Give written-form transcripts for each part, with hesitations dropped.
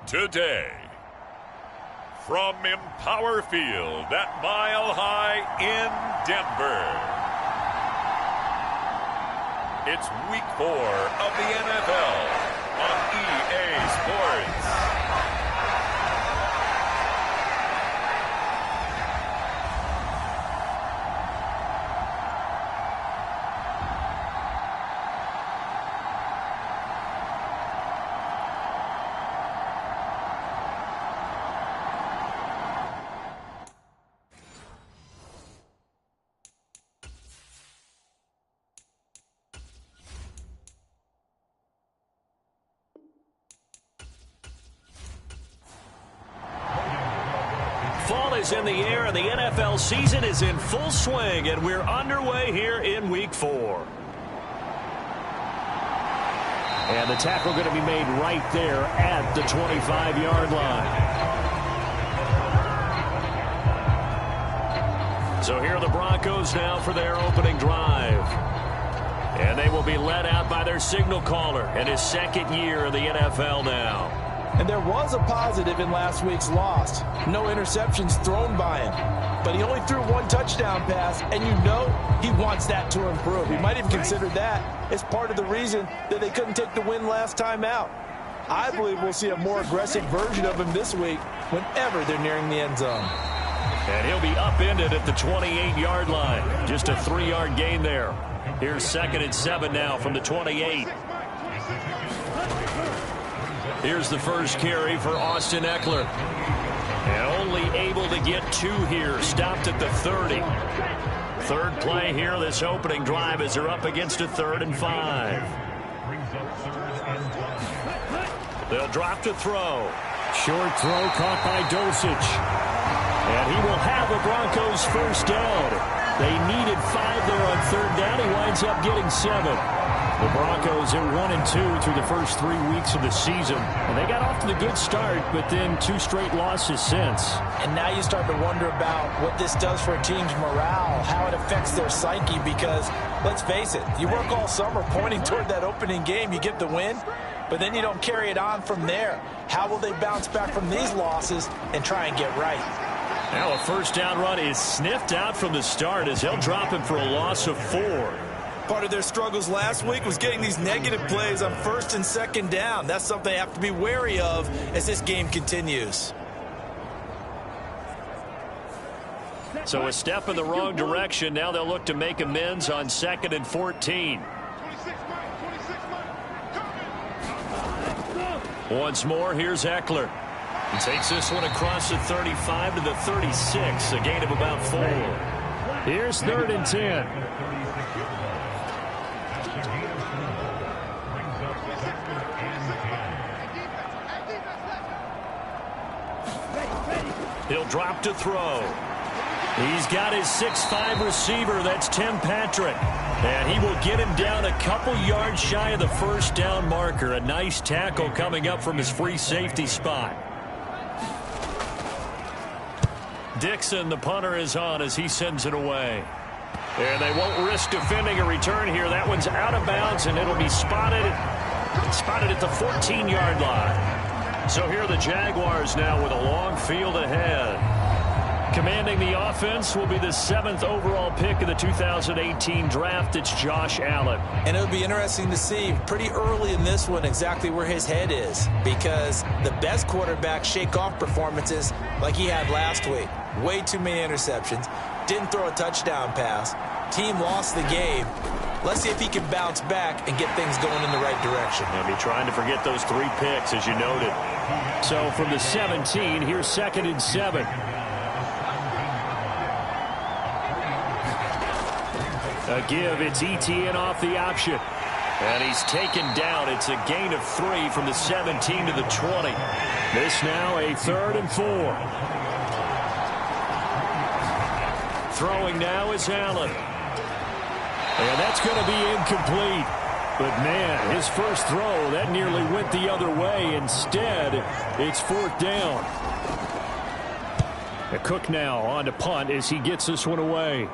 Today, from Empower Field at Mile High in Denver, it's Week 4 of the NFL on EA Sports. Fall is in the air, and the NFL season is in full swing, and we're underway here in Week 4. And the tackle going to be made right there at the 25-yard line. So here are the Broncos now for their opening drive. And they will be led out by their signal caller in his second year in the NFL now. And there was a positive in last week's loss. No interceptions thrown by him. But he only threw one touchdown pass, and you know he wants that to improve. He might even consider that as part of the reason that they couldn't take the win last time out. I believe we'll see a more aggressive version of him this week whenever they're nearing the end zone. And he'll be upended at the 28-yard line. Just a 3-yard gain there. Here's 2nd and 7 now from the 28. Here's the first carry for Austin Eckler. And only able to get 2 here. Stopped at the 30. Third play here, this opening drive, as they're up against a 3rd and 5. They'll drop to throw. Short throw caught by Dosich. And he will have the Broncos first down. They needed 5 there on 3rd down. He winds up getting 7. The Broncos are 1-2 through the first 3 weeks of the season. And they got off to the good start, but then 2 straight losses since. And now you start to wonder about what this does for a team's morale, how it affects their psyche, because, let's face it, you work all summer pointing toward that opening game, you get the win, but then you don't carry it on from there. How will they bounce back from these losses and try and get right? Now a first down run is sniffed out from the start as they'll drop him for a loss of 4. Part of their struggles last week was getting these negative plays on 1st and 2nd down. That's something they have to be wary of as this game continues. So a step in the wrong direction. Now they'll look to make amends on 2nd and 14. Once more, here's Eckler. He takes this one across the 35 to the 36, a gain of about 4. Here's 3rd and 10. He'll drop to throw. He's got his 6'5" receiver. That's Tim Patrick. And he will get him down a couple yards shy of the first down marker. A nice tackle coming up from his free safety spot. Dixon, the punter, is on as he sends it away. And they won't risk defending a return here. That one's out of bounds, and it'll be spotted at the 14-yard line. So here are the Jaguars now with a long field ahead. Commanding the offense will be the 7th overall pick of the 2018 draft. It's Josh Allen. And it'll be interesting to see pretty early in this one exactly where his head is, because the best quarterbacks shake off performances like he had last week. Way too many interceptions. Didn't throw a touchdown pass. Team lost the game. Let's see if he can bounce back and get things going in the right direction. He'll be trying to forget those 3 picks, as you noted. So from the 17, here's 2nd and 7. A give, it's ETN off the option. And he's taken down. It's a gain of 3 from the 17 to the 20. This now a 3rd and 4. Throwing now is Allen. And that's going to be incomplete. But, man, his first throw, that nearly went the other way. Instead, it's 4th down. Cook now on to punt as he gets this one away.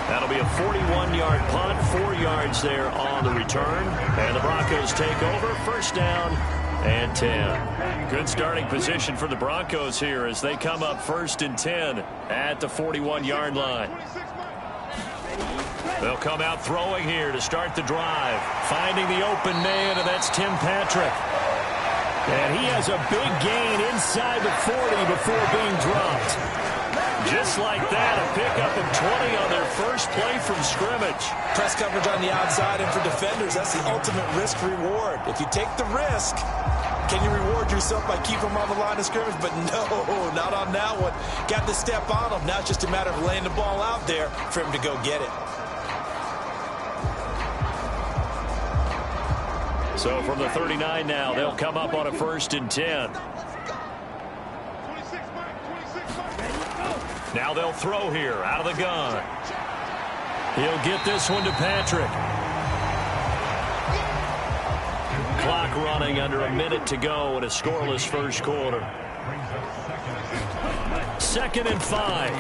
That'll It'll be a 41-yard punt, 4 yards there on the return. And the Broncos take over, first down and 10. Good starting position for the Broncos here as they come up first and 10 at the 41-yard line. They'll come out throwing here to start the drive. Finding the open man, and that's Tim Patrick. And he has a big gain inside the 40 before being dropped. Just like that, a pickup of 20 on their first play from scrimmage. Press coverage on the outside, and for defenders, that's the ultimate risk-reward. If you take the risk, can you reward yourself by keeping them on the line of scrimmage? But no, not on that one. Got the step on him. Now it's just a matter of laying the ball out there for him to go get it. So from the 39 now, they'll come up on a first and 10. Now they'll throw here out of the gun. He'll get this one to Patrick. Clock running under a minute to go in a scoreless first quarter. 2nd and 5.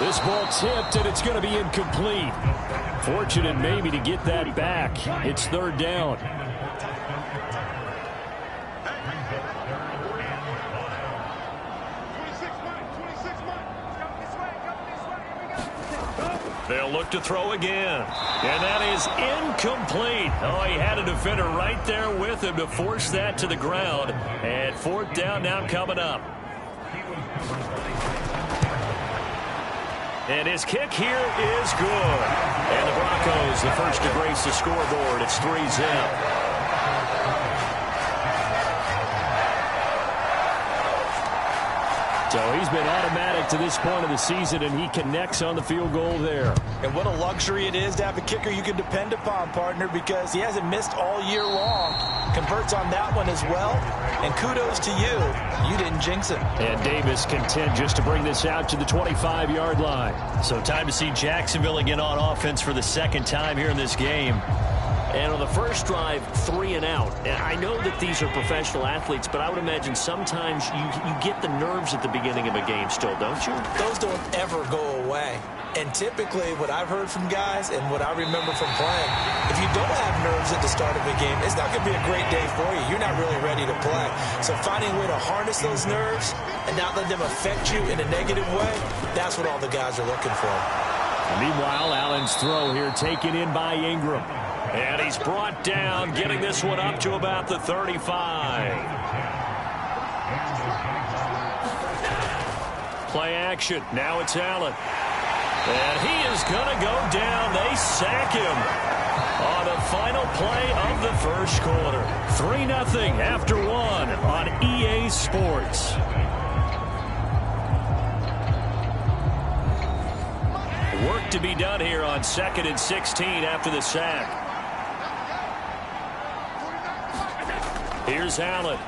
This ball tipped, and it's going to be incomplete. Fortunate maybe to get that back. It's 3rd down. They'll look to throw again. And that is incomplete. Oh, he had a defender right there with him to force that to the ground. And 4th down now coming up. And his kick here is good. And the Broncos, the first to grace the scoreboard. It's 3-zip. So he's been automatic to this point of the season, and he connects on the field goal there. And what a luxury it is to have a kicker you can depend upon, partner, because he hasn't missed all year long. Converts on that one as well. And kudos to you. You didn't jinx him. And Davis content just to bring this out to the 25-yard line. So time to see Jacksonville again on offense for the 2nd time here in this game. And on the first drive, 3 and out. And I know that these are professional athletes, but I would imagine sometimes you get the nerves at the beginning of a game still, don't you? Those don't ever go away. And typically, what I've heard from guys and what I remember from playing, if you don't have nerves at the start of a game, it's not going to be a great day for you. You're not really ready to play. So finding a way to harness those nerves and not let them affect you in a negative way, that's what all the guys are looking for. Meanwhile, Allen's throw here taken in by Ingram. And he's brought down, getting this one up to about the 35. Play action. Now it's Allen. And he is going to go down. They sack him on the final play of the first quarter. 3-0 after 1 on EA Sports. Work to be done here on 2nd and 16 after the sack. Here's Allen.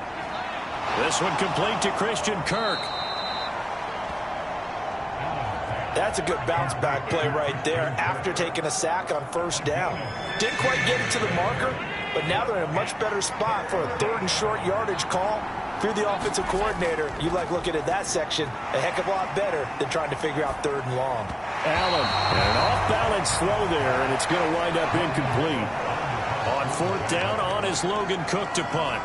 This one complete to Christian Kirk. That's a good bounce back play right there after taking a sack on first down. Didn't quite get it to the marker, but now they're in a much better spot for a 3rd and short yardage call. If you're the offensive coordinator, you like looking at that section a heck of a lot better than trying to figure out 3rd and long. Allen, an off-balance throw there, and it's going to wind up incomplete. On 4th down, on is Logan Cook to punt.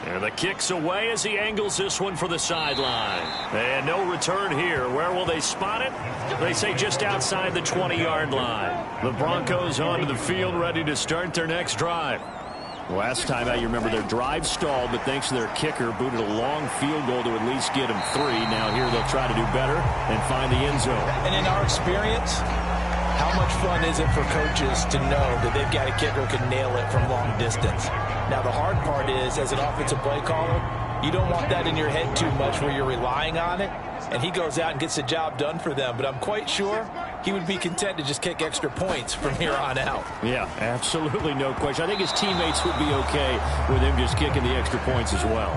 And the kick's away as he angles this one for the sideline. And no return here. Where will they spot it? They say just outside the 20-yard line. The Broncos onto the field, ready to start their next drive. Last time out, you remember their drive stalled, but thanks to their kicker, booted a long field goal to at least get them 3. Now here they'll try to do better and find the end zone. And in our experience, how much fun is it for coaches to know that they've got a kicker who can nail it from long distance? Now, the hard part is, as an offensive play caller, you don't want that in your head too much where you're relying on it, and he goes out and gets the job done for them. But I'm quite sure he would be content to just kick extra points from here on out. Yeah, absolutely no question. I think his teammates would be okay with him just kicking the extra points as well.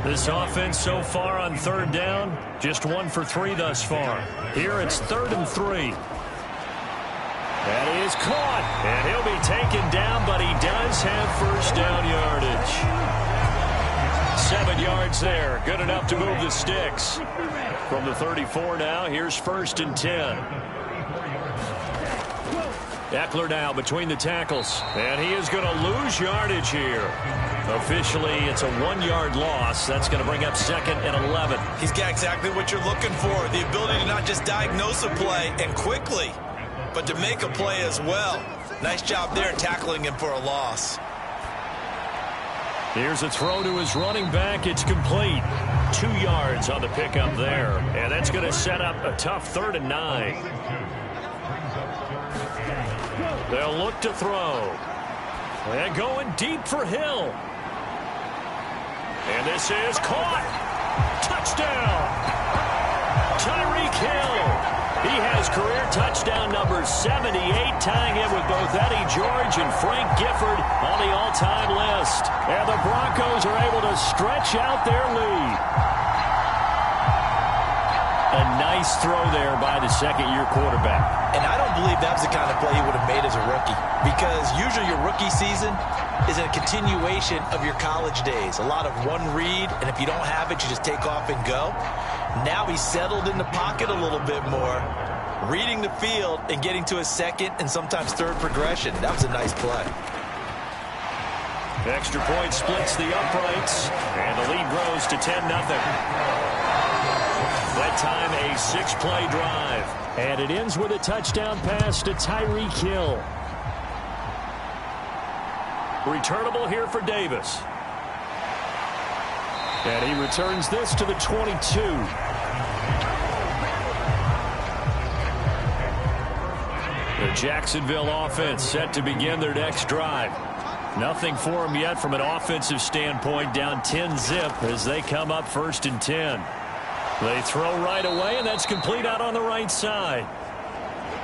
This offense so far on 3rd down, just 1 for 3 thus far. Here it's 3rd and 3. That is caught, and he'll be taken down, but he does have first down yardage. 7 yards. yards there. Good enough to move the sticks. From the 34 now, here's 1st and 10. Eckler now between the tackles. And he is going to lose yardage here. Officially, it's a 1-yard loss. That's going to bring up 2nd and 11. He's got exactly what you're looking for. The ability to not just diagnose a play and quickly, but to make a play as well. Nice job there tackling him for a loss. Here's a throw to his running back. It's complete. 2 yards on the pickup there. And that's going to set up a tough 3rd and 9. They'll look to throw. And going deep for Hill. And this is caught. Touchdown. Tyreek Hill. He has career touchdown number 78, tying it with both Eddie George and Frank Gifford on the all-time list. And the Broncos are able to stretch out their lead. A nice throw there by the second-year quarterback. And I don't believe that was the kind of play he would have made as a rookie, because usually your rookie season is a continuation of your college days. A lot of one read, and if you don't have it, you just take off and go. Now he's settled in the pocket a little bit more, reading the field and getting to his second and sometimes third progression. That was a nice play. Extra point splits the uprights, and the lead grows to 10-0. That time a 6-play drive. And it ends with a touchdown pass to Tyreek Hill. Returnable here for Davis. And he returns this to the 22. The Jacksonville offense set to begin their next drive. Nothing for them yet from an offensive standpoint, down 10-zip as they come up 1st and 10. They throw right away, and that's complete out on the right side.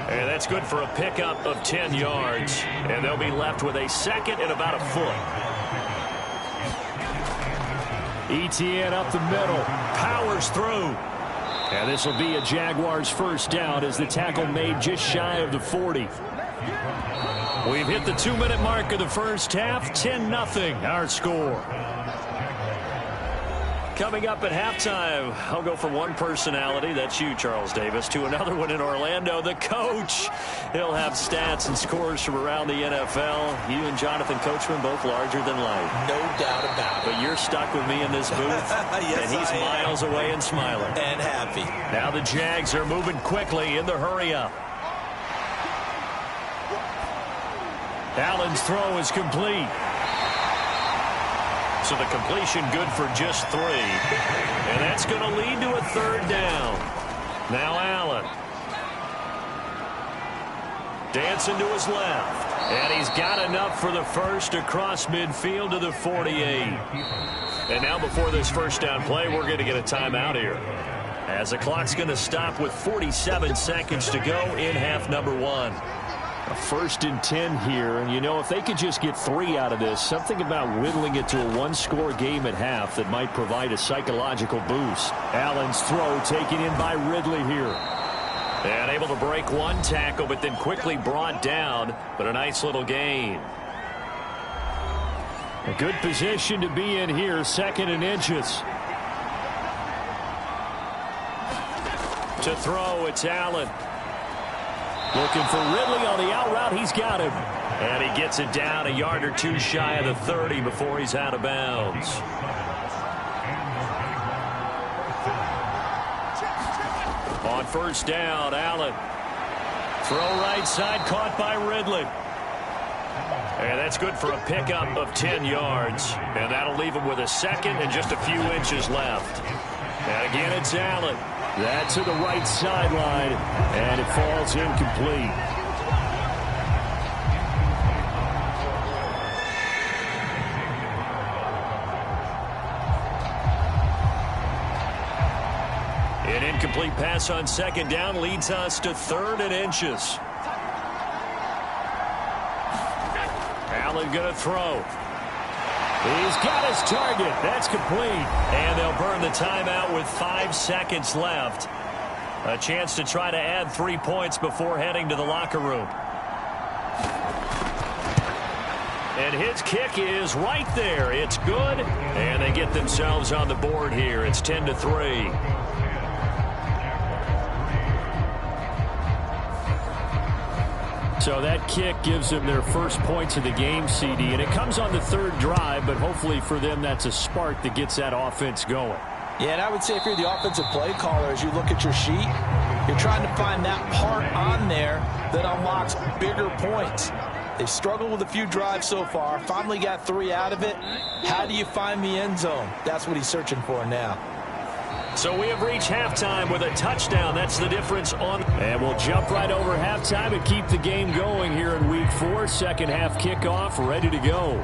And that's good for a pickup of 10 yards. And they'll be left with a 2nd and about a foot. ETN up the middle. Powers through. And this will be a Jaguars 1st down as the tackle made just shy of the 40. We've hit the 2-minute mark of the first half. 10-0 our score. Coming up at halftime, I'll go from one personality, that's you, Charles Davis, to another one in Orlando, the coach. He'll have stats and scores from around the NFL. You and Jonathan Coachman both larger than life. No doubt about it. But you're stuck with me in this booth, yes, and he's miles away and smiling. And happy. Now the Jags are moving quickly in the hurry-up. Allen's throw is complete. So the completion good for just 3. And that's going to lead to a 3rd down. Now Allen. Dancing to his left. And he's got enough for the first across midfield to the 48. And now before this 1st down play, we're going to get a timeout here, as the clock's going to stop with 47 seconds to go in half number 1. A 1st and 10 here, and you know, if they could just get 3 out of this, something about whittling it to a 1-score game at half that might provide a psychological boost. Allen's throw taken in by Ridley here. And able to break one tackle, but then quickly brought down, but a nice little gain. A good position to be in here, 2nd and inches. To throw, it's Allen. Looking for Ridley on the out route. He's got him. And he gets it down a yard or 2 shy of the 30 before he's out of bounds. On 1st down, Allen. Throw right side, caught by Ridley. And that's good for a pickup of 10 yards. And that'll leave him with a 2nd and just a few inches left. And again, it's Allen. That's to the right sideline, and it falls incomplete. An incomplete pass on 2nd down leads us to 3rd and inches. Allen going to throw. He's got his target. That's complete. And they'll burn the timeout with 5 seconds left. A chance to try to add 3 points before heading to the locker room. And his kick is right there. It's good. And they get themselves on the board here. It's 10-3. So that kick gives them their first points of the game, CD. And it comes on the third drive, but hopefully for them that's a spark that gets that offense going. Yeah, and I would say if you're the offensive play caller, as you look at your sheet, you're trying to find that part on there that unlocks bigger points. They've struggled with a few drives so far, finally got 3 out of it. How do you find the end zone? That's what he's searching for now. So we have reached halftime with a touchdown. That's the difference on. And we'll jump right over halftime and keep the game going here in week 4. Second half kickoff, ready to go.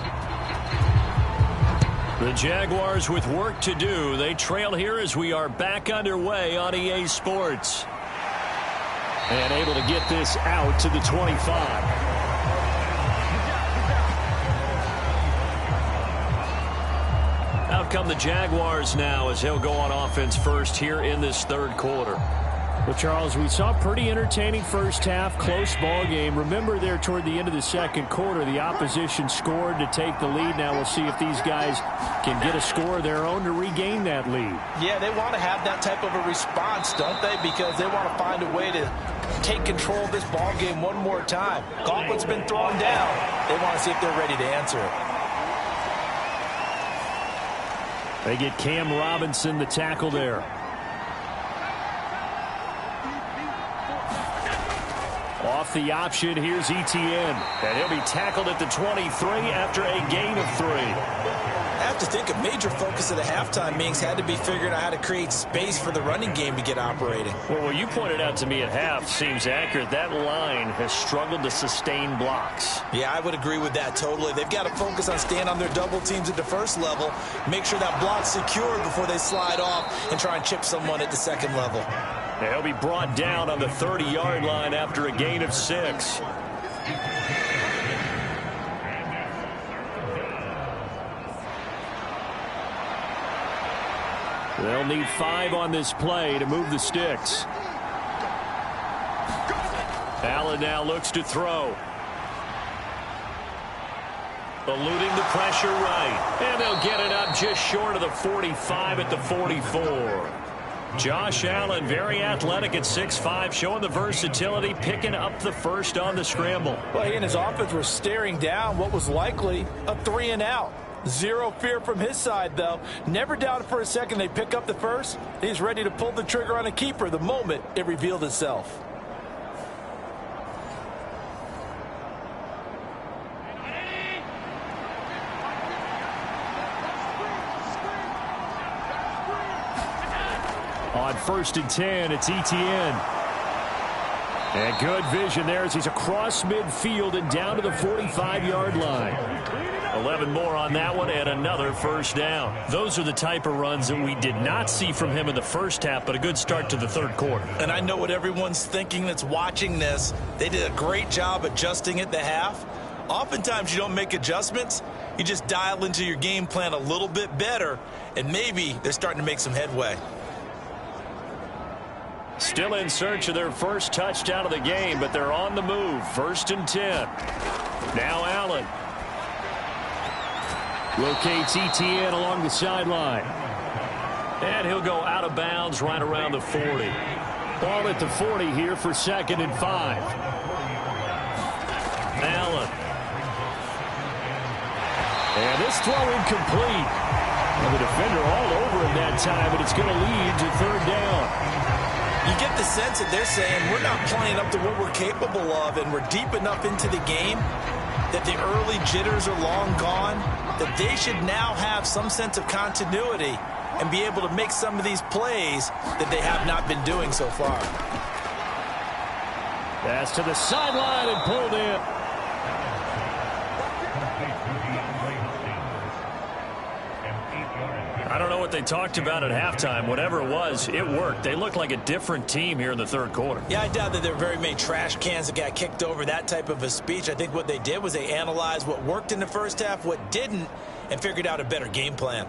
The Jaguars with work to do. They trail here as we are back underway on EA Sports. And able to get this out to the 25. Out come the Jaguars now as he'll go on offense first here in this third quarter. Well, Charles, we saw a pretty entertaining first half, close ball game. Remember there toward the end of the second quarter, the opposition scored to take the lead. Now we'll see if these guys can get a score of their own to regain that lead. Yeah, they want to have that type of a response, don't they? Because they want to find a way to take control of this ball game one more time. Gauntlet's been thrown down. They want to see if they're ready to answer it. They get Cam Robinson, the tackle there. Off the option, here's Etienne. And he'll be tackled at the 23 after a gain of 3. I have to think a major focus of the halftime meetings had to be figuring out how to create space for the running game to get operating. Well, what you pointed out to me at half seems accurate. That line has struggled to sustain blocks. Yeah, I would agree with that totally. They've got to focus on staying on their double teams at the first level, make sure that block's secured before they slide off and try and chip someone at the second level. They'll be brought down on the 30-yard line after a gain of 6. They'll need 5 on this play to move the sticks. Allen now looks to throw. Eluding the pressure right. And they'll get it up just short of the 45 at the 44. Josh Allen, very athletic at 6'5", showing the versatility, picking up the first on the scramble. Well, he and his offense were staring down what was likely a 3-and-out. Zero fear from his side, though. Never doubted for a second they'd pick up the first. He's ready to pull the trigger on a keeper the moment it revealed itself. On 1st and 10, it's Etienne. And good vision there as he's across midfield and down to the 45-yard line. 11 more on that one and another first down. Those are the type of runs that we did not see from him in the first half, but a good start to the third quarter. And I know what everyone's thinking that's watching this. They did a great job adjusting at the half. Oftentimes you don't make adjustments. You just dial into your game plan a little bit better, and maybe they're starting to make some headway. Still in search of their first touchdown of the game, but they're on the move. 1st and 10. Now Allen. Locates Etienne along the sideline. And he'll go out of bounds right around the 40. Ball at the 40 here for 2nd and 5. Allen. And this throw incomplete. And the defender all over him that time, but it's going to lead to 3rd down. You get the sense that they're saying we're not playing up to what we're capable of, and we're deep enough into the game that the early jitters are long gone, that they should now have some sense of continuity and be able to make some of these plays that they have not been doing so far. Pass to the sideline and pulled in. I don't know what they talked about at halftime. Whatever it was, it worked. They looked like a different team here in the third quarter. Yeah, I doubt that there were very many trash cans that got kicked over, that type of a speech. I think what they did was they analyzed what worked in the first half, what didn't, and figured out a better game plan.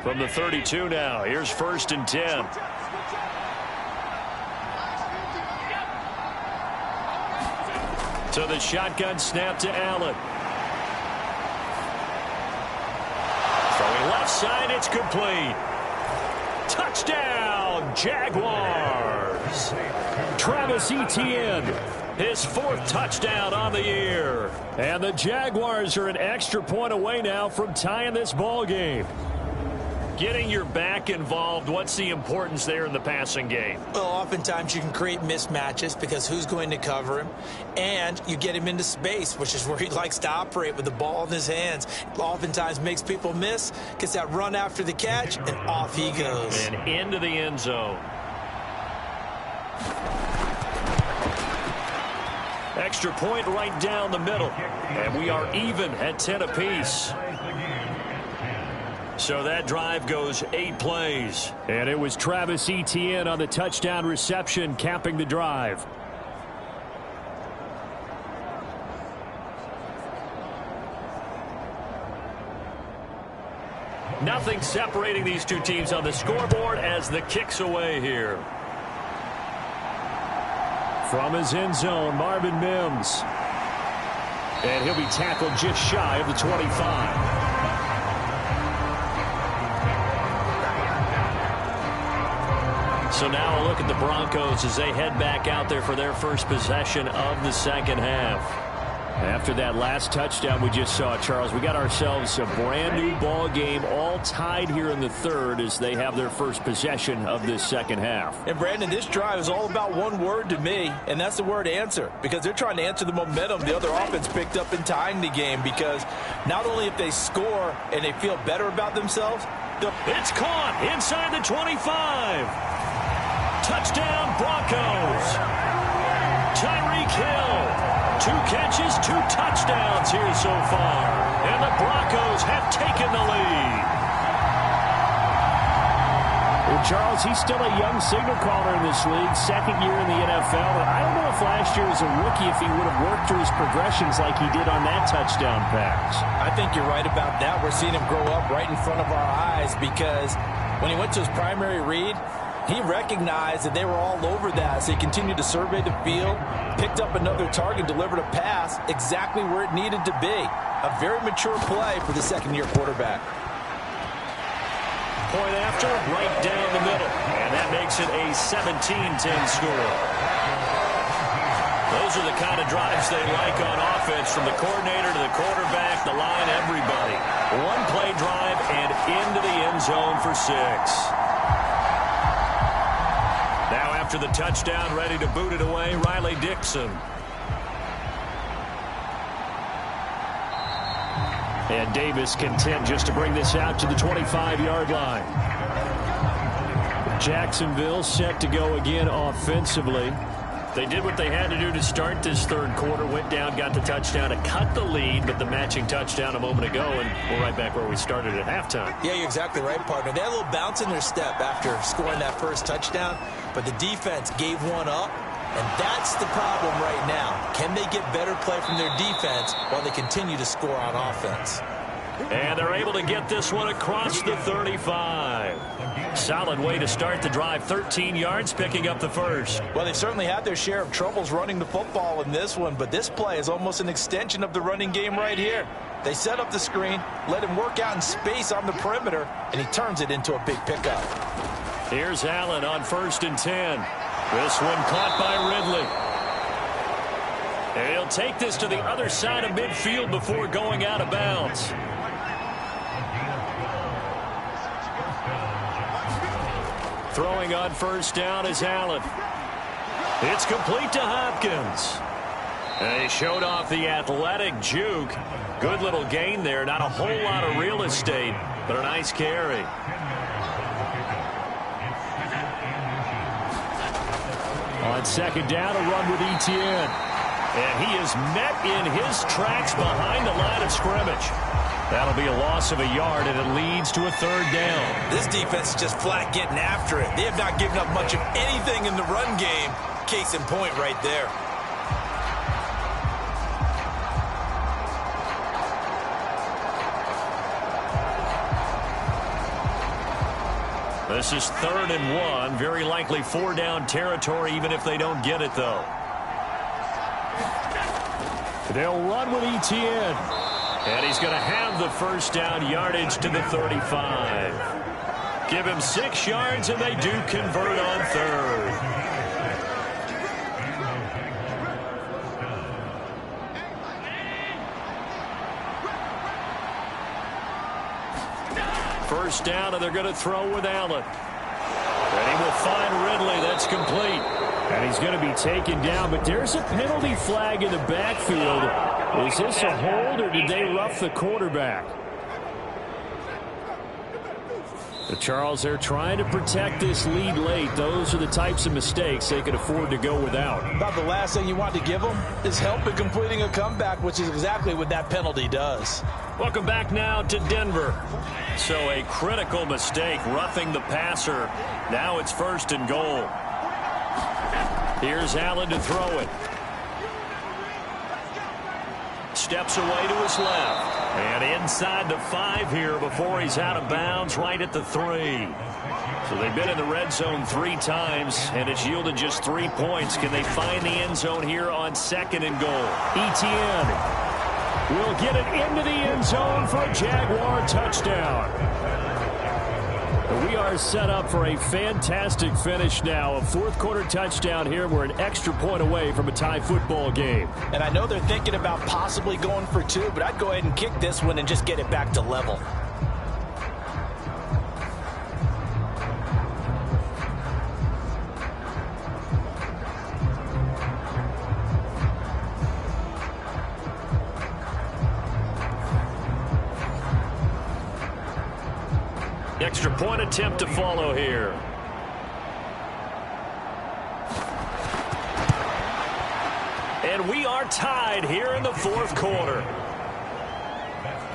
From the 32 now, here's 1st and 10. So the shotgun snap to Allen. Throwing left side, it's complete. Touchdown, Jaguars. Travis Etienne, his 4th touchdown on the year. And the Jaguars are an extra point away now from tying this ball game. Getting your back involved, what's the importance there in the passing game? Well, oftentimes you can create mismatches because who's going to cover him? And you get him into space, which is where he likes to operate with the ball in his hands. Oftentimes makes people miss, gets that run after the catch, and off he goes. And into the end zone. Extra point right down the middle. And we are even at 10 apiece. So that drive goes 8 plays. And it was Travis Etienne on the touchdown reception capping the drive. Nothing separating these two teams on the scoreboard as the kick's away here. From his end zone, Marvin Mims. And he'll be tackled just shy of the 25. So now a look at the Broncos as they head back out there for their first possession of the second half. After that last touchdown we just saw, Charles, we got ourselves a brand new ball game, all tied here in the third as they have their first possession of this second half. And Brandon, this drive is all about one word to me, and that's the word answer, because they're trying to answer the momentum the other offense picked up in tying the game, because not only if they score and they feel better about themselves, it's caught inside the 25. Touchdown, Broncos. Tyreek Hill. 2 catches, 2 touchdowns here so far. And the Broncos have taken the lead. Well, Charles, he's still a young signal caller in this league, 2nd year in the NFL. And I don't know if last year as a rookie if he would have worked through his progressions like he did on that touchdown pass. I think you're right about that. We're seeing him grow up right in front of our eyes, because when he went to his primary read, he recognized that they were all over that, so he continued to survey the field, picked up another target, delivered a pass exactly where it needed to be. A very mature play for the 2nd-year quarterback. Point after, right down the middle, and that makes it a 17-10 score. Those are the kind of drives they like on offense, from the coordinator to the quarterback, the line, everybody. 1-play drive and into the end zone for 6. Now after the touchdown, ready to boot it away, Riley Dixon. And Davis content just to bring this out to the 25-yard line. Jacksonville set to go again offensively. They did what they had to do to start this third quarter. Went down, got the touchdown to cut the lead, but the matching touchdown a moment ago, and we're right back where we started at halftime. Yeah, you're exactly right, partner. They had a little bounce in their step after scoring that first touchdown, but the defense gave one up, and that's the problem right now. Can they get better play from their defense while they continue to score on offense? And they're able to get this one across the 35. Solid way to start the drive. 13 yards, picking up the first. Well, they certainly had their share of troubles running the football in this one, but this play is almost an extension of the running game right here. They set up the screen, let him work out in space on the perimeter, and he turns it into a big pickup. Here's Allen on 1st and 10. This one caught by Ridley. And he'll take this to the other side of midfield before going out of bounds. Throwing on 1st down is Allen. It's complete to Hopkins. And he showed off the athletic juke. Good little gain there. Not a whole lot of real estate, but a nice carry. On 2nd down, a run with Etienne. And he is met in his tracks behind the line of scrimmage. That'll be a loss of a yard, and it leads to a 3rd down. This defense is just flat getting after it. They have not given up much of anything in the run game. Case in point right there. This is 3rd and 1. Very likely 4-down territory, even if they don't get it, though. They'll run with Etienne. And he's going to have the first down, yardage to the 35. Give him 6 yards, and they do convert on third. First down, and they're going to throw with Allen. And he will find Ridley. That's complete. And he's going to be taken down, but there's a penalty flag in the backfield. Is this a hold, or did they rough the quarterback? The Charles, they're trying to protect this lead late. Those are the types of mistakes they could afford to go without. About the last thing you want to give them is help in completing a comeback, which is exactly what that penalty does. Welcome back now to Denver. So a critical mistake, roughing the passer. Now it's 1st and goal. Here's Allen to throw it. Steps away to his left. And inside the 5 here before he's out of bounds, right at the 3. So they've been in the red zone 3 times, and it's yielded just 3 points. Can they find the end zone here on 2nd and goal? Etienne will get it into the end zone for a Jaguar touchdown. We are set up for a fantastic finish now. A 4th quarter touchdown here. We're an extra point away from a tie football game. And I know they're thinking about possibly going for 2, but I'd go ahead and kick this one and just get it back to level. Extra point attempt to follow here. And we are tied here in the 4th quarter.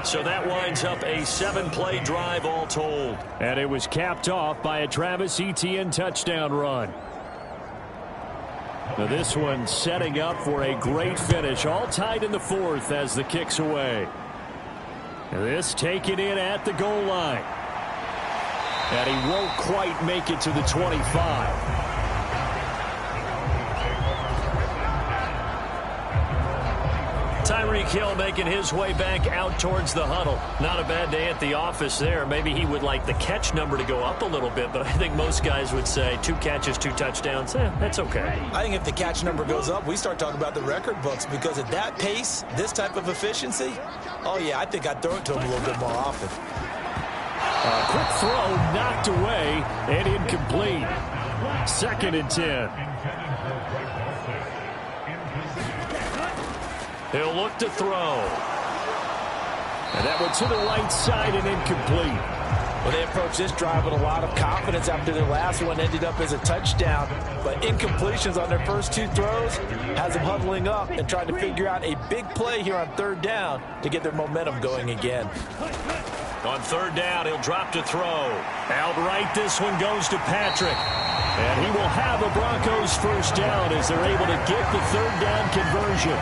So that winds up a 7-play drive all told. And it was capped off by a Travis Etienne touchdown run. Now this one setting up for a great finish. All tied in the 4th as the kick's away. And this taken in at the goal line. And he won't quite make it to the 25. Tyreek Hill making his way back out towards the huddle. Not a bad day at the office there. Maybe he would like the catch number to go up a little bit, but I think most guys would say 2 catches, 2 touchdowns. That's okay. I think if the catch number goes up, we start talking about the record books, because at that pace, this type of efficiency, oh yeah, I think I'd throw it to him a little bit more often. A quick throw knocked away and incomplete. 2nd and 10. He'll look to throw. And that one to the right side and incomplete. Well, they approached this drive with a lot of confidence after their last one ended up as a touchdown. But incompletions on their first 2 throws has them huddling up and trying to figure out a big play here on 3rd down to get their momentum going again. On 3rd down, he'll drop to throw. Outright, this one goes to Patrick. And he will have the Broncos first down as they're able to get the 3rd down conversion.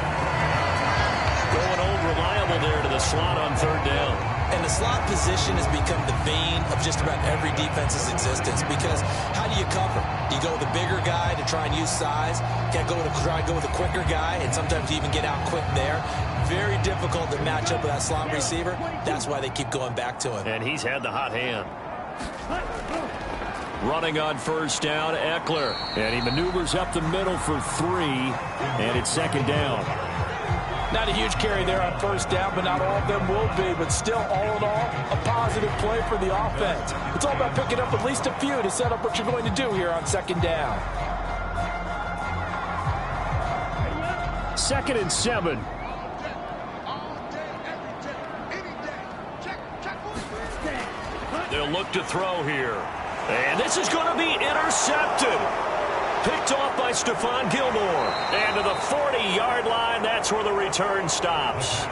Going old reliable there to the slot on 3rd down. And the slot position has become the bane of just about every defense's existence, because how do you cover? Do you go with a bigger guy to try and use size? Can't go with try and go with a quicker guy, and sometimes you even get out quick there. Very difficult to match up with that slot receiver. That's why they keep going back to him. And he's had the hot hand. Running on 1st down, Eckler. And he maneuvers up the middle for 3, and it's 2nd down. Not a huge carry there on 1st down, but not all of them will be. But still, all in all, a positive play for the offense. It's all about picking up at least a few to set up what you're going to do here on 2nd down. 2nd and 7. They'll look to throw here. And this is going to be intercepted. Picked off by Stephon Gilmore. And to the 40-yard line, that's where the return stops.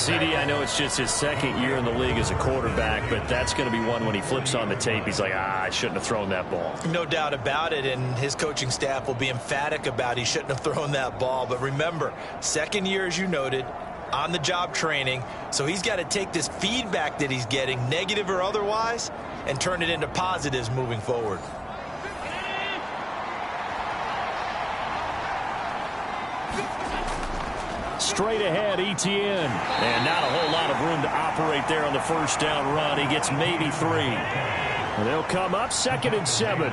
CD, I know it's just his 2nd year in the league as a quarterback, but that's going to be one when he flips on the tape. He's like, I shouldn't have thrown that ball. No doubt about it, and his coaching staff will be emphatic about he shouldn't have thrown that ball. But remember, 2nd year, as you noted, on-the-job training, so he's got to take this feedback that he's getting, negative or otherwise, and turn it into positives moving forward. Straight ahead, Etienne. And not a whole lot of room to operate there on the first down run. He gets maybe 3. And they'll come up 2nd and 7.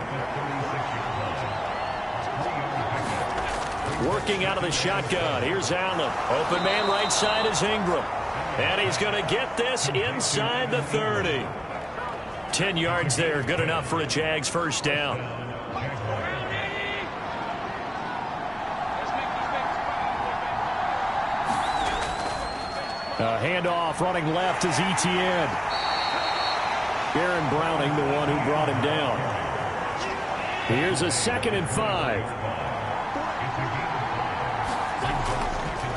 Working out of the shotgun. Here's Allen. Open man right side is Ingram. And he's going to get this inside the 30. 10 yards there. Good enough for a Jags first down. Handoff running left is Etienne. Aaron Browning, the one who brought him down. Here's a 2nd and 5.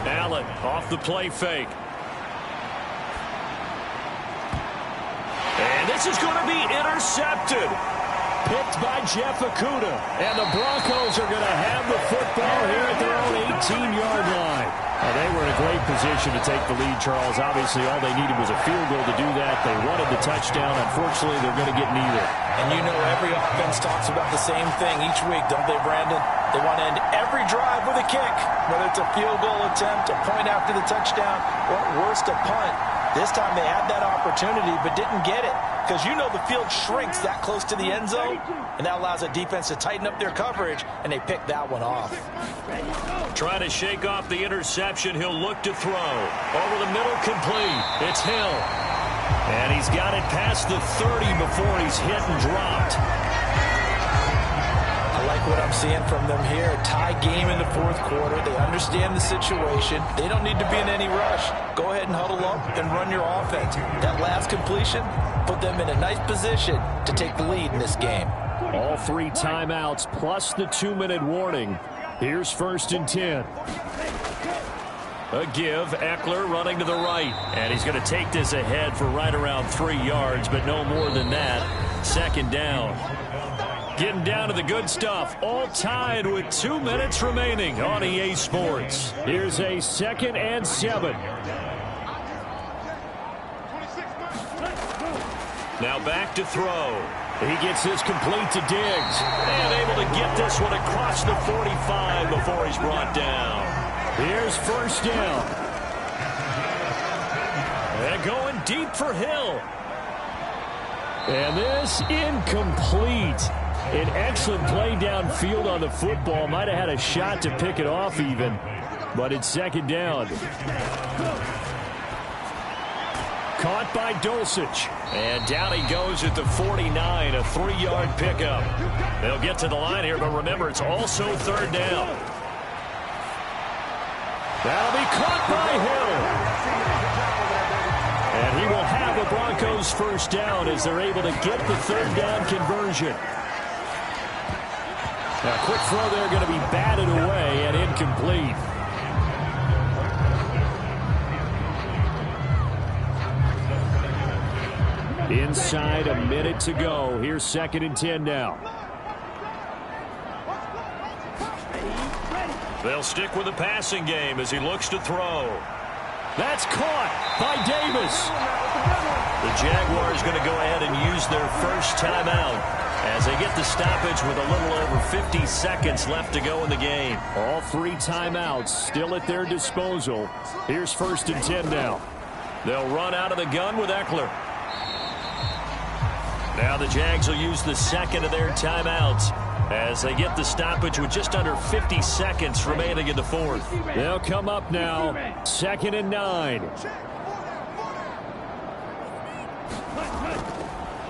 Allen off the play fake. And this is going to be intercepted. Picked by Jeff Okudah. And the Broncos are going to have the football here at their own 18-yard line. They were in a great position to take the lead, Charles. Obviously, all they needed was a field goal to do that. They wanted the touchdown. Unfortunately, they're going to get neither. And you know every offense talks about the same thing each week, don't they, Brandon? They want to end every drive with a kick, whether it's a field goal attempt, a point after the touchdown, or at worst, a punt. This time they had that opportunity but didn't get it because you know the field shrinks that close to the end zone, and that allows a defense to tighten up their coverage, and they picked that one off. Trying to shake off the interception. He'll look to throw. Over the middle, complete. It's Hill. And he's got it past the 30 before he's hit and dropped. I like what I'm seeing from them here. Tie game in the 4th quarter. They understand the situation. They don't need to be in any rush. Go ahead and huddle up and run your offense. That last completion put them in a nice position to take the lead in this game. All 3 timeouts plus the 2-minute warning. Here's 1st and 10. A give. Eckler running to the right. And he's going to take this ahead for right around 3 yards, but no more than that. 2nd down. Getting down to the good stuff. All tied with 2 minutes remaining on EA Sports. Here's a 2nd and 7. Now back to throw. He gets this complete to Diggs. And able to get this one across the 45 before he's brought down. Here's 1st down. And going deep for Hill. And this incomplete. An excellent play downfield on the football. Might have had a shot to pick it off even. But it's 2nd down. Caught by Dulcich. And down he goes at the 49. A 3-yard pickup. They'll get to the line here, but remember, it's also 3rd down. That'll be caught by Hill. And he will have the Broncos first down as they're able to get the 3rd down conversion. Now, quick throw there going to be batted away and incomplete. Inside a minute to go. Here's 2nd and 10 now. They'll stick with the passing game as he looks to throw. That's caught by Davis. The Jaguars going to go ahead and use their first timeout as they get the stoppage with a little over 50 seconds left to go in the game. All 3 timeouts still at their disposal. Here's 1st and 10 now. They'll run out of the gun with Eckler. Now the Jags will use the 2nd of their timeouts as they get the stoppage with just under 50 seconds remaining in the 4th. They'll come up now. 2nd and 9.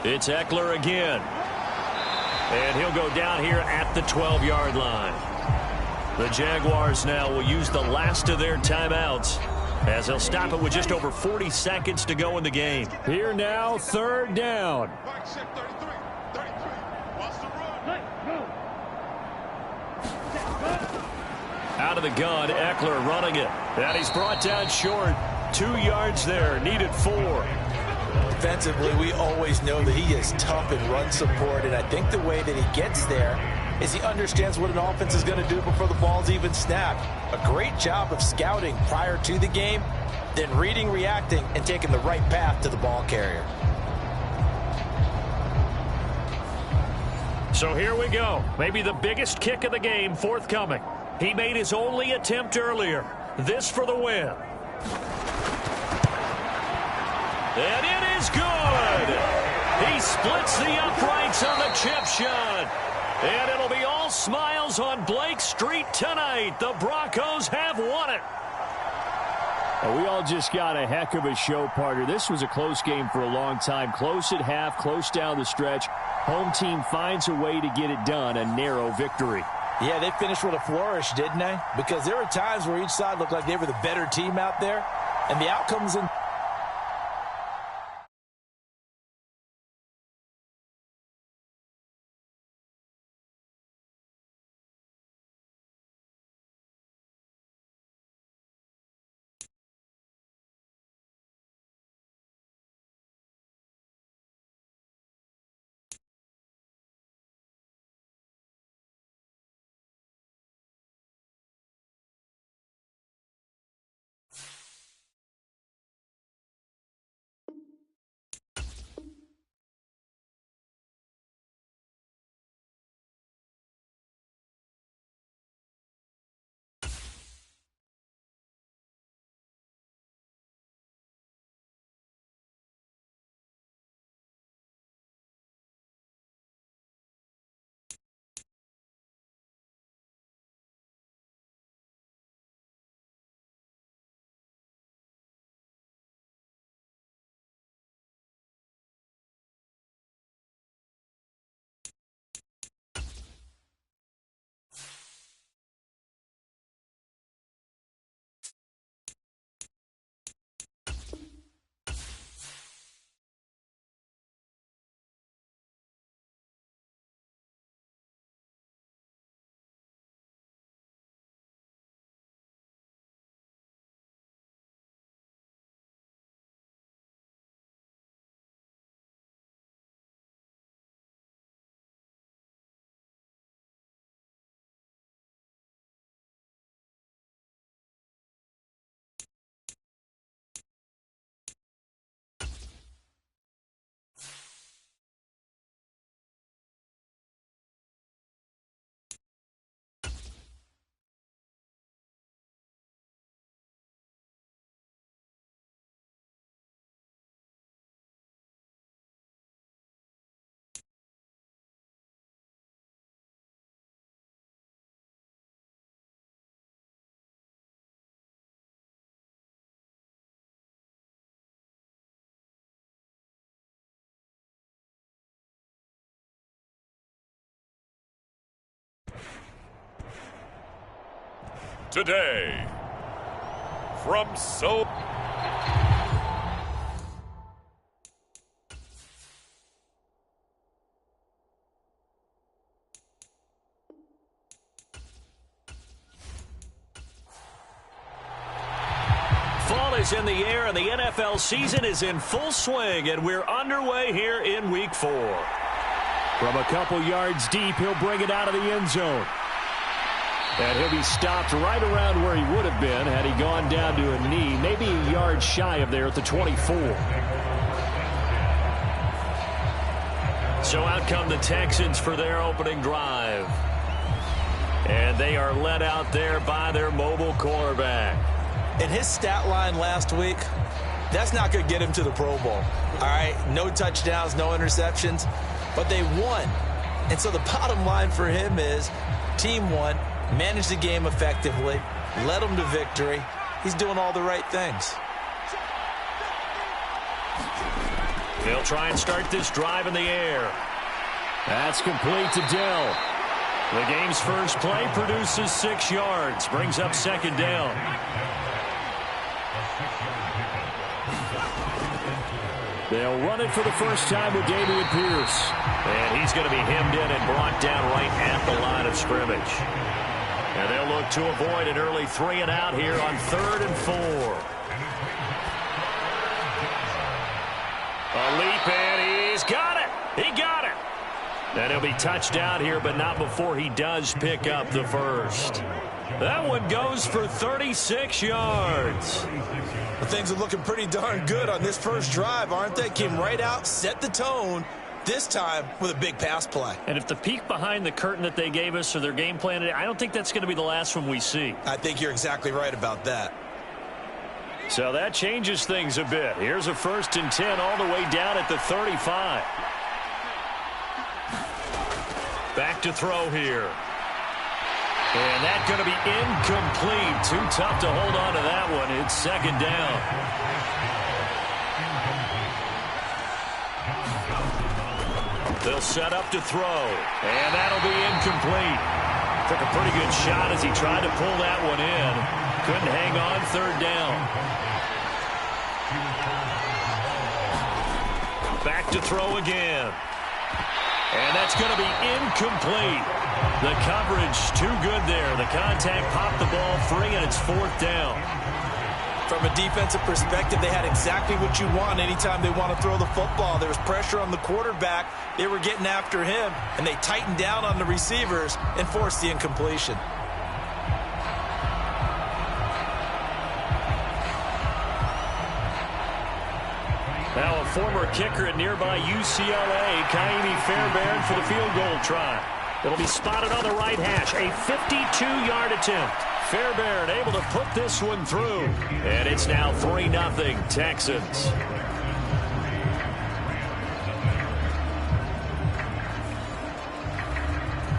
It's Eckler again. And he'll go down here at the 12-yard line. The Jaguars now will use the last of their timeouts as they'll stop it with just over 40 seconds to go in the game. Here now, 3rd down. Out of the gun, Eckler running it. And he's brought down short. 2 yards there, needed 4. Defensively, we always know that he is tough in run support, and I think the way that he gets there is he understands what an offense is going to do before the ball's even snapped. A great job of scouting prior to the game, then reading, reacting, and taking the right path to the ball carrier. So here we go. Maybe the biggest kick of the game forthcoming. He made his only attempt earlier. This for the win. And it is good. He splits the uprights on the chip shot. And it'll be all smiles on Blake Street tonight. The Broncos have won it. We all just got a heck of a show, partner. This was a close game for a long time. Close at half, close down the stretch. Home team finds a way to get it done, a narrow victory. Yeah, they finished with a flourish, didn't they? Because there were times where each side looked like they were the better team out there, and the outcomes in... Today, from so... Fall is in the air, and the NFL season is in full swing, and we're underway here in Week 4. From a couple yards deep, he'll bring it out of the end zone. And he'll be stopped right around where he would have been had he gone down to a knee, maybe a yard shy of there at the 24. So out come the Texans for their opening drive. And they are led out there by their mobile quarterback. In his stat line last week, that's not going to get him to the Pro Bowl. All right, no touchdowns, no interceptions, but they won. And so the bottom line for him is team won, managed the game effectively, led them to victory. He's doing all the right things. They'll try and start this drive in the air. That's complete to Dell. The game's first play produces 6 yards, brings up second down. They'll run it for the first time with Dameon Pierce. And he's going to be hemmed in and brought down right at the line of scrimmage. And they'll look to avoid an early 3 and out here on 3rd and 4. A leap, and he's got it. He got it. And he'll be touched out here, but not before he does pick up the first. That one goes for 36 yards. Well, things are looking pretty darn good on this first drive, aren't they? Came right out, set the tone, this time with a big pass play. And if the peek behind the curtain that they gave us or their game plan, I don't think that's going to be the last one we see. I think you're exactly right about that. So that changes things a bit. Here's a 1st and 10 all the way down at the 35. Back to throw here. And that's going to be incomplete. Too tough to hold on to that one. It's 2nd down. They'll set up to throw. And that'll be incomplete. Took a pretty good shot as he tried to pull that one in. Couldn't hang on. 3rd down. Back to throw again. And that's going to be incomplete. The coverage too good there. The contact popped the ball free, and it's 4th down. From a defensive perspective, they had exactly what you want anytime they want to throw the football. There was pressure on the quarterback. They were getting after him, and they tightened down on the receivers and forced the incompletion. Now a former kicker at nearby UCLA, Kaimi Fairbairn, for the field goal try. It'll be spotted on the right hash. A 52-yard attempt. Fairbairn able to put this one through. And it's now 3-0 Texans.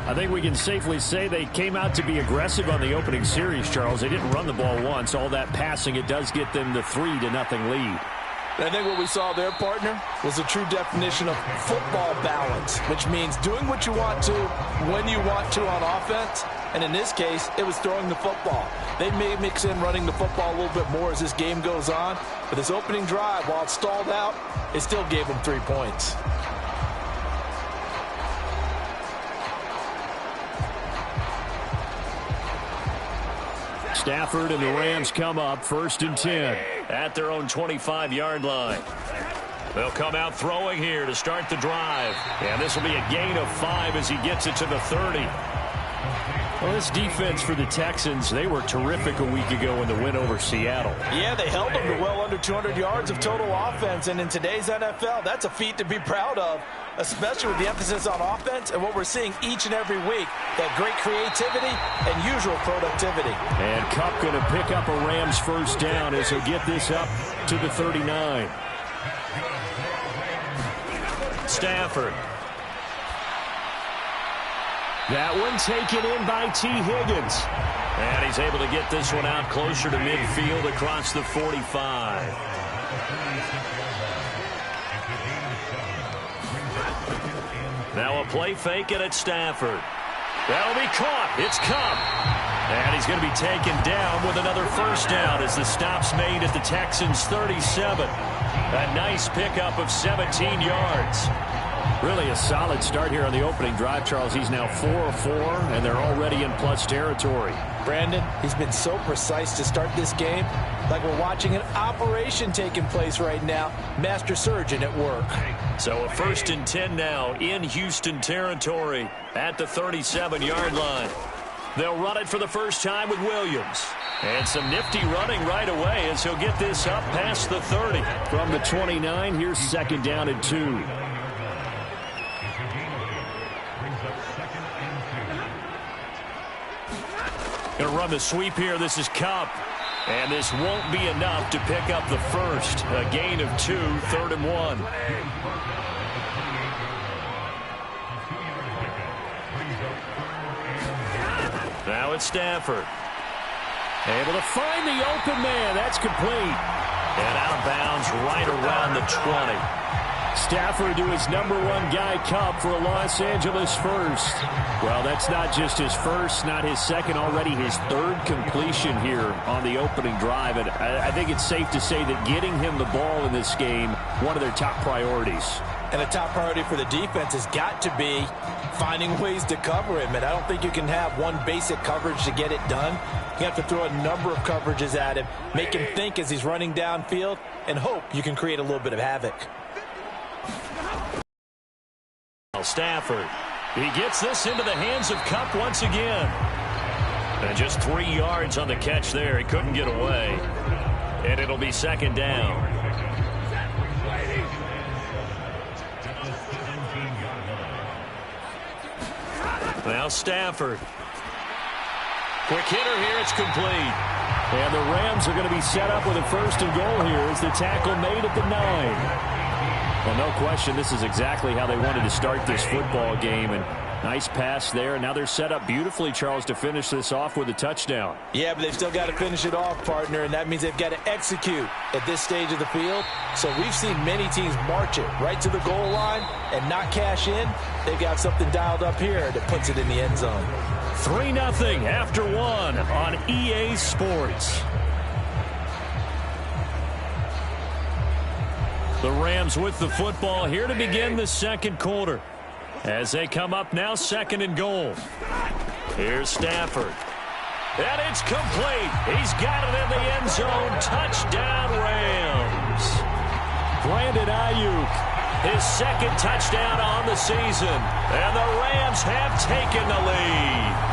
I think we can safely say they came out to be aggressive on the opening series, Charles. They didn't run the ball once. All that passing, it does get them the 3-0 lead. I think what we saw there, partner, was a true definition of football balance, which means doing what you want to when you want to on offense. And in this case, it was throwing the football. They may mix in running the football a little bit more as this game goes on. But this opening drive, while it stalled out, it still gave them 3 points. Stafford and the Rams come up 1st and 10 at their own 25-yard line. They'll come out throwing here to start the drive. And this will be a gain of 5 as he gets it to the 30. Well, this defense for the Texans, they were terrific a week ago in the win over Seattle. Yeah, they held them to well under 200 yards of total offense. And in today's NFL, that's a feat to be proud of, especially with the emphasis on offense and what we're seeing each and every week, that great creativity and usual productivity. And Kupp going to pick up a Rams 1st down as he'll get this up to the 39. Stafford. That one taken in by T. Higgins. And he's able to get this one out closer to midfield across the 45. Now a play fake and it's Stafford. That'll be caught. It's Kupp. And he's going to be taken down with another 1st down as the stop's made at the Texans' 37. A nice pickup of 17 yards. Really a solid start here on the opening drive, Charles. He's now 4 of 4, and they're already in plus territory. Brandon, he's been so precise to start this game, like we're watching an operation taking place right now. Master surgeon at work. So a 1st and 10 now in Houston territory at the 37-yard line. They'll run it for the first time with Williams. And some nifty running right away as he'll get this up past the 30. From the 29, here's 2nd down and 2. Going to run the sweep here. This is Kupp. And this won't be enough to pick up the 1st. A gain of 2, 3rd and 1. Now it's Stafford. Able to find the open man. That's complete. And out of bounds right around the 20. Stafford to his #1 guy, Kupp, for a Los Angeles 1st. Well, that's not just his 1st, not his 2nd, already his 3rd completion here on the opening drive. And I think it's safe to say that getting him the ball in this game, one of their top priorities. And a top priority for the defense has got to be finding ways to cover him. And I don't think you can have one basic coverage to get it done. You have to throw a number of coverages at him, make him think as he's running downfield, and hope you can create a little bit of havoc. Stafford. He gets this into the hands of Kupp once again. And just 3 yards on the catch there. He couldn't get away. And it'll be 2nd down. Now Stafford. Quick hitter here. It's complete. And the Rams are going to be set up with a 1st and goal here as the tackle made at the 9. Well, no question, this is exactly how they wanted to start this football game. And nice pass there. Now they're set up beautifully, Charles, to finish this off with a touchdown. Yeah, but they've still got to finish it off, partner, and that means they've got to execute at this stage of the field. So we've seen many teams march it right to the goal line and not cash in. They've got something dialed up here that puts it in the end zone. 3-0 after 1 on EA Sports. The Rams with the football here to begin the second quarter. As they come up now, 2nd and goal. Here's Stafford. And it's complete. He's got it in the end zone. Touchdown, Rams. Brandon Ayuk, his 2nd touchdown on the season. And the Rams have taken the lead.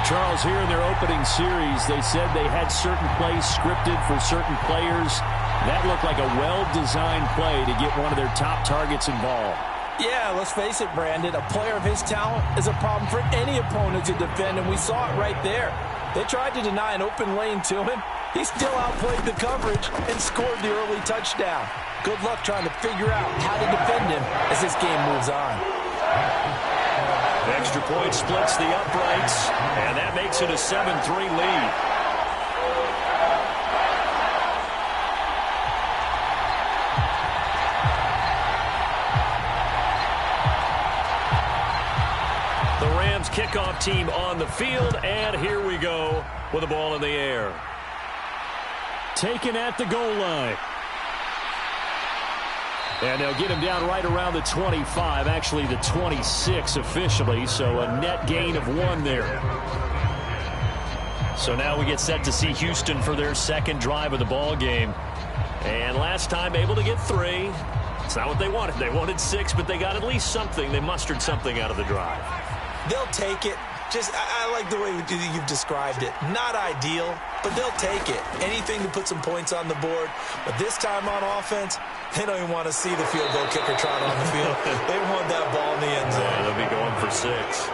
Charles, here in their opening series, they said they had certain plays scripted for certain players. That looked like a well-designed play to get one of their top targets involved. Yeah, let's face it, Brandon. A player of his talent is a problem for any opponent to defend, and we saw it right there. They tried to deny an open lane to him. He still outplayed the coverage and scored the early touchdown. Good luck trying to figure out how to defend him as this game moves on. Extra point splits the uprights, and that makes it a 7-3 lead. The Rams kickoff team on the field, and here we go with the ball in the air. Taken at the goal line. And they'll get him down right around the 25, actually the 26 officially, so a net gain of 1 there. So now we get set to see Houston for their 2nd drive of the ball game. And last time able to get 3. It's not what they wanted. They wanted 6, but they got at least something. They mustered something out of the drive. They'll take it. I like the way you've described it. Not ideal, but they'll take it. Anything to put some points on the board. But this time on offense, they don't even want to see the field goal kicker trot on the field. They want that ball in the end zone. Yeah, they'll be going for 6.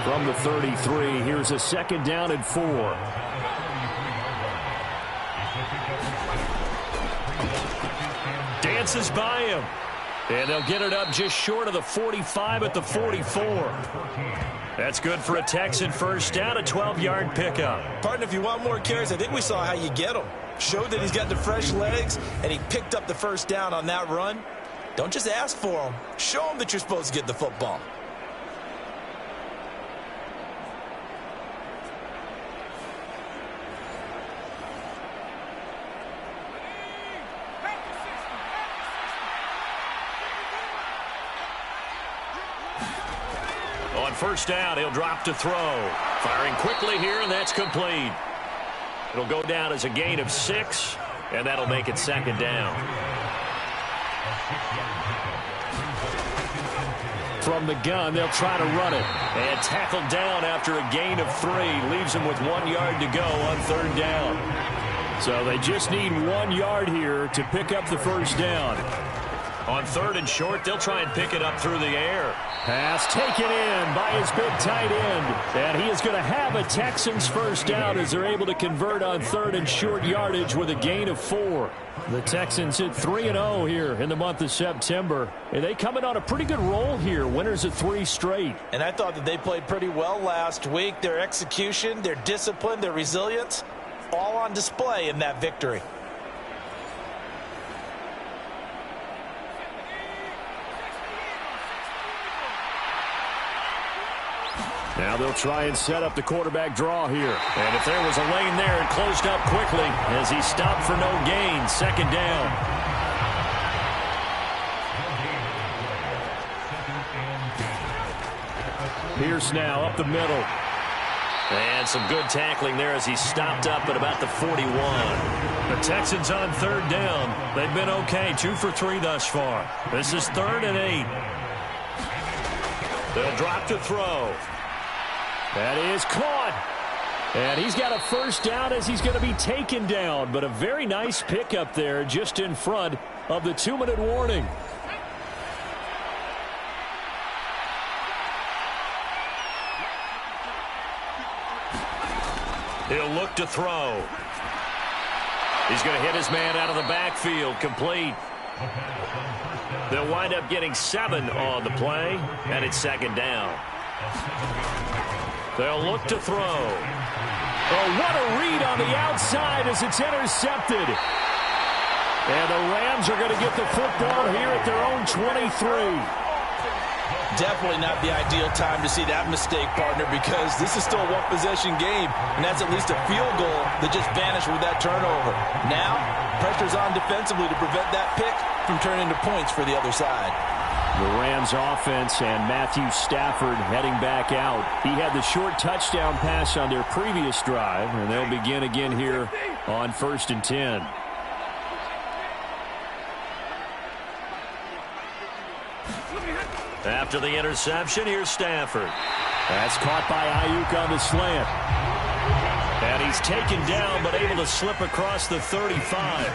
From the 33, here's a 2nd down and 4. Dances by him. And they'll get it up just short of the 45 at the 44. That's good for a Texan 1st down, a 12-yard pickup. Partner, if you want more carries, I think we saw how you get him. Showed that he's got the fresh legs, and he picked up the 1st down on that run. Don't just ask for him. Show him that you're supposed to get the football. On 1st down, he'll drop to throw. Firing quickly here, and that's complete. It'll go down as a gain of 6, and that'll make it 2nd down. From the gun, they'll try to run it. And tackled down after a gain of 3. Leaves him with 1 yard to go on 3rd down. So they just need 1 yard here to pick up the 1st down. On 3rd and short, they'll try and pick it up through the air. Pass taken in by his big tight end. And he is going to have a Texans 1st down as they're able to convert on 3rd and short yardage with a gain of 4. The Texans hit 3-0 here in the month of September. And they come in on a pretty good roll here. Winners of 3 straight. And I thought that they played pretty well last week. Their execution, their discipline, their resilience, all on display in that victory. Now they'll try and set up the quarterback draw here. And if there was a lane there, it closed up quickly as he stopped for no gain. 2nd down. Pierce now up the middle. And some good tackling there as he stopped up at about the 41. The Texans on 3rd down. They've been okay. 2 for 3 thus far. This is 3rd and 8. They'll drop to throw. That is caught. And he's got a 1st down as he's going to be taken down. But a very nice pickup there just in front of the 2-minute warning. He'll look to throw. He's going to hit his man out of the backfield, complete. They'll wind up getting 7 on the play, and it's second down. They'll look to throw. Oh, what a read on the outside as it's intercepted. And the Rams are going to get the football here at their own 23. Definitely not the ideal time to see that mistake, partner, because this is still a one-possession game, and that's at least a field goal that just vanished with that turnover. Now, pressure's on defensively to prevent that pick from turning into points for the other side. The Rams offense and Matthew Stafford heading back out. He had the short touchdown pass on their previous drive, and they'll begin again here on 1st and 10. After the interception, here's Stafford. That's caught by Ayuk on the slant. And he's taken down, but able to slip across the 35.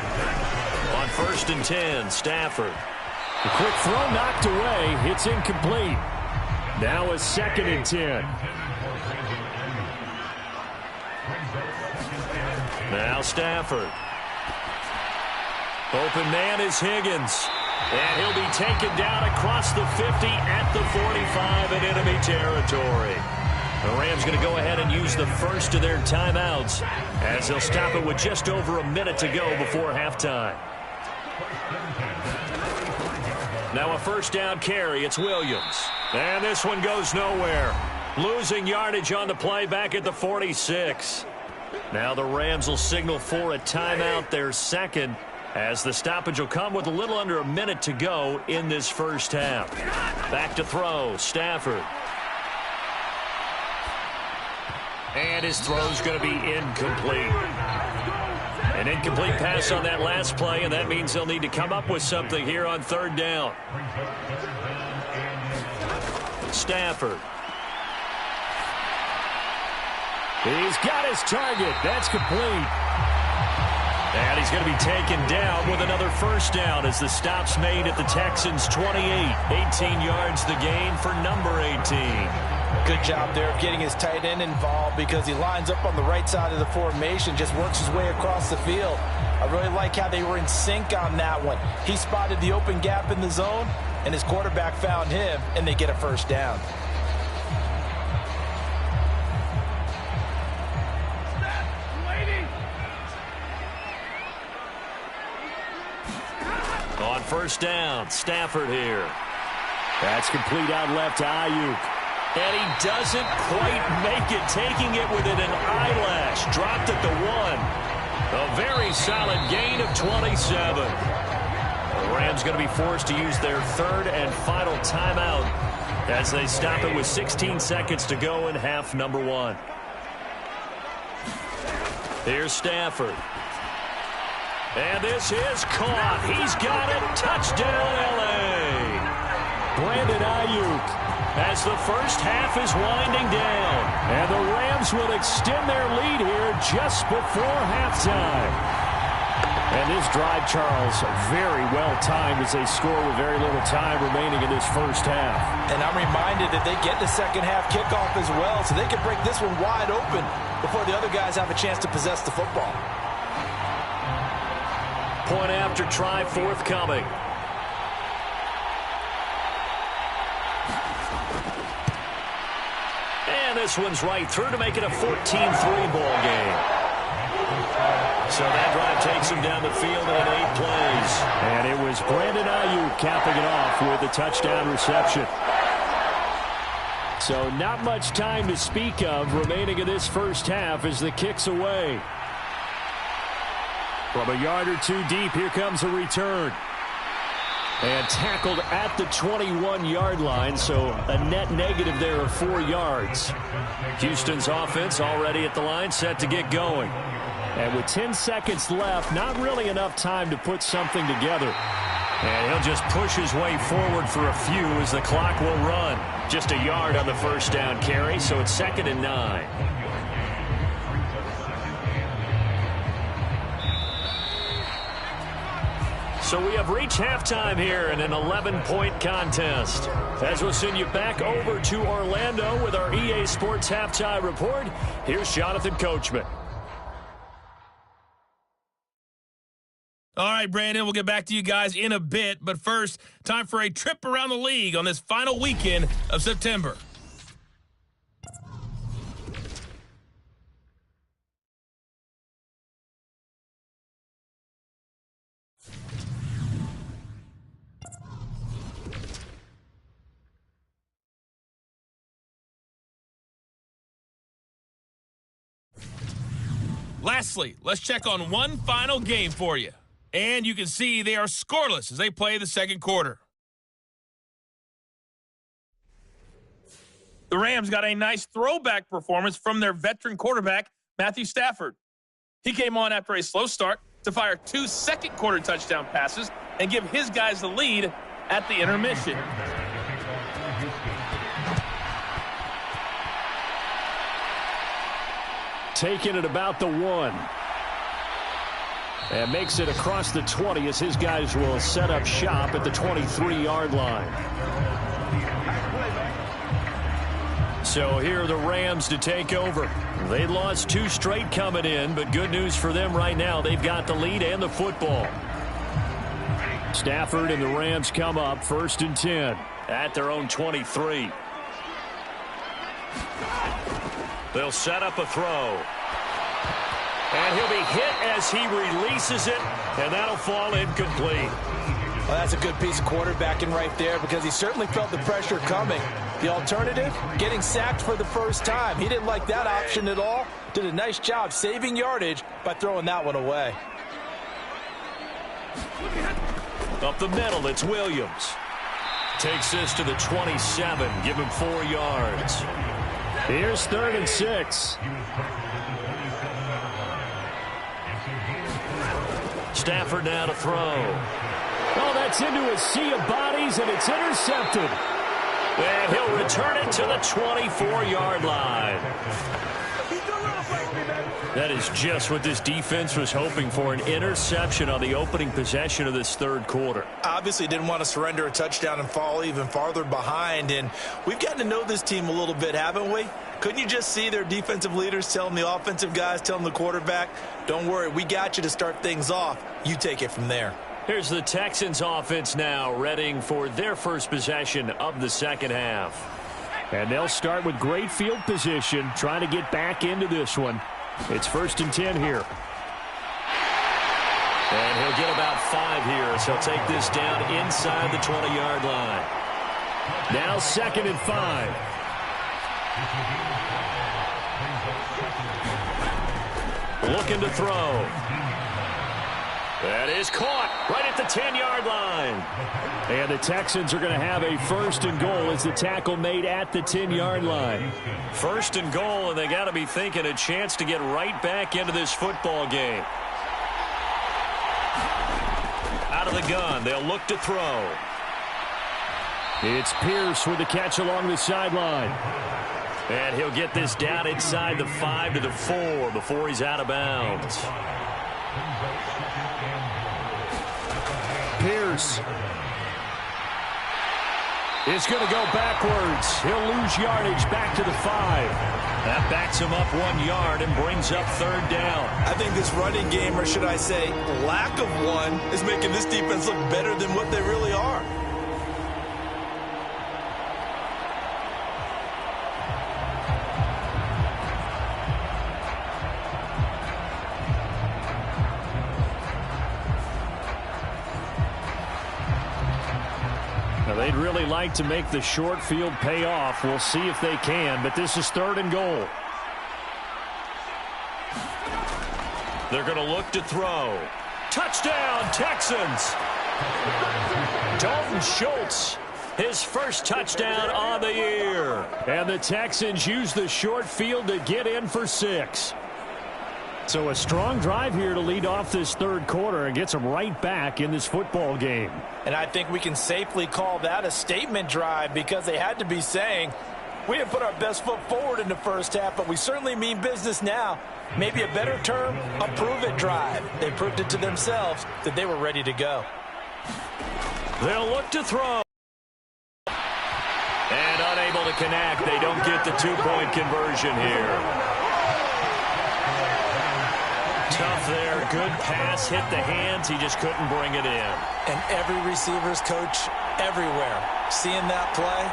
On 1st and 10, Stafford. The quick throw knocked away. It's incomplete. Now a 2nd and 10. Now Stafford. Open man is Higgins. And he'll be taken down across the 50 at the 45 in enemy territory. The Rams going to go ahead and use the first of their timeouts as they'll stop it with just over a minute to go before halftime. Now a first down carry. It's Williams. And this one goes nowhere. Losing yardage on the play back at the 46. Now the Rams will signal for a timeout, their second, as the stoppage will come with a little under a minute to go in this first half. Back to throw, Stafford. And his throw's going to be incomplete. An incomplete pass on that last play, and that means they'll need to come up with something here on 3rd down. Stafford. He's got his target. That's complete. And he's going to be taken down with another first down as the stop's made at the Texans' 28. 18 yards the gain for number 18. Good job there of getting his tight end involved because he lines up on the right side of the formation, just works his way across the field. I really like how they were in sync on that one. He spotted the open gap in the zone, and his quarterback found him, and they get a first down. On first down, Stafford here. That's complete out left to Ayuk. And he doesn't quite make it, taking it within an eyelash. Dropped at the 1. A very solid gain of 27. The Rams going to be forced to use their 3rd and final timeout as they stop it with 16 seconds to go in half number 1. Here's Stafford. And this is caught. He's got it. Touchdown, L.A. Brandon Ayuk. As the first half is winding down. And the Rams will extend their lead here just before halftime. And this drive, Charles, very well timed as they score with very little time remaining in this first half. And I'm reminded that they get the second half kickoff as well, so they can break this one wide open before the other guys have a chance to possess the football. Point after try forthcoming. And this one's right through to make it a 14-3 ball game. So that drive takes him down the field in 8 plays. And it was Brandon Ayuk capping it off with a touchdown reception. So not much time to speak of remaining in this first half as the kick's away. From a yard or 2 deep, here comes a return. And tackled at the 21-yard line, so a net negative there of 4 yards. Houston's offense already at the line, set to get going. And with 10 seconds left, not really enough time to put something together. And he'll just push his way forward for a few as the clock will run. Just a yard on the first down carry, so it's 2nd and 9. So we have reached halftime here in an 11-point contest. As we'll send you back over to Orlando with our EA Sports Halftime Report, here's Jonathan Coachman. All right, Brandon, we'll get back to you guys in a bit. But first, time for a trip around the league on this final weekend of September. Lastly, let's check on one final game for you. And you can see they are scoreless as they play the second quarter. The Rams got a nice throwback performance from their veteran quarterback, Matthew Stafford. He came on after a slow start to fire 2 second-quarter touchdown passes and give his guys the lead at the intermission. Taking it about the 1. And makes it across the 20 as his guys will set up shop at the 23-yard line. So here are the Rams to take over. They lost 2 straight coming in, but good news for them right now. They've got the lead and the football. Stafford and the Rams come up 1st and 10 at their own 23. They'll set up a throw. And he'll be hit as he releases it, and that'll fall incomplete. Well, that's a good piece of quarterbacking right there because he certainly felt the pressure coming. The alternative, getting sacked for the first time. He didn't like that option at all. Did a nice job saving yardage by throwing that one away. Up the middle, it's Williams. Takes this to the 27, give him 4 yards. Here's 3rd and 6. Stafford now to throw. Oh, that's into a sea of bodies, and it's intercepted. And he'll return it to the 24-yard line. That is just what this defense was hoping for, an interception on the opening possession of this third quarter. Obviously didn't want to surrender a touchdown and fall even farther behind, and we've gotten to know this team a little bit, haven't we? Couldn't you just see their defensive leaders telling the offensive guys, telling the quarterback, don't worry, we got you to start things off. You take it from there. Here's the Texans offense now, readying for their first possession of the second half. And they'll start with great field position, trying to get back into this one. It's 1st and 10 here. And he'll get about 5 here, so he'll take this down inside the 20-yard line. Now 2nd and 5. Looking to throw. That is caught right at the 10-yard line. And the Texans are going to have a 1st and goal as the tackle made at the 10-yard line. 1st and goal, and they got to be thinking a chance to get right back into this football game. Out of the gun, they'll look to throw. It's Pierce with the catch along the sideline. And he'll get this down inside the 5 to the 4 before he's out of bounds. Pierce is going to go backwards. He'll lose yardage back to the 5. That backs him up 1 yard and brings up 3rd down. I think this running game, or should I say lack of one, is making this defense look better than what they really are. They'd really like to make the short field pay off. We'll see if they can, but this is 3rd and goal. They're going to look to throw. Touchdown, Texans! Dalton Schultz, his first touchdown on the year. And the Texans use the short field to get in for 6. So a strong drive here to lead off this third quarter and gets them right back in this football game. And I think we can safely call that a statement drive because they had to be saying, we didn't put our best foot forward in the first half, but we certainly mean business now. Maybe a better term, a prove-it drive. They proved it to themselves that they were ready to go. They'll look to throw. And unable to connect. They don't get the two-point conversion here. Tough there. Good pass. Hit the hands. He just couldn't bring it in. And every receiver's coach everywhere, seeing that play,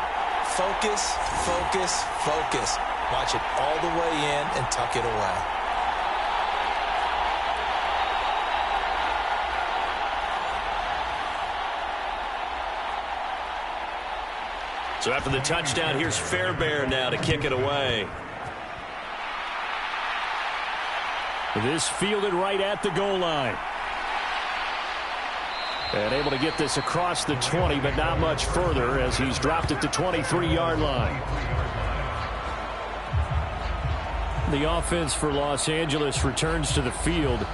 focus, focus, focus. Watch it all the way in and tuck it away. So after the touchdown, here's Fairbairn now to kick it away. This fielded right at the goal line. And able to get this across the 20, but not much further as he's dropped it to 23-yard line. The offense for Los Angeles returns to the field.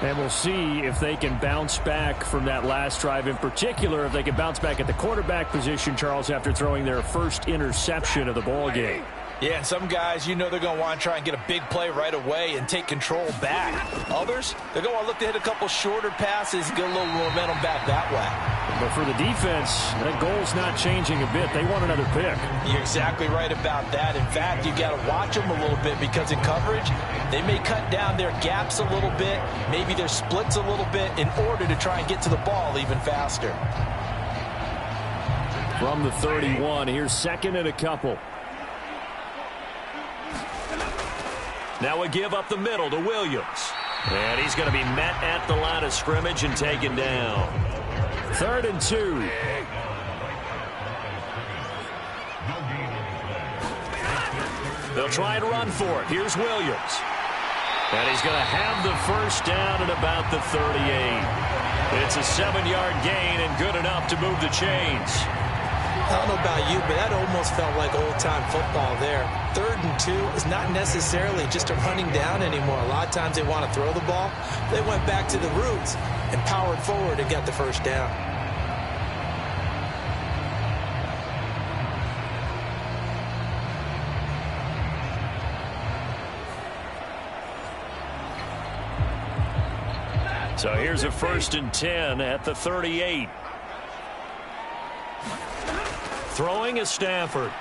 And we'll see if they can bounce back from that last drive, in particular if they can bounce back at the quarterback position, Charles, after throwing their first interception of the ball game. Yeah, and some guys, you know they're going to want to try and get a big play right away and take control back. Others, they're going to want to look to hit a couple shorter passes, get a little momentum back that way. But for the defense, that goal's not changing a bit. They want another pick. You're exactly right about that. In fact, you got to watch them a little bit because in coverage, they may cut down their gaps a little bit, maybe their splits a little bit in order to try and get to the ball even faster. From the 31, here's second and a couple. Now a give up the middle to Williams. And he's going to be met at the line of scrimmage and taken down. 3rd and 2. They'll try and run for it. Here's Williams. And he's going to have the first down at about the 38. It's a 7-yard gain and good enough to move the chains. I don't know about you, but that almost felt like old-time football there. 3rd and 2 is not necessarily just a running down anymore. A lot of times they want to throw the ball. They went back to the roots and powered forward and got the first down. So here's a 1st and 10 at the 38. Throwing is Stafford.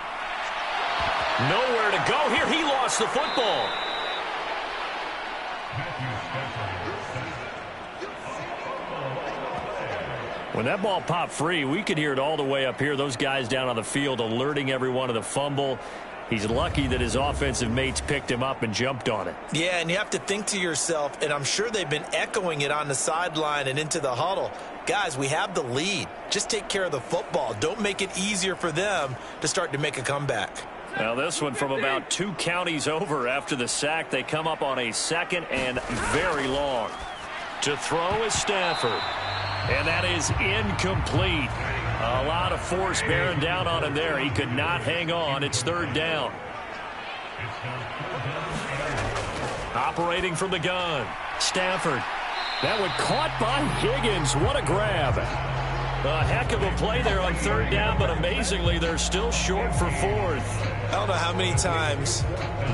Nowhere to go here. He lost the football. When that ball popped free, we could hear it all the way up here. Those guys down on the field alerting everyone of the fumble. He's lucky that his offensive mates picked him up and jumped on it. Yeah, and you have to think to yourself, and I'm sure they've been echoing it on the sideline and into the huddle. Guys, we have the lead. Just take care of the football. Don't make it easier for them to start to make a comeback. Now this one from about 2 counties over after the sack. They come up on a 2nd and very long. To throw is Stafford. And that is incomplete. A lot of force bearing down on him there. He could not hang on. It's 3rd down. Operating from the gun. Stafford. That one caught by Higgins. What a grab. A heck of a play there on 3rd down, but amazingly, they're still short for 4th. I don't know how many times,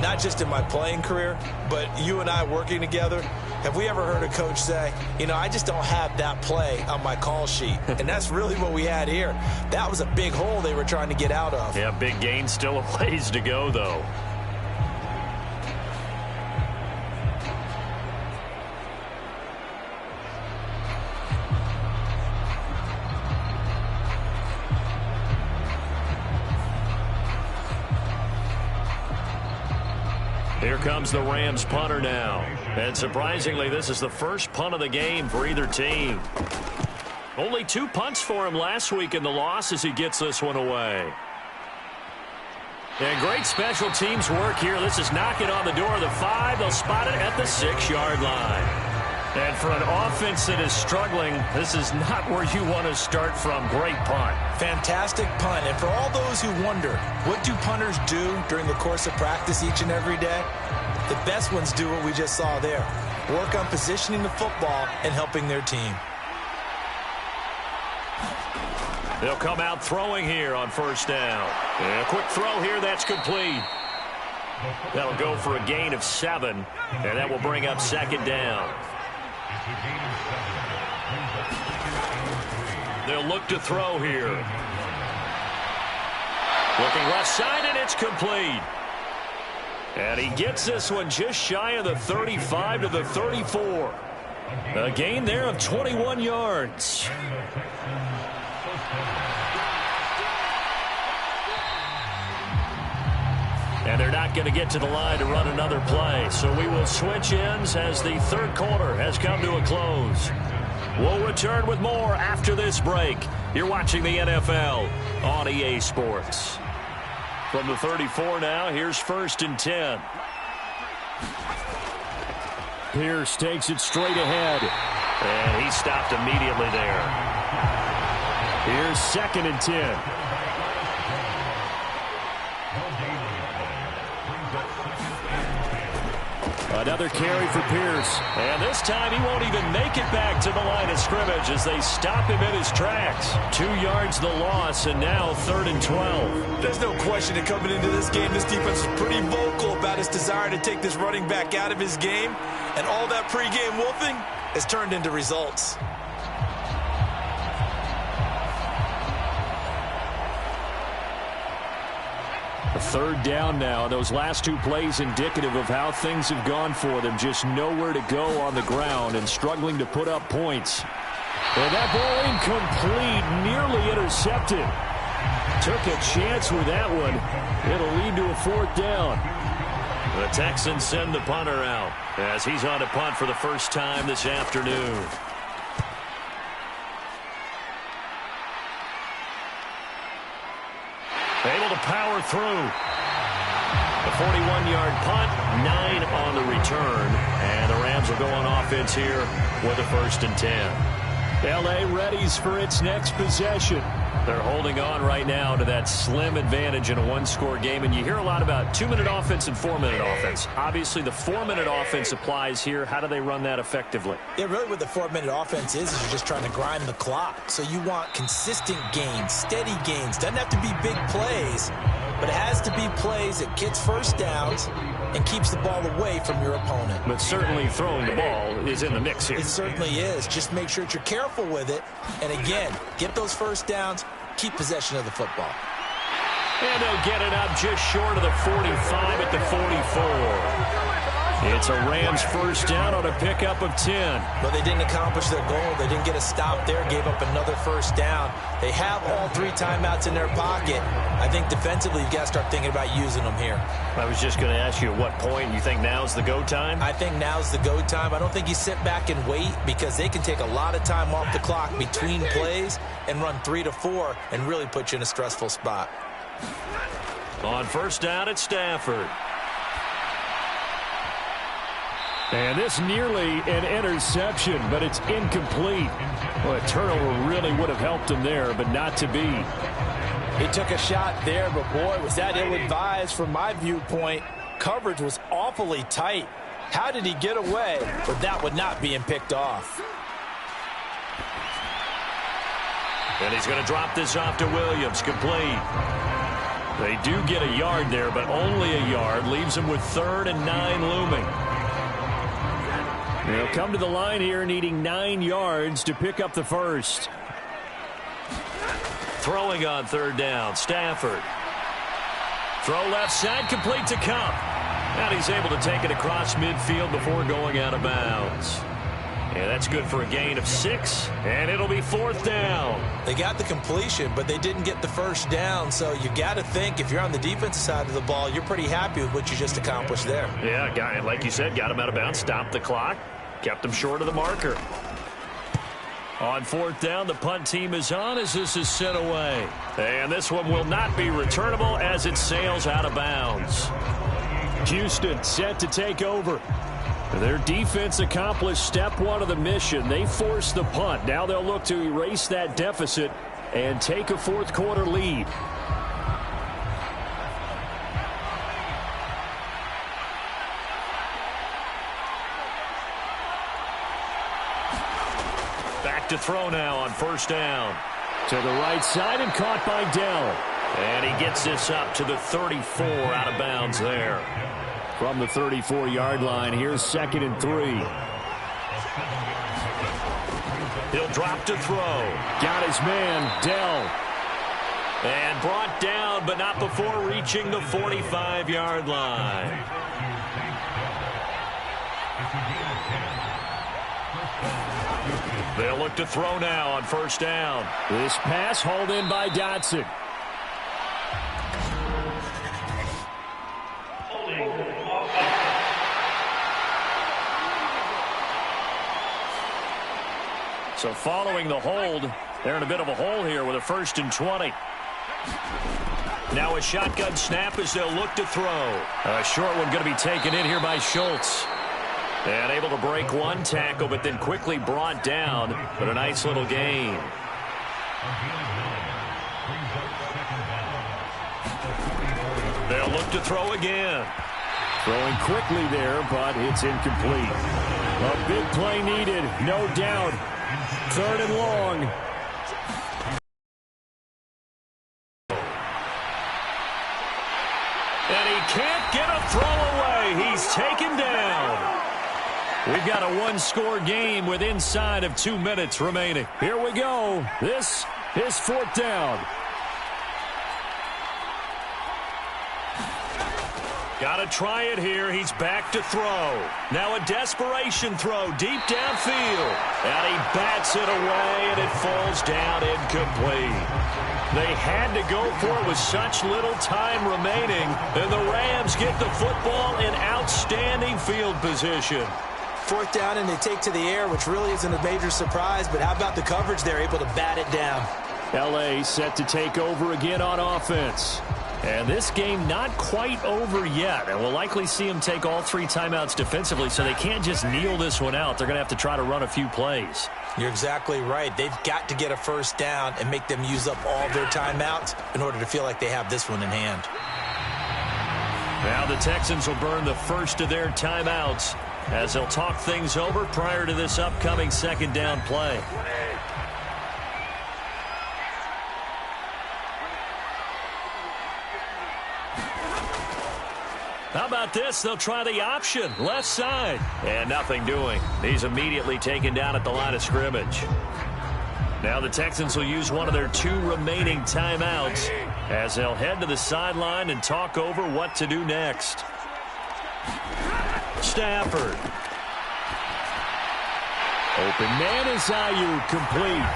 not just in my playing career, but you and I working together, have we ever heard a coach say, you know, I just don't have that play on my call sheet. And that's really what we had here. That was a big hole they were trying to get out of. Yeah, big gain, still a ways to go, though. Here comes the Rams punter now. And surprisingly, this is the first punt of the game for either team. Only 2 punts for him last week in the loss as he gets this one away. And great special teams work here. This is knocking on the door of the 5. They'll spot it at the 6-yard line. And for an offense that is struggling, this is not where you want to start from. Great punt. Fantastic punt. And for all those who wonder, what do punters do during the course of practice each and every day? The best ones do what we just saw there. Work on positioning the football and helping their team. They'll come out throwing here on 1st down. And a quick throw here, that's complete. That'll go for a gain of 7, and that will bring up 2nd down. They'll look to throw here. Looking left side, and it's complete. And he gets this one just shy of the 35 to the 34. A gain there of 21 yards. And they're not going to get to the line to run another play. So we will switch ends as the third quarter has come to a close. We'll return with more after this break. You're watching the NFL on EA Sports. From the 34 now, here's 1st and 10. Pierce takes it straight ahead. And he stopped immediately there. Here's 2nd and 10. Another carry for Pierce. And this time he won't even make it back to the line of scrimmage as they stop him in his tracks. 2 yards the loss, and now 3rd and 12. There's no question that coming into this game, this defense is pretty vocal about its desire to take this running back out of his game. And all that pregame wolfing has turned into results. A 3rd down now. Those last 2 plays indicative of how things have gone for them. Just nowhere to go on the ground and struggling to put up points. And that ball incomplete, nearly intercepted. Took a chance with that one. It'll lead to a 4th down. The Texans send the punter out as he's on to punt for the first time this afternoon. Able to power through. The 41-yard punt, 9 on the return. And the Rams will go on offense here with a 1st and 10. L.A. readies for its next possession. They're holding on right now to that slim advantage in a 1-score game. And you hear a lot about 2-minute offense and 4-minute offense. Obviously, the 4-minute offense applies here. How do they run that effectively? Yeah, really what the 4-minute offense is you're just trying to grind the clock. So you want consistent gains, steady gains. Doesn't have to be big plays, but it has to be plays that gets first downs and keeps the ball away from your opponent. But certainly throwing the ball is in the mix here. It certainly is. Just make sure that you're careful with it. And again, get those first downs, keep possession of the football. And they'll get it up just short of the 45 at the 44. It's a Rams first down on a pickup of 10. But they didn't accomplish their goal. They didn't get a stop there, gave up another first down. They have all 3 timeouts in their pocket. I think defensively you've got to start thinking about using them here. I was just going to ask you at what point you think now's the go time? I think now's the go time. I don't think you sit back and wait because they can take a lot of time off the clock between plays and run 3 to 4 and really put you in a stressful spot. On first down at Stafford. And this nearly an interception, but it's incomplete. Well, a turnover really would have helped him there, but not to be. He took a shot there, but boy, was that ill-advised from my viewpoint. Coverage was awfully tight. How did he get away with that one not being picked off? And he's going to drop this off to Williams, complete. They do get a yard there, but only a yard. Leaves him with 3rd and 9 looming. They'll come to the line here needing 9 yards to pick up the first. Throwing on 3rd down, Stafford. Throw left side, complete to Cup. And he's able to take it across midfield before going out of bounds. Yeah, that's good for a gain of 6, and it'll be 4th down. They got the completion, but they didn't get the first down, so you got to think if you're on the defensive side of the ball, you're pretty happy with what you just accomplished there. Yeah, like you said, got him out of bounds, stopped the clock, kept him short of the marker. On 4th down, the punt team is on as this is sent away. And this one will not be returnable as it sails out of bounds. Houston set to take over. Their defense accomplished step 1 of the mission. They forced the punt. Now they'll look to erase that deficit and take a 4th quarter lead. Back to throw now on first down. To the right side and caught by Dell. And he gets this up to the 34 out of bounds there. From the 34-yard line, here's 2nd and 3. He'll drop to throw. Got his man, Dell. And brought down, but not before reaching the 45-yard line. They'll look to throw now on first down. This pass hauled in by Dotson. So following the hold, they're in a bit of a hole here with a 1st and 20. Now a shotgun snap as they'll look to throw. A short one going to be taken in here by Schultz. And able to break one tackle, but then quickly brought down. But a nice little gain. They'll look to throw again. Throwing quickly there, but it's incomplete. A big play needed, no doubt. 3rd and long. And he can't get a throw away. He's taken down. We've got a one-score game with inside of 2 minutes remaining. Here we go. This is 4th down. Got to try it here. He's back to throw. Now a desperation throw deep downfield. And he bats it away, and it falls down incomplete. They had to go for it with such little time remaining, and the Rams get the football in outstanding field position. 4th down, and they take to the air, which really isn't a major surprise, but how about the coverage? They're able to bat it down. L.A. set to take over again on offense. And this game not quite over yet. And we'll likely see them take all 3 timeouts defensively, so they can't just kneel this one out. They're going to have to try to run a few plays. You're exactly right. They've got to get a 1st down and make them use up all their timeouts in order to feel like they have this one in hand. Now the Texans will burn the first of their timeouts as they'll talk things over prior to this upcoming 2nd down play. How about this? They'll try the option, left side. And nothing doing. He's immediately taken down at the line of scrimmage. Now the Texans will use one of their 2 remaining timeouts as they'll head to the sideline and talk over what to do next. Stafford. Open man is Ayuk, complete.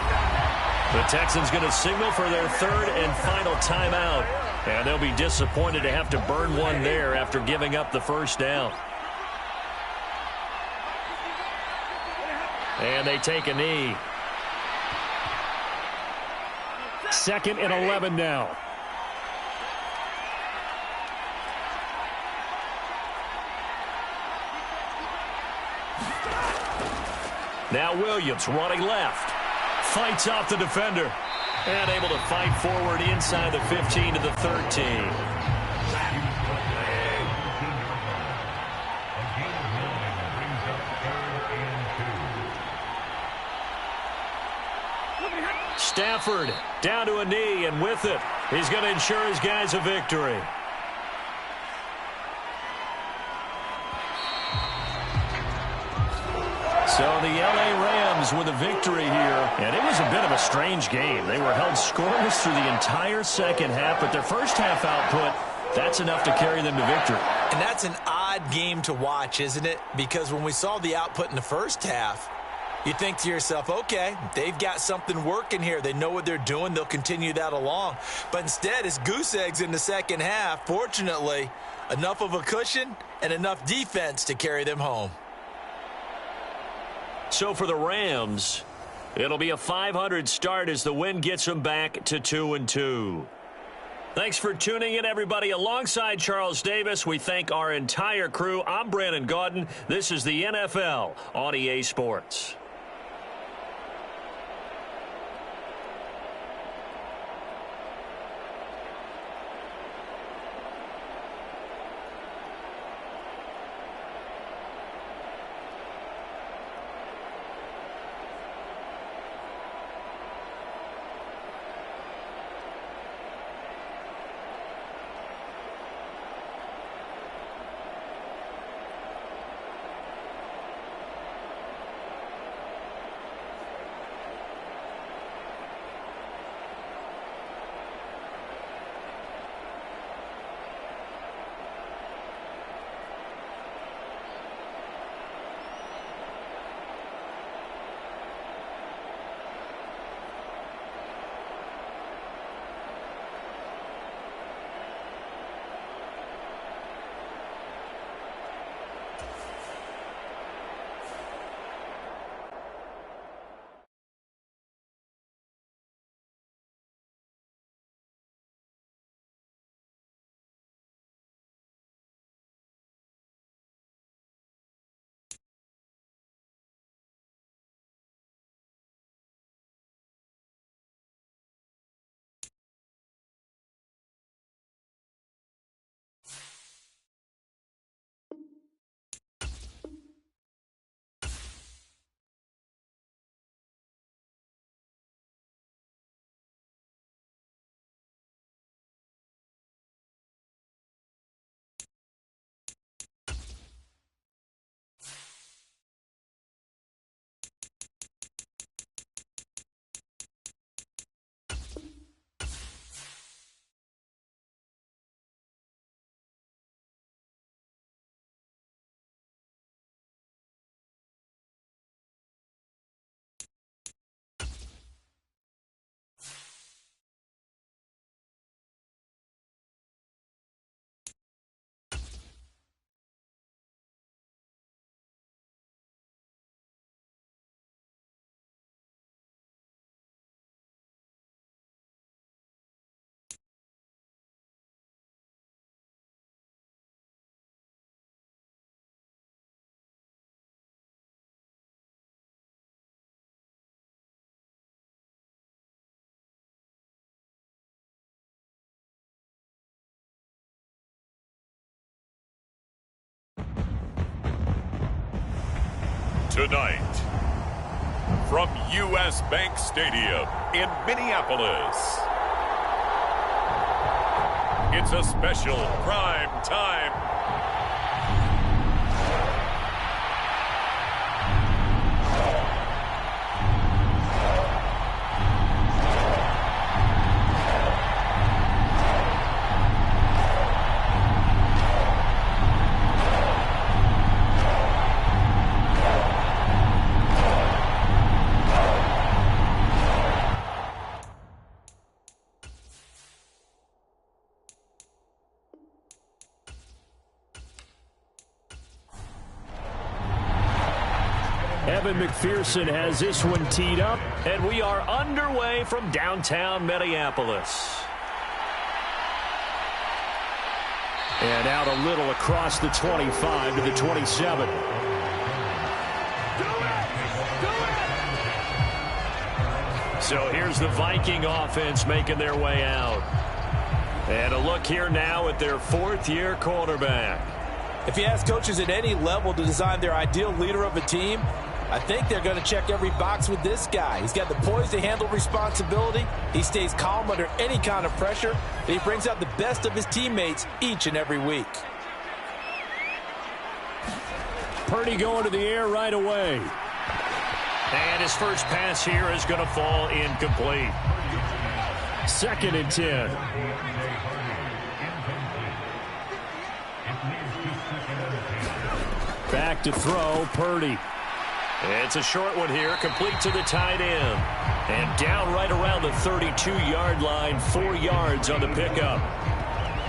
The Texans going to signal for their 3rd and final timeout. And they'll be disappointed to have to burn one there after giving up the 1st down. And they take a knee. 2nd and 11 now. Now Williams running left. Fights off the defender. And able to fight forward inside the 15 to the 13. Stafford down to a knee, and with it, he's going to ensure his guys a victory. So the L.A. Rams with a victory here. And it was a bit of a strange game. They were held scoreless through the entire 2nd half, but their 1st half output, that's enough to carry them to victory. And that's an odd game to watch, isn't it? Because when we saw the output in the 1st half, you think to yourself, okay, they've got something working here. They know what they're doing. They'll continue that along. But instead, it's goose eggs in the 2nd half. Fortunately, enough of a cushion and enough defense to carry them home. So for the Rams, it'll be a .500 start as the win gets them back to 2-2. Thanks for tuning in, everybody. Alongside Charles Davis, we thank our entire crew. I'm Brandon Gaudin. This is the NFL on EA Sports. Tonight, from U.S. Bank Stadium in Minneapolis, it's a special prime time Evan McPherson has this one teed up, and we are underway from downtown Minneapolis. And out a little across the 25 to the 27. So here's the Viking offense making their way out. And a look here now at their fourth-year quarterback. If you ask coaches at any level to design their ideal leader of a team, I think they're going to check every box with this guy. He's got the poise to handle responsibility. He stays calm under any kind of pressure. And he brings out the best of his teammates each and every week. Purdy going to the air right away. And his first pass here is going to fall incomplete. 2nd and 10. Back to throw, Purdy. It's a short one here, complete to the tight end. And down right around the 32-yard line, 4 yards on the pickup.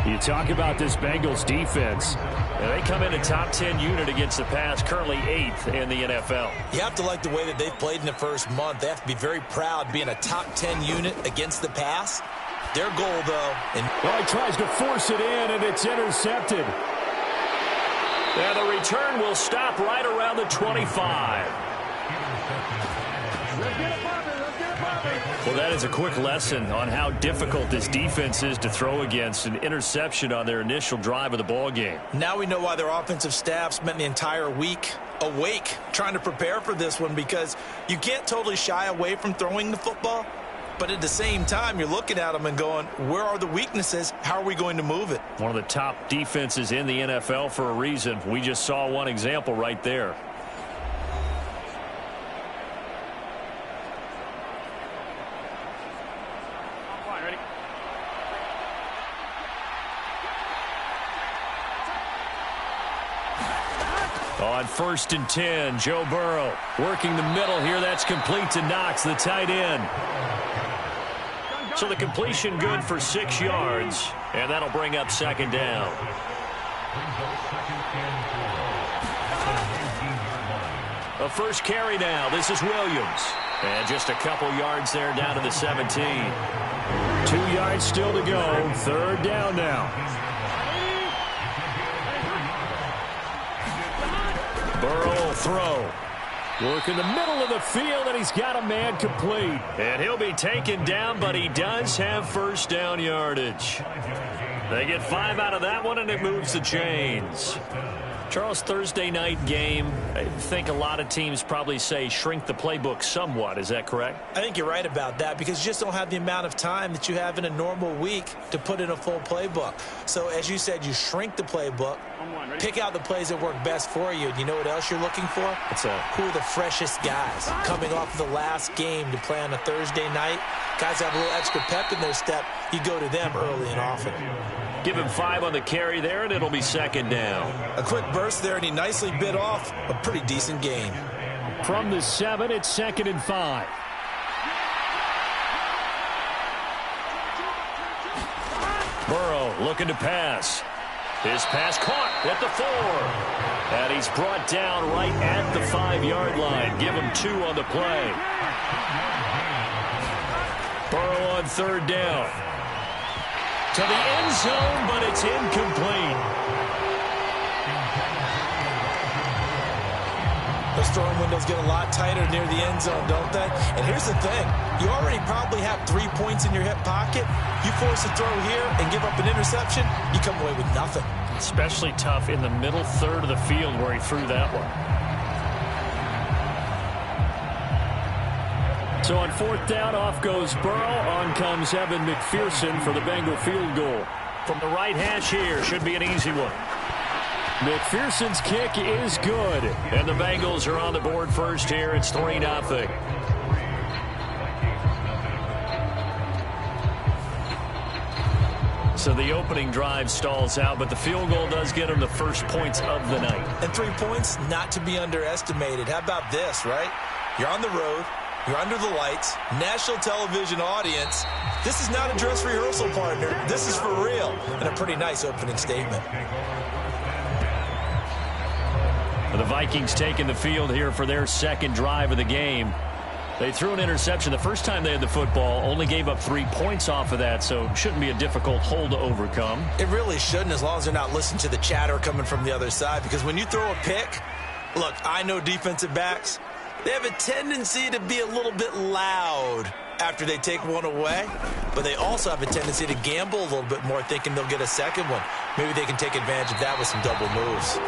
You talk about this Bengals defense. They come in a top 10 unit against the pass, currently 8th in the NFL. You have to like the way that they've played in the first month. They have to be very proud being a top 10 unit against the pass. Their goal, though... Well, he tries to force it in, and it's intercepted. And the return will stop right around the 25. Well, that is a quick lesson on how difficult this defense is to throw against. An interception on their initial drive of the ball game. Now we know why their offensive staff spent the entire week awake trying to prepare for this one, because you can't totally shy away from throwing the football. But at the same time, you're looking at them and going, where are the weaknesses? How are we going to move it? One of the top defenses in the NFL for a reason. We just saw one example right there. On 1st and 10, Joe Burrow working the middle here. That's complete to Knox, the tight end. So the completion good for 6 yards, and that'll bring up 2nd down. A first carry now. This is Williams. And just a couple yards there down to the 17. 2 yards still to go. 3rd down now. Burrow will throw. Work in the middle of the field, and he's got a man complete. And he'll be taken down, but he does have first down yardage. They get 5 out of that one, and it moves the chains. Charles, Thursday night game, I think a lot of teams probably say shrink the playbook somewhat. Is that correct? I think you're right about that, because you just don't have the amount of time that you have in a normal week to put in a full playbook. So, as you said, you shrink the playbook, pick out the plays that work best for you. And you know what else you're looking for? Who are the freshest guys coming off of the last game to play on a Thursday night? Guys have a little extra pep in their step. You go to them early and often. Give him 5 on the carry there, and it'll be 2nd down. A quick burst there, and he nicely bit off a pretty decent gain. From the 7, it's 2nd and 5. Burrow looking to pass. His pass caught at the 4. And he's brought down right at the 5-yard line. Give him 2 on the play. Burrow on 3rd down. To the end zone, but it's incomplete. Those throwing windows get a lot tighter near the end zone, don't they? And here's the thing. You already probably have 3 points in your hip pocket. You force a throw here and give up an interception, you come away with nothing. Especially tough in the middle third of the field where he threw that one. So on fourth down, off goes Burrow. On comes Evan McPherson for the Bengal field goal. From the right hash here, should be an easy one. McPherson's kick is good. And the Bengals are on the board first here. It's 3-0. So the opening drive stalls out, but the field goal does get them the first points of the night. And 3 points, not to be underestimated. How about this, right? You're on the road. You're under the lights. National television audience. This is not a dress rehearsal, partner. This is for real. And a pretty nice opening statement. The Vikings taking the field here for their second drive of the game. They threw an interception the first time they had the football, only gave up 3 points off of that, so it shouldn't be a difficult hole to overcome. It really shouldn't, as long as they're not listening to the chatter coming from the other side, because when you throw a pick, look, I know defensive backs, they have a tendency to be a little bit loud after they take one away, but they also have a tendency to gamble a little bit more, thinking they'll get a second one. Maybe they can take advantage of that with some double moves.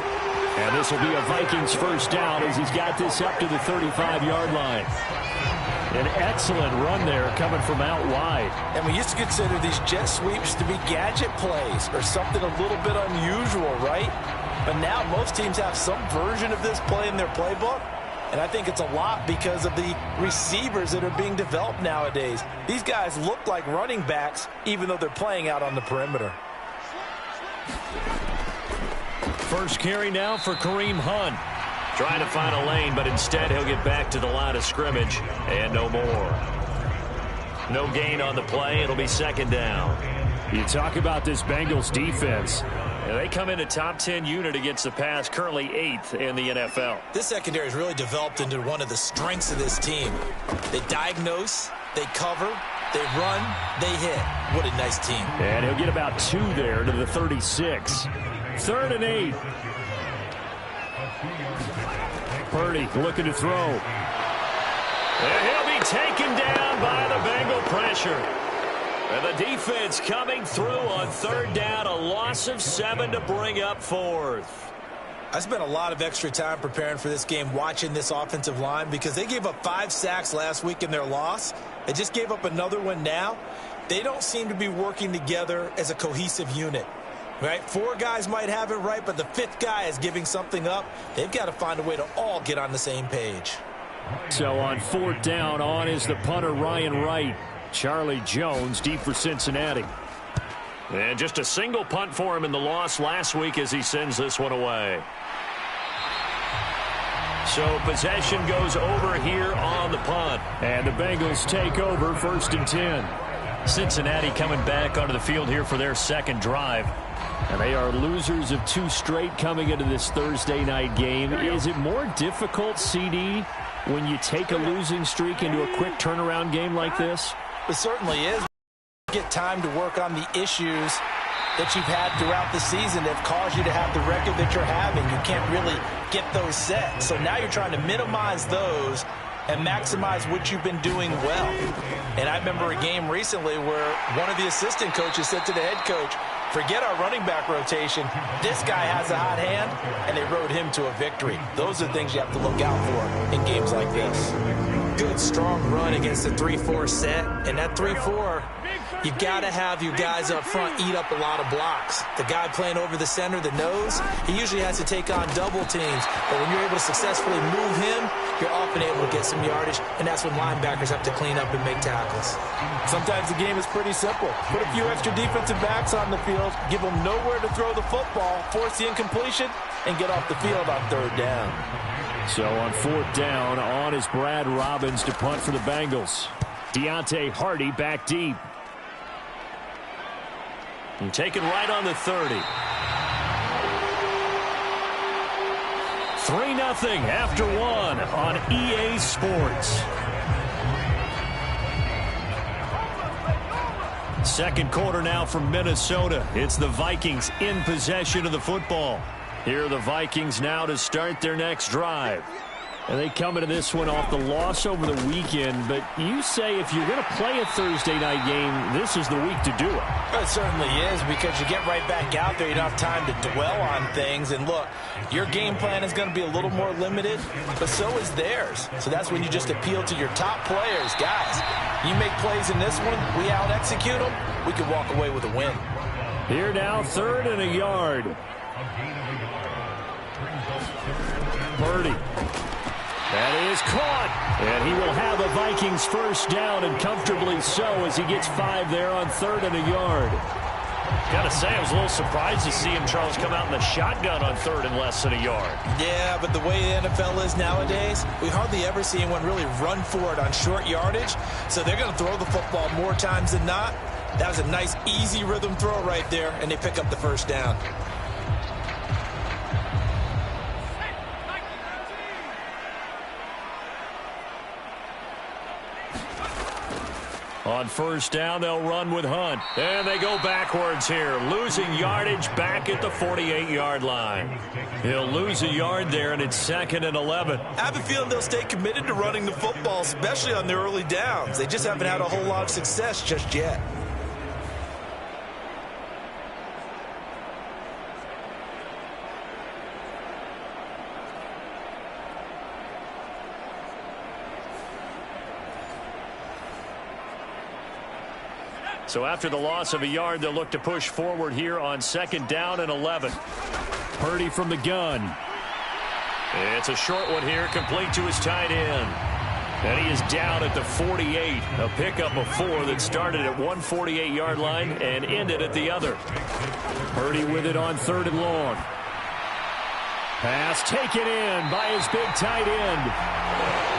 And this will be a Vikings first down as he's got this up to the 35-yard line. An excellent run there coming from out wide. And we used to consider these jet sweeps to be gadget plays or something a little bit unusual, right? But now most teams have some version of this play in their playbook. And I think it's a lot because of the receivers that are being developed nowadays. These guys look like running backs even though they're playing out on the perimeter. First carry now for Kareem Hunt. Trying to find a lane, but instead he'll get back to the line of scrimmage and no more. No gain on the play. It'll be second down. You talk about this Bengals defense. And they come in a top 10 unit against the pass, currently 8th in the NFL. This secondary has really developed into one of the strengths of this team. They diagnose, they cover, they run, they hit. What a nice team. And he'll get about 2 there to the 36. 3rd and 8. Purdy looking to throw. And he'll be taken down by the Bengal pressure. And the defense coming through on 3rd down. A loss of 7 to bring up 4th. I spent a lot of extra time preparing for this game, watching this offensive line, because they gave up 5 sacks last week in their loss. They just gave up another one now. They don't seem to be working together as a cohesive unit. Right? 4 guys might have it right, but the 5th guy is giving something up. They've got to find a way to all get on the same page. So on 4th down, on is the punter Ryan Wright. Charlie Jones deep for Cincinnati. And just a single punt for him in the loss last week as he sends this one away. So possession goes over here on the punt. And the Bengals take over 1st and 10. Cincinnati coming back onto the field here for their second drive. And they are losers of 2 straight coming into this Thursday night game. Is it more difficult, CD, when you take a losing streak into a quick turnaround game like this? It certainly is. Get time to work on the issues that you've had throughout the season that have caused you to have the record that you're having. You can't really get those set. So now you're trying to minimize those and maximize what you've been doing well. And I remember a game recently where one of the assistant coaches said to the head coach, forget our running back rotation. This guy has a hot hand, and they rode him to a victory. Those are things you have to look out for in games like this. Good, strong run against the 3-4 set. And that 3-4, you got to have your guys up front eat up a lot of blocks. The guy playing over the center, the nose, he usually has to take on double teams. But when you're able to successfully move him, you're often able to get some yardage, and that's when linebackers have to clean up and make tackles. Sometimes the game is pretty simple. Put a few extra defensive backs on the field, give them nowhere to throw the football, force the incompletion, and get off the field on 3rd down. So on 4th down, on is Brad Robbins to punt for the Bengals. Deontay Hardy back deep. And taken right on the 30. 3-0 after 1 on EA Sports. Second quarter now from Minnesota. It's the Vikings in possession of the football. Here are the Vikings now to start their next drive. And they come into this one off the loss over the weekend, but you say if you're going to play a Thursday night game, this is the week to do it. It certainly is, because you get right back out there. You don't have time to dwell on things. And look, your game plan is going to be a little more limited, but so is theirs. So that's when you just appeal to your top players. Guys, you make plays in this one, we out-execute them, we can walk away with a win. Here now, 3rd and a yard. Purdy. That is caught. And he will have a Vikings first down, and comfortably so, as he gets 5 there on 3rd and a yard. Got to say, I was a little surprised to see him, Charles, come out in the shotgun on 3rd and less than a yard. Yeah, but the way the NFL is nowadays, we hardly ever see anyone really run for it on short yardage. So they're going to throw the football more times than not. That was a nice, easy rhythm throw right there, and they pick up the first down. On first down, they'll run with Hunt. And they go backwards here, losing yardage back at the 48-yard line. He'll lose a yard there, and it's 2nd and 11. I have a feeling they'll stay committed to running the football, especially on their early downs. They just haven't had a whole lot of success just yet. So after the loss of a yard, they'll look to push forward here on 2nd down and 11. Purdy from the gun. It's a short one here, complete to his tight end. And he is down at the 48. A pickup of 4 that started at one 48-yard line and ended at the other. Purdy with it on 3rd and long. Pass taken in by his big tight end.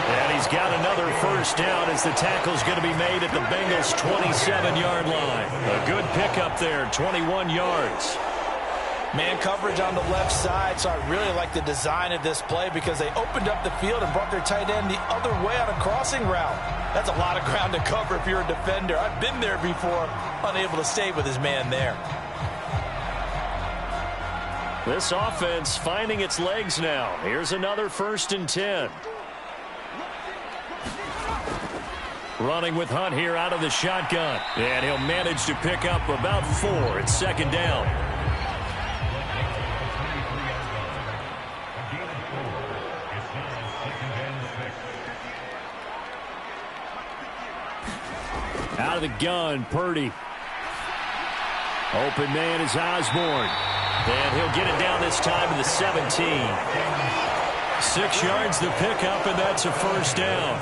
And he's got another first down as the tackle's going to be made at the Bengals' 27-yard line. A good pickup there, 21 yards. Man coverage on the left side, so I really like the design of this play because they opened up the field and brought their tight end the other way on a crossing route. That's a lot of ground to cover if you're a defender. I've been there before, unable to stay with his man there. This offense finding its legs now. Here's another 1st and 10. Running with Hunt here out of the shotgun. And he'll manage to pick up about 4. It's 2nd down. Out of the gun, Purdy. Open man is Osborne. And he'll get it down this time to the 17. 6 yards the pickup, and that's a first down.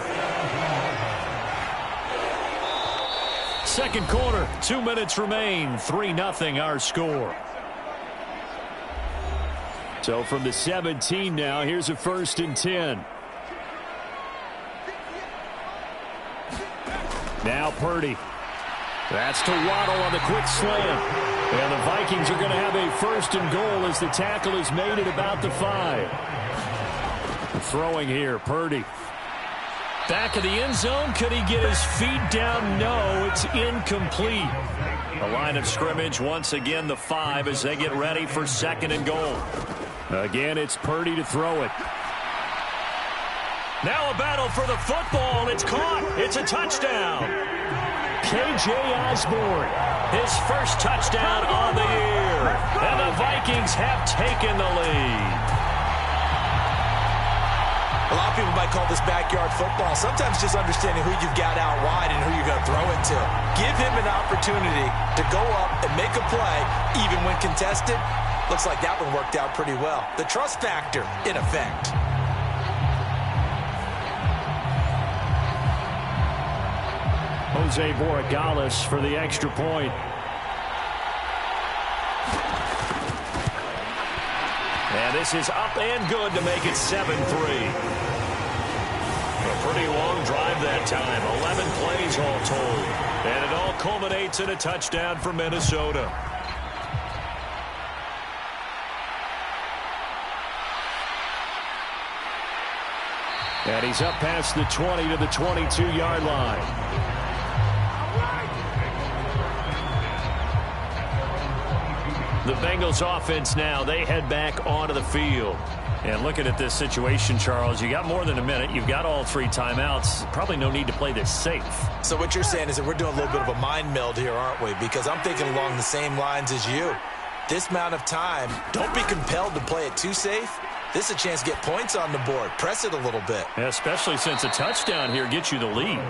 Second quarter, 2 minutes remain. 3-0 our score. So from the 17 now, here's a 1st and 10. Now Purdy. That's to Waddle on the quick slant. And the Vikings are going to have a 1st and goal as the tackle is made at about the 5. Throwing here, Purdy. Back of the end zone. Could he get his feet down? No, it's incomplete. A line of scrimmage once again, the 5 as they get ready for 2nd and goal. Again, it's Purdy to throw it. Now a battle for the football. It's caught. It's a touchdown. K.J. Osborne, his first touchdown on the year. And the Vikings have taken the lead. A lot of people might call this backyard football. Sometimes just understanding who you've got out wide and who you're going to throw it to. Give him an opportunity to go up and make a play, even when contested. Looks like that one worked out pretty well. The trust factor in effect. Jose Borregales for the extra point. And this is up and good to make it 7-3. A pretty long drive that time. 11 plays all told. And it all culminates in a touchdown for Minnesota. And he's up past the 20 to the 22-yard line. The Bengals offense now, they head back onto the field. And looking at this situation, Charles, you got more than a minute. You've got all 3 timeouts. Probably no need to play this safe. So what you're saying is that we're doing a little bit of a mind meld here, aren't we? Because I'm thinking along the same lines as you. This amount of time, don't be compelled to play it too safe. This is a chance to get points on the board. Press it a little bit. Yeah, especially since a touchdown here gets you the lead.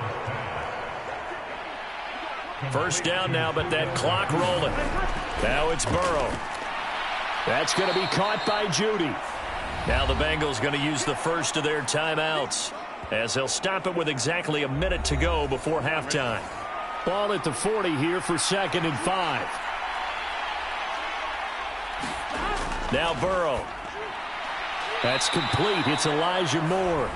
First down now, but that clock rolling. Now it's Burrow. That's going to be caught by Judy. Now the Bengals going to use the first of their timeouts as they'll stop it with exactly a minute to go before halftime. Ball at the 40 here for 2nd and 5. Now Burrow. That's complete. It's Elijah Moore.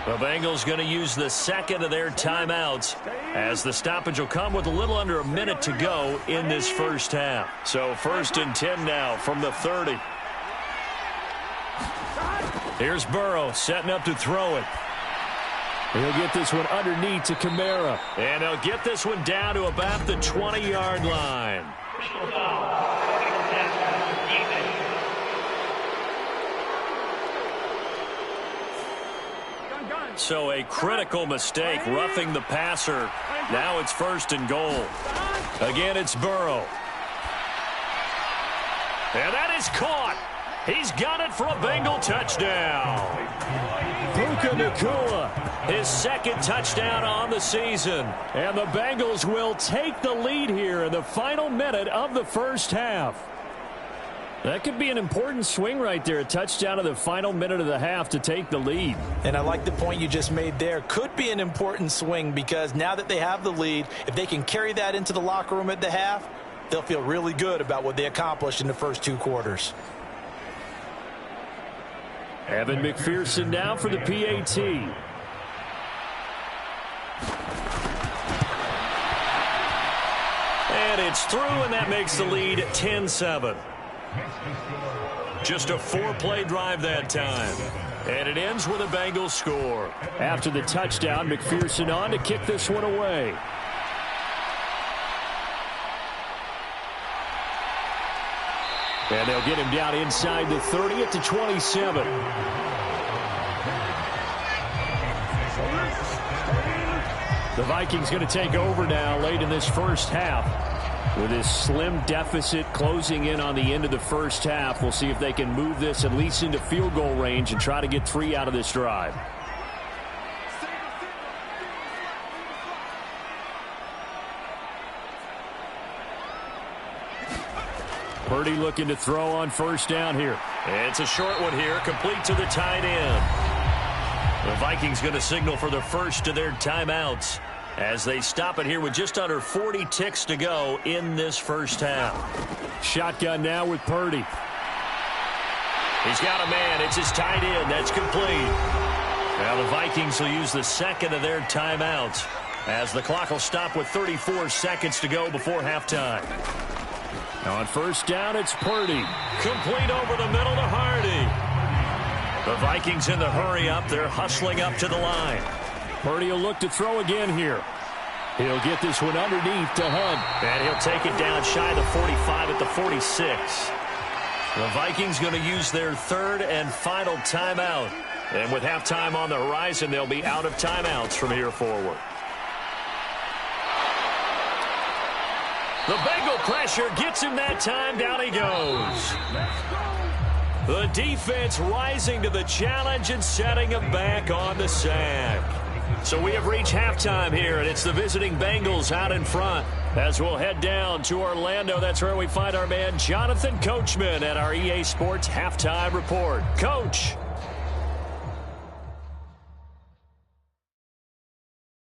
The Bengals going to use the second of their timeouts as the stoppage will come with a little under a minute to go in this first half. So 1st and 10 now from the 30. Here's Burrow setting up to throw it. He'll get this one underneath to Kamara. And he'll get this one down to about the 20-yard line. So a critical mistake, roughing the passer. Now it's 1st and goal. Again, it's Burrow. And that is caught. He's got it for a Bengal touchdown. Puka Nacua, his 2nd touchdown on the season. And the Bengals will take the lead here in the final minute of the first half. That could be an important swing right there. A touchdown in the final minute of the half to take the lead. And I like the point you just made there. Could be an important swing because now that they have the lead, if they can carry that into the locker room at the half, they'll feel really good about what they accomplished in the first 2 quarters. Evan McPherson now for the PAT. And it's through, and that makes the lead 10-7. Just a 4-play drive that time. And it ends with a Bengals score. After the touchdown, McPherson on to kick this one away. And they'll get him down inside the 30 at the 27. The Vikings going to take over now late in this first half. With this slim deficit closing in on the end of the first half, we'll see if they can move this at least into field goal range and try to get 3 out of this drive. Purdy looking to throw on first down here. It's a short one here, complete to the tight end. The Vikings going to signal for the first of their timeouts as they stop it here with just under 40 ticks to go in this first half. Shotgun now with Purdy. He's got a man. It's his tight end. That's complete. Now the Vikings will use the second of their timeouts as the clock will stop with 34 seconds to go before halftime. On first down, it's Purdy. Complete over the middle to Hardy. The Vikings in the hurry up. They're hustling up to the line. Purdy will look to throw again here. He'll get this one underneath to Hunt. And he'll take it down shy of the 45 at the 46. The Vikings going to use their 3rd and final timeout. And with halftime on the horizon, they'll be out of timeouts from here forward. The Bengal pressure gets him that time. Down he goes. The defense rising to the challenge and setting him back on the sack. So we have reached halftime here, and it's the visiting Bengals out in front. As we'll head down to Orlando, that's where we find our man Jonathan Coachman at our EA Sports Halftime Report. Coach.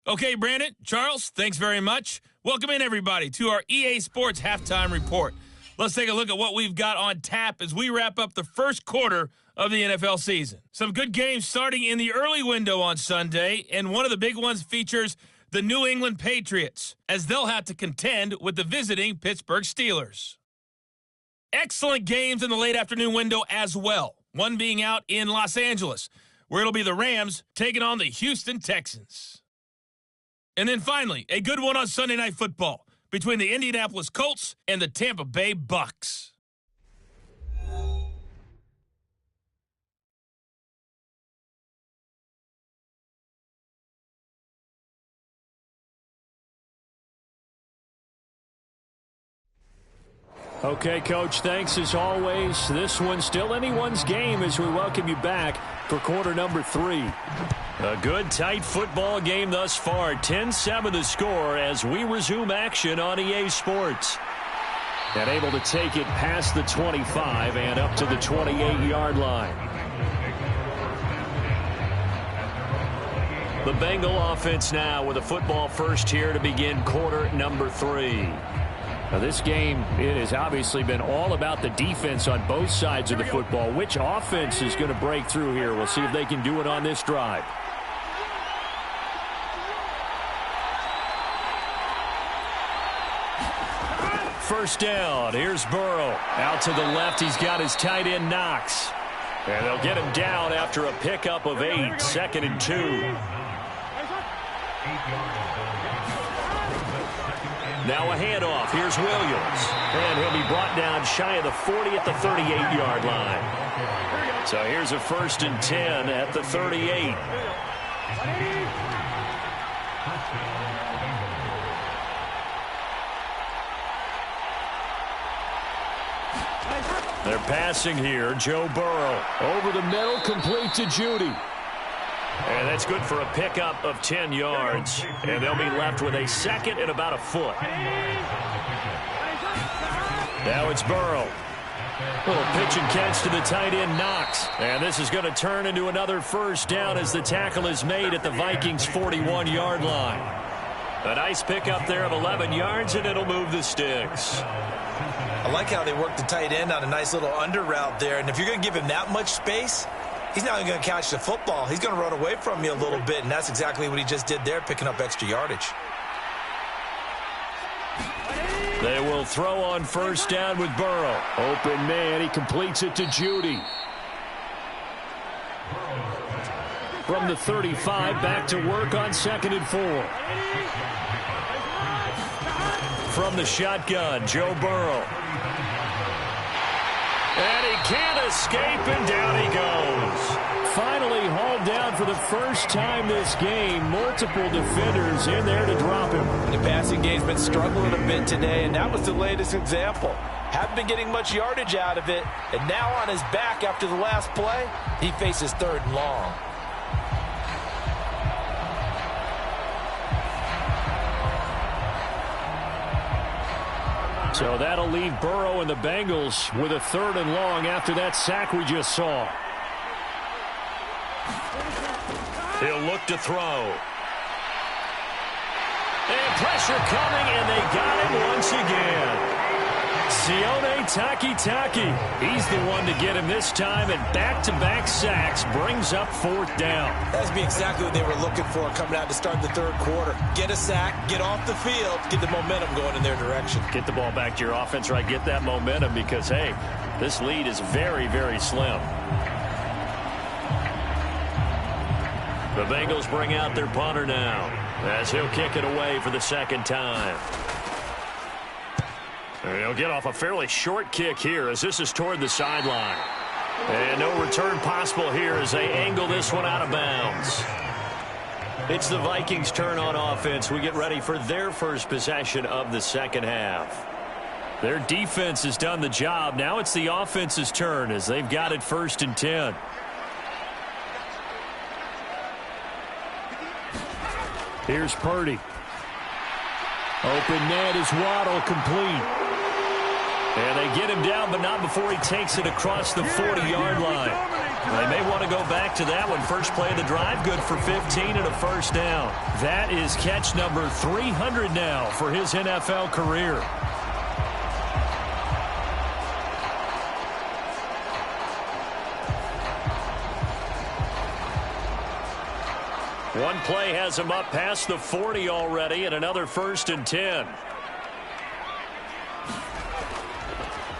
Okay, Brandon, Charles, thanks very much. Welcome in, everybody, to our EA Sports Halftime Report. Let's take a look at what we've got on tap as we wrap up the first quarter of the NFL season. Some good games starting in the early window on Sunday, and one of the big ones features the New England Patriots, as they'll have to contend with the visiting Pittsburgh Steelers. Excellent games in the late afternoon window as well, one being out in Los Angeles, where it'll be the Rams taking on the Houston Texans. And then finally, a good one on Sunday Night Football between the Indianapolis Colts and the Tampa Bay Bucks. Okay, Coach, thanks as always. This one's still anyone's game as we welcome you back for quarter number 3. A good, tight football game thus far. 10-7 the score as we resume action on EA Sports. And able to take it past the 25 and up to the 28-yard line. The Bengal offense now with a football first here to begin quarter number 3. Now this game, it has obviously been all about the defense on both sides of the football. Which offense is going to break through here? We'll see if they can do it on this drive. First down. Here's Burrow. Out to the left, he's got his tight end Knox. And they'll get him down after a pickup of 8. 2nd and 2. Now a handoff. Here's Williams. And he'll be brought down shy of the 40 at the 38-yard line. So here's a 1st and 10 at the 38. They're passing here. Joe Burrow. Over the middle, complete to Judy. And that's good for a pickup of 10 yards. And they'll be left with a 2nd and about a foot. Now it's Burrow. Little pitch and catch to the tight end Knox. And this is going to turn into another first down as the tackle is made at the Vikings' 41-yard line. A nice pickup there of 11 yards, and it'll move the sticks. I like how they work the tight end on a nice little under route there. And if you're going to give him that much space, he's not going to catch the football. He's going to run away from you a little bit, and that's exactly what he just did there, picking up extra yardage. They will throw on first down with Burrow. Open man, he completes it to Judy. From the 35, back to work on 2nd and 4. From the shotgun, Joe Burrow. And he can't escape, and down he goes. Finally hauled down for the first time this game. Multiple defenders in there to drop him. The passing game's been struggling a bit today, and that was the latest example. Haven't been getting much yardage out of it, and now on his back after the last play, he faces 3rd and long. So that'll leave Burrow and the Bengals with a 3rd and long after that sack we just saw. He'll look to throw. And pressure coming, and they got him once again. Sione Takitaki. He's the one to get him this time, and back-to-back sacks brings up 4th down. That's exactly what they were looking for coming out to start the 3rd quarter. Get a sack, get off the field, get the momentum going in their direction. Get the ball back to your offense, right? Get that momentum because, hey, this lead is very, very slim. The Bengals bring out their punter now as he'll kick it away for the 2nd time. And he'll get off a fairly short kick here as this is toward the sideline. And no return possible here as they angle this one out of bounds. It's the Vikings' turn on offense. We get ready for their first possession of the 2nd half. Their defense has done the job. Now it's the offense's turn as they've got it 1st and 10. Here's Purdy. Open net is Waddle, complete. And they get him down, but not before he takes it across the 40-yard line. They may want to go back to that one. First play of the drive, good for 15 and a 1st down. That is catch number 300 now for his NFL career. One play has him up past the 40 already, and another 1st and 10.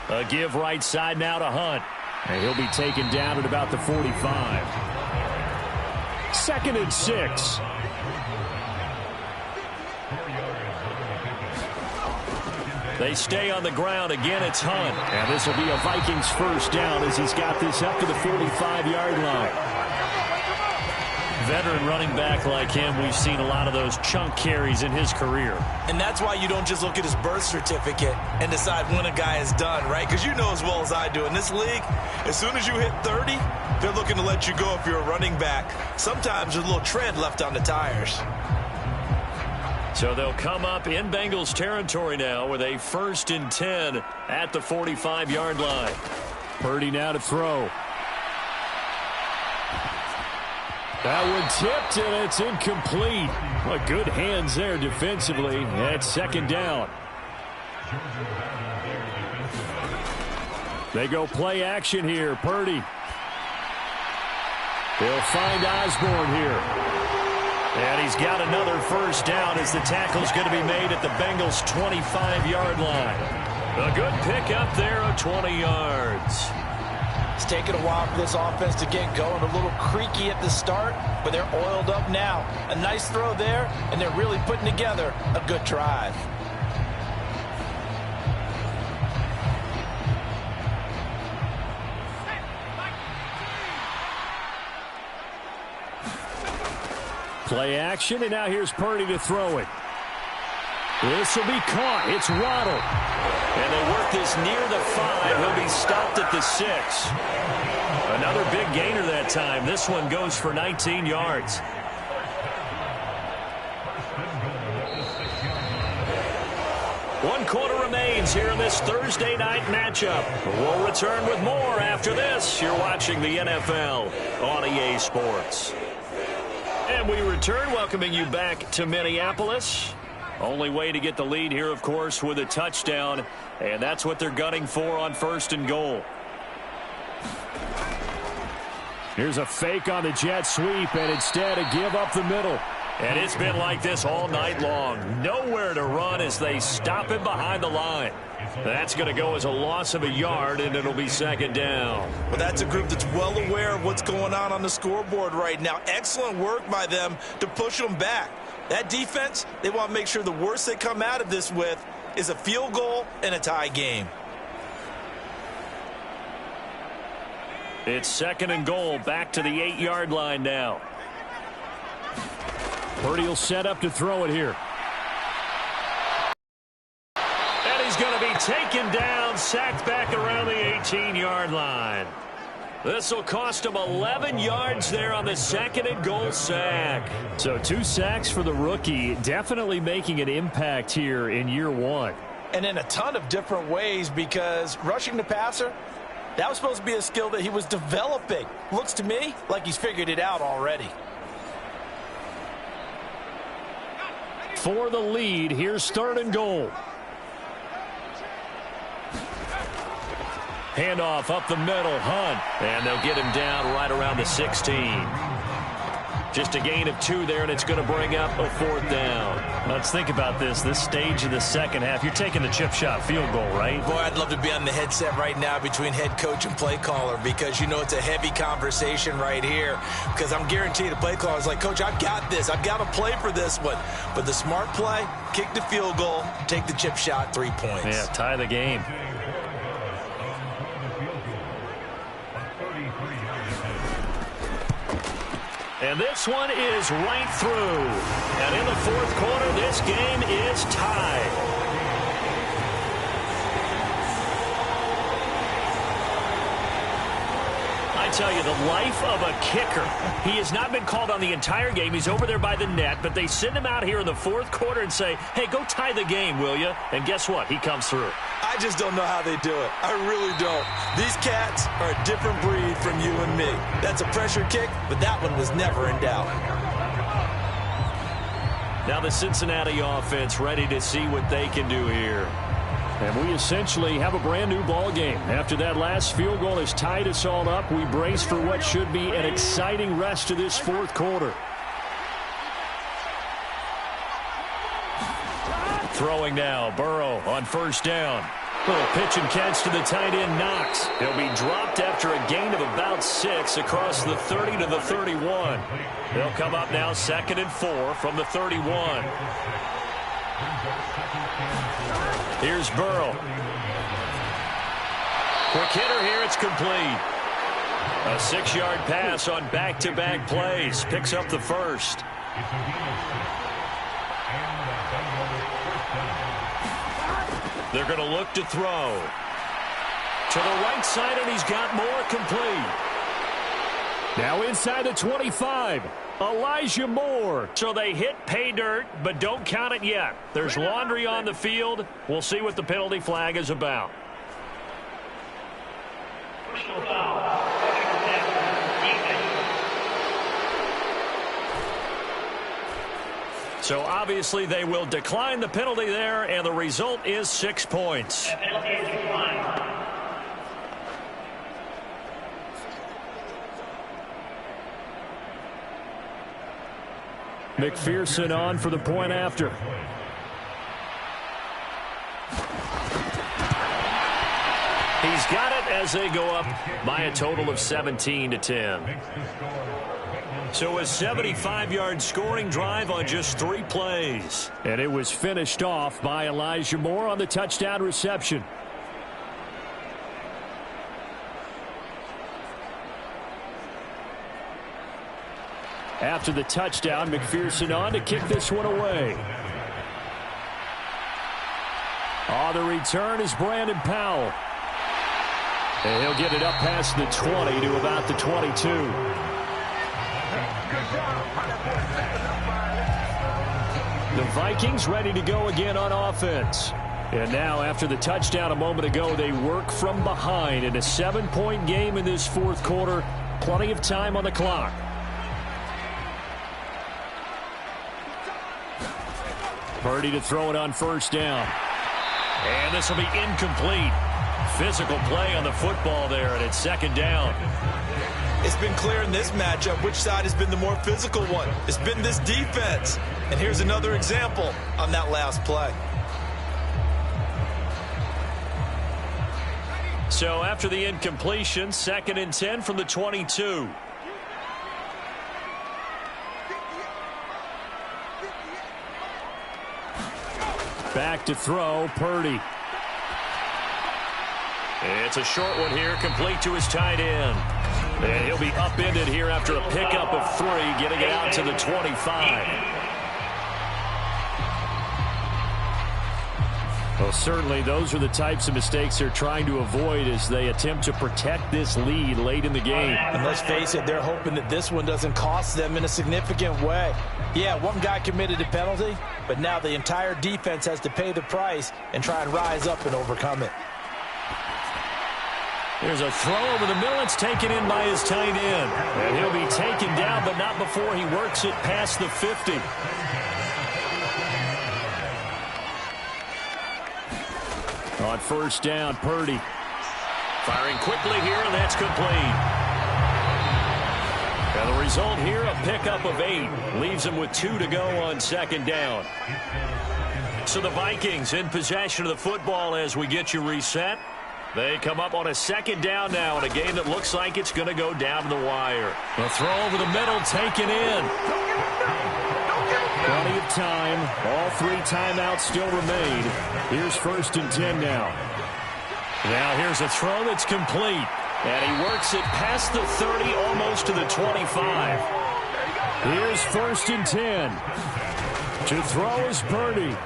A give right side now to Hunt. And he'll be taken down at about the 45. 2nd and 6. They stay on the ground. Again, it's Hunt. And this will be a Vikings 1st down as he's got this up to the 45-yard line. veteran running back like him, we've seen a lot of those chunk carries in his career. And that's why you don't just look at his birth certificate and decide when a guy is done, right? Because you know as well as I do, in this league, as soon as you hit 30, they're looking to let you go if you're a running back. Sometimes there's a little tread left on the tires. So they'll come up in Bengals territory now with a 1st and 10 at the 45-yard line. Purdy now to throw. That one tipped, and it's incomplete. Well, good hands there defensively at 2nd down. They go play action here. Purdy. They'll find Osborne here. And he's got another 1st down as the tackle's going to be made at the Bengals' 25-yard line. A good pickup there of 20 yards. It's taken a while for this offense to get going. A little creaky at the start, but they're oiled up now. A nice throw there, and they're really putting together a good drive. Play action, and now here's Purdy to throw it. This will be caught. It's Waddle. And they work this near the 5. He'll be stopped at the 6. Another big gainer that time. This one goes for 19 yards. One quarter remains here in this Thursday night matchup. We'll return with more after this. You're watching the NFL on EA Sports. And we return, welcoming you back to Minneapolis. Only way to get the lead here, of course, with a touchdown. And that's what they're gunning for on 1st and goal. Here's a fake on the jet sweep, and instead a give up the middle. And it's been like this all night long. Nowhere to run as they stop him behind the line. That's going to go as a loss of a yard, and it'll be 2nd down. Well, that's a group that's well aware of what's going on the scoreboard right now. Excellent work by them to push them back. That defense, they want to make sure the worst they come out of this with is a field goal and a tie game. It's 2nd and goal, back to the 8-yard line now. Purdy will set up to throw it here. And he's going to be taken down, sacked back around the 18-yard line. This will cost him 11 yards there on the 2nd and goal sack. So 2 sacks for the rookie, definitely making an impact here in year 1. And in a ton of different ways, because rushing the passer, that was supposed to be a skill that he was developing. Looks to me like he's figured it out already. For the lead, here's 3rd and goal. Handoff up the middle, Hunt. And they'll get him down right around the 16. Just a gain of 2 there, and it's going to bring up a 4th down. Let's think about this stage of the second half. You're taking the chip shot field goal, right? Boy, I'd love to be on the headset right now between head coach and play caller, because you know it's a heavy conversation right here. Because I'm guaranteed the play caller is like, Coach, I've got this. I've got to play for this one. But the smart play, kick the field goal, take the chip shot, 3 points. Yeah, tie the game. And this one is right through. And in the 4th quarter, this game is tied. I tell you, the life of a kicker. He has not been called on the entire game. He's over there by the net, but they send him out here in the 4th quarter and say, hey, go tie the game, will you? And guess what? He comes through. I just don't know how they do it. I really don't. These cats are a different breed from you and me. That's a pressure kick, but that one was never in doubt. Now the Cincinnati offense ready to see what they can do here. And we essentially have a brand new ball game. After that last field goal has tied us all up, we brace for what should be an exciting rest of this 4th quarter. Throwing now, Burrow on 1st down. Little pitch and catch to the tight end, Knox. He'll be dropped after a gain of about 6 across the 30 to the 31. They'll come up now 2nd and 4 from the 31. Here's Burrow. Quick hitter here, it's complete. A 6-yard pass on back-to-back plays. Picks up the first. They're going to look to throw. To the right side, and he's got more, complete. Now inside the 25. Elijah Moore. So they hit pay dirt, but don't count it yet. There's laundry on the field. We'll see what the penalty flag is about. So obviously they will decline the penalty there, and the result is 6 points. McPherson on for the point after. He's got it as they go up by a total of 17-10. So a 75-yard scoring drive on just 3 plays. And it was finished off by Elijah Moore on the touchdown reception. After the touchdown, McPherson on to kick this one away. On the return is Brandon Powell. And he'll get it up past the 20 to about the 22. The Vikings ready to go again on offense. And now after the touchdown a moment ago, they work from behind in a 7-point game in this fourth quarter. Plenty of time on the clock. Purdy to throw it on first down. And this will be incomplete. Physical play on the football there, and it's second down. It's been clear in this matchup which side has been the more physical one. It's been this defense. And here's another example on that last play. So after the incompletion, 2nd and 10 from the 22. Back to throw, Purdy. It's a short one here, complete to his tight end. And he'll be upended here after a pickup of 3, getting it out to the 25. Well, certainly those are the types of mistakes they're trying to avoid as they attempt to protect this lead late in the game. And let's face it, they're hoping that this one doesn't cost them in a significant way. Yeah, one guy committed a penalty, but now the entire defense has to pay the price and try and rise up and overcome it. There's a throw over the middle. It's taken in by his tight end. And he'll be taken down, but not before he works it past the 50. On first down, Purdy. Firing quickly here, and that's complete. And the result here, a pickup of 8. Leaves him with 2 to go on second down. So the Vikings in possession of the football as we get you reset. They come up on a second down now in a game that looks like it's going to go down to the wire. A throw over the middle, taken in. Plenty of time. All 3 timeouts still remain. Here's 1st and 10 now. Now here's a throw that's complete. And he works it past the 30, almost to the 25. Here's 1st and 10. To throw is Purdy.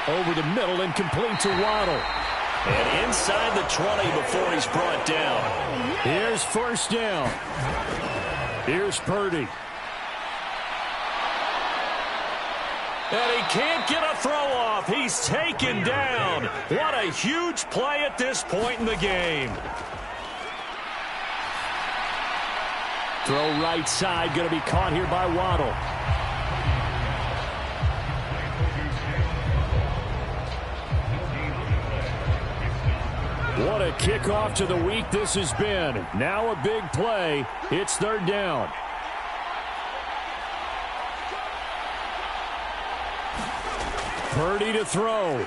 Over the middle and complete to Waddle. And inside the 20 before he's brought down. Here's 1st down. Here's Purdy. And he can't get a throw off. He's taken down. What a huge play at this point in the game. Throw right side, going to be caught here by Waddle. What a kickoff to the week this has been. Now a big play. It's 3rd down. Purdy to throw.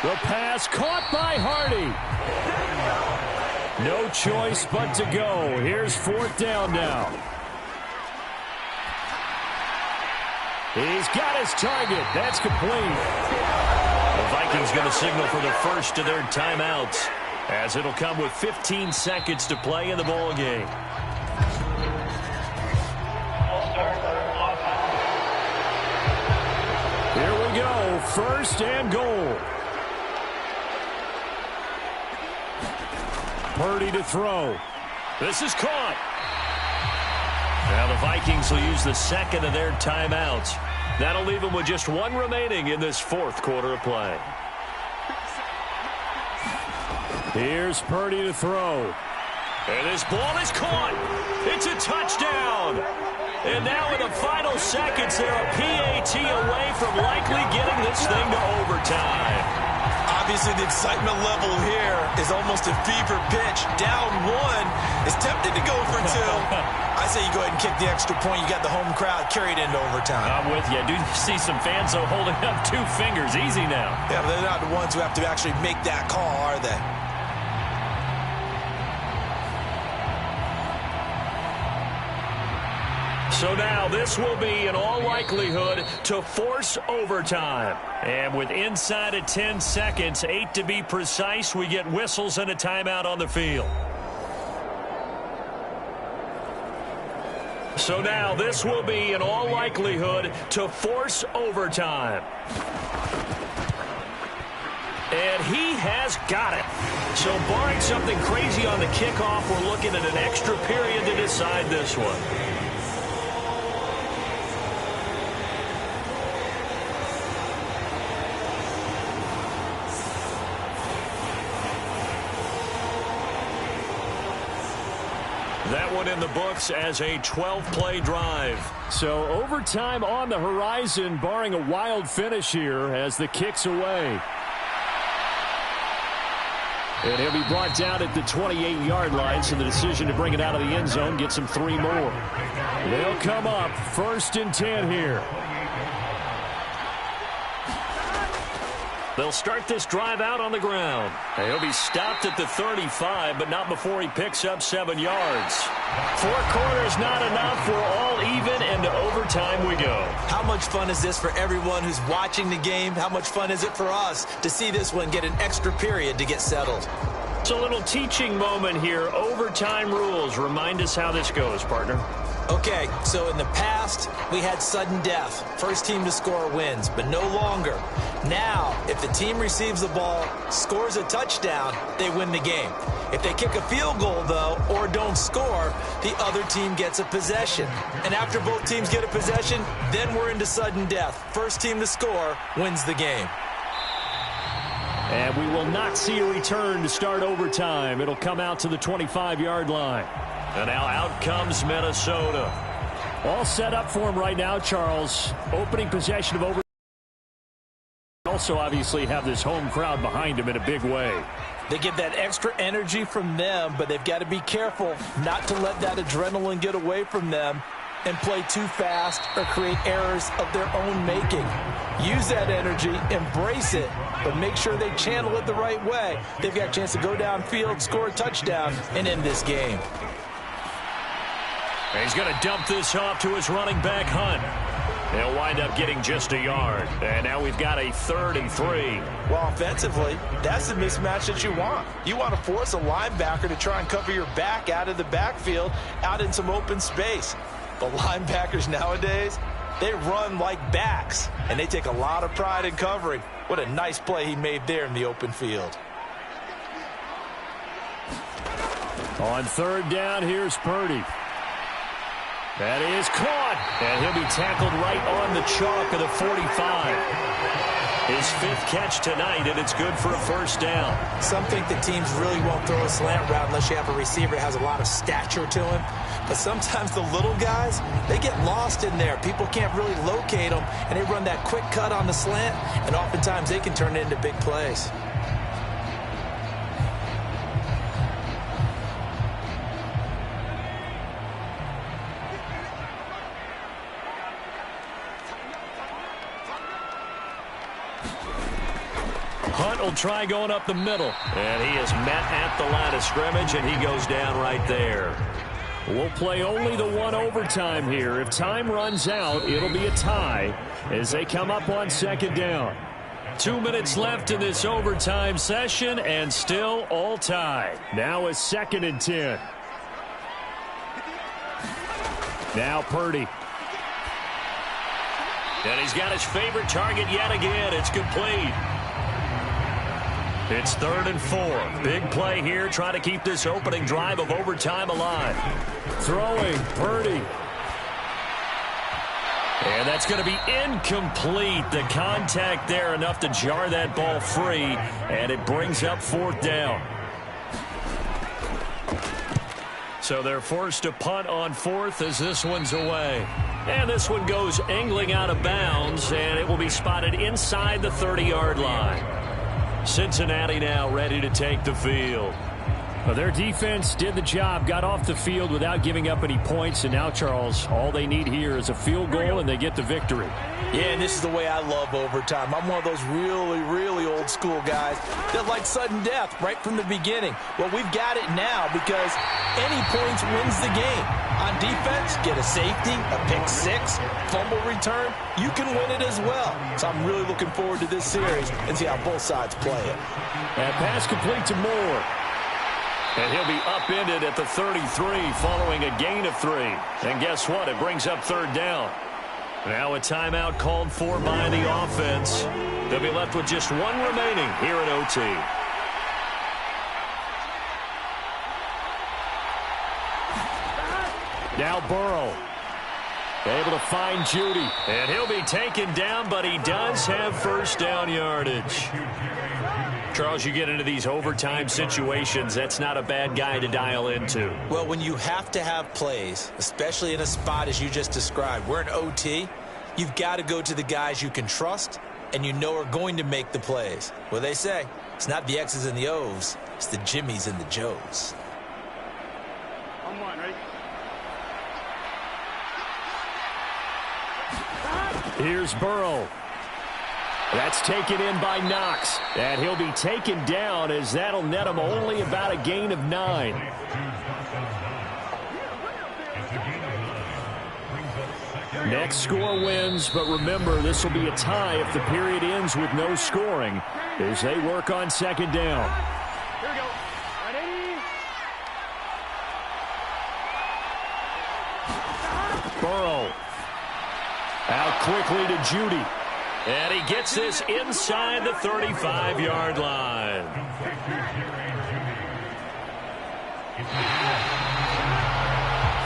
The pass caught by Hardy. No choice but to go. Here's 4th down now. He's got his target. That's complete. The Vikings going to signal for the first of their timeouts. as it'll come with 15 seconds to play in the ball game. Here we go, first and goal. Purdy to throw. This is caught. Now the Vikings will use the second of their timeouts. That'll leave them with just one remaining in this fourth quarter of play. Here's Purdy to throw. And this ball is caught. It's a touchdown. And now in the final seconds, they're a PAT away from likely getting this thing to overtime. Obviously, the excitement level here is almost a fever pitch. Down one, is tempted to go for two. I say you go ahead and kick the extra point. You got the home crowd carried into overtime. I'm with you. I do see some fans, though, holding up 2 fingers. Easy now. Yeah, but they're not the ones who have to actually make that call, are they? So now this will be, in all likelihood, to force overtime. And with inside of 10 seconds, 8 to be precise, we get whistles and a timeout on the field. So now this will be, in all likelihood, to force overtime. And he has got it. So barring something crazy on the kickoff, we're looking at an extra period to decide this one. That one in the books as a 12-play drive. So overtime on the horizon, barring a wild finish here as the kick's away. And he'll be brought down at the 28-yard line, so the decision to bring it out of the end zone gets him 3 more. They'll come up first and 10 here. They'll start this drive out on the ground. And he'll be stopped at the 35, but not before he picks up 7 yards. 4 quarters not enough. We're all even, and to overtime we go. How much fun is this for everyone who's watching the game? How much fun is it for us to see this one get an extra period to get settled? It's a little teaching moment here. Overtime rules. Remind us how this goes, partner. Okay, so in the past, we had sudden death. First team to score wins, but no longer. Now, if the team receives the ball, scores a touchdown, they win the game. If they kick a field goal, though, or don't score, the other team gets a possession. And after both teams get a possession, then we're into sudden death. First team to score wins the game. And we will not see a return to start overtime. It'll come out to the 25-yard line. And now out comes Minnesota. All set up for him right now, Charles. Opening possession of overtime. Also obviously have this home crowd behind him in a big way. They get that extra energy from them, but they've got to be careful not to let that adrenaline get away from them and play too fast or create errors of their own making. Use that energy, embrace it, but make sure they channel it the right way. They've got a chance to go downfield, score a touchdown, and end this game. He's going to dump this off to his running back, Hunt. He'll wind up getting just a yard. And now we've got a 3rd and 3. Well, offensively, that's the mismatch that you want. You want to force a linebacker to try and cover your back out of the backfield, out in some open space. The linebackers nowadays, they run like backs, and they take a lot of pride in covering. What a nice play he made there in the open field. On 3rd down, here's Purdy. That is caught, and he'll be tackled right on the chalk of the 45. His 5th catch tonight, and it's good for a 1st down. Some think the teams really won't throw a slant route unless you have a receiver that has a lot of stature to him. But sometimes the little guys, they get lost in there. People can't really locate them, and they run that quick cut on the slant, and oftentimes they can turn it into big plays. Hunt will try going up the middle. And he is met at the line of scrimmage, and he goes down right there. We'll play only the 1 overtime here. If time runs out, it'll be a tie as they come up on 2nd down. 2 minutes left in this overtime session, and still all tied. Now a 2nd and 10. Now Purdy. And he's got his favorite target yet again. It's complete. It's 3rd and 4. Big play here, trying to keep this opening drive of overtime alive. Throwing, Purdy. And that's going to be incomplete. The contact there enough to jar that ball free, and it brings up 4th down. So they're forced to punt on 4th as this one's away. And this one goes angling out of bounds, and it will be spotted inside the 30-yard line. Cincinnati now ready to take the field. Well, their defense did the job, got off the field without giving up any points, and now, Charles, all they need here is a field goal, and they get the victory. Yeah, and this is the way I love overtime. I'm one of those really, really old school guys that like sudden death right from the beginning. Well, we've got it now because any points wins the game. On defense, get a safety, a pick six, fumble return, you can win it as well. So I'm really looking forward to this series and see how both sides play it. And pass complete to Moore. And he'll be upended at the 33 following a gain of 3. And guess what? It brings up 3rd down. Now a timeout called for by the offense. They'll be left with just 1 remaining here in OT. Now Burrow. Able to find Judy. And he'll be taken down, but he does have 1st down yardage. Charles, you get into these overtime situations, that's not a bad guy to dial into. Well, when you have to have plays, especially in a spot as you just described, we're in OT, you've got to go to the guys you can trust and you know are going to make the plays. Well, they say it's not the X's and the O's, it's the Jimmies and the Joes. On 1, ready? Here's Burrow. That's taken in by Knox. And he'll be taken down as that'll net him only about a gain of 9. Next score wins, but remember, this will be a tie if the period ends with no scoring as they work on 2nd down. Here we go. Ready? Burrow. Out quickly to Judy. And he gets this inside the 35-yard line.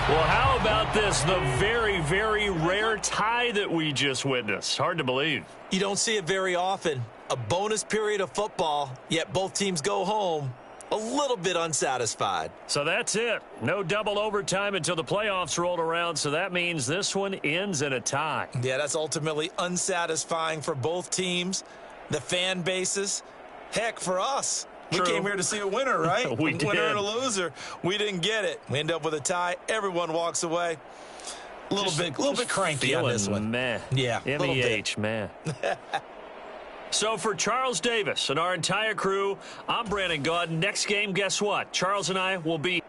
Well, how about this? The very, very rare tie that we just witnessed. Hard to believe. You don't see it very often. A bonus period of football, yet both teams go home a little bit unsatisfied. So that's it. No double overtime until the playoffs rolled around, so that means this one ends in a tie. Yeah, that's ultimately unsatisfying for both teams, the fan bases. Heck, for us. True. We came here to see a winner, right? We did. Winner and a loser. We didn't get it. We end up with a tie. Everyone walks away. A little bit cranky on this one. Meh. Yeah, MEH, man. So for Charles Davis and our entire crew, I'm Brandon Gaudin. Next game, guess what? Charles and I will be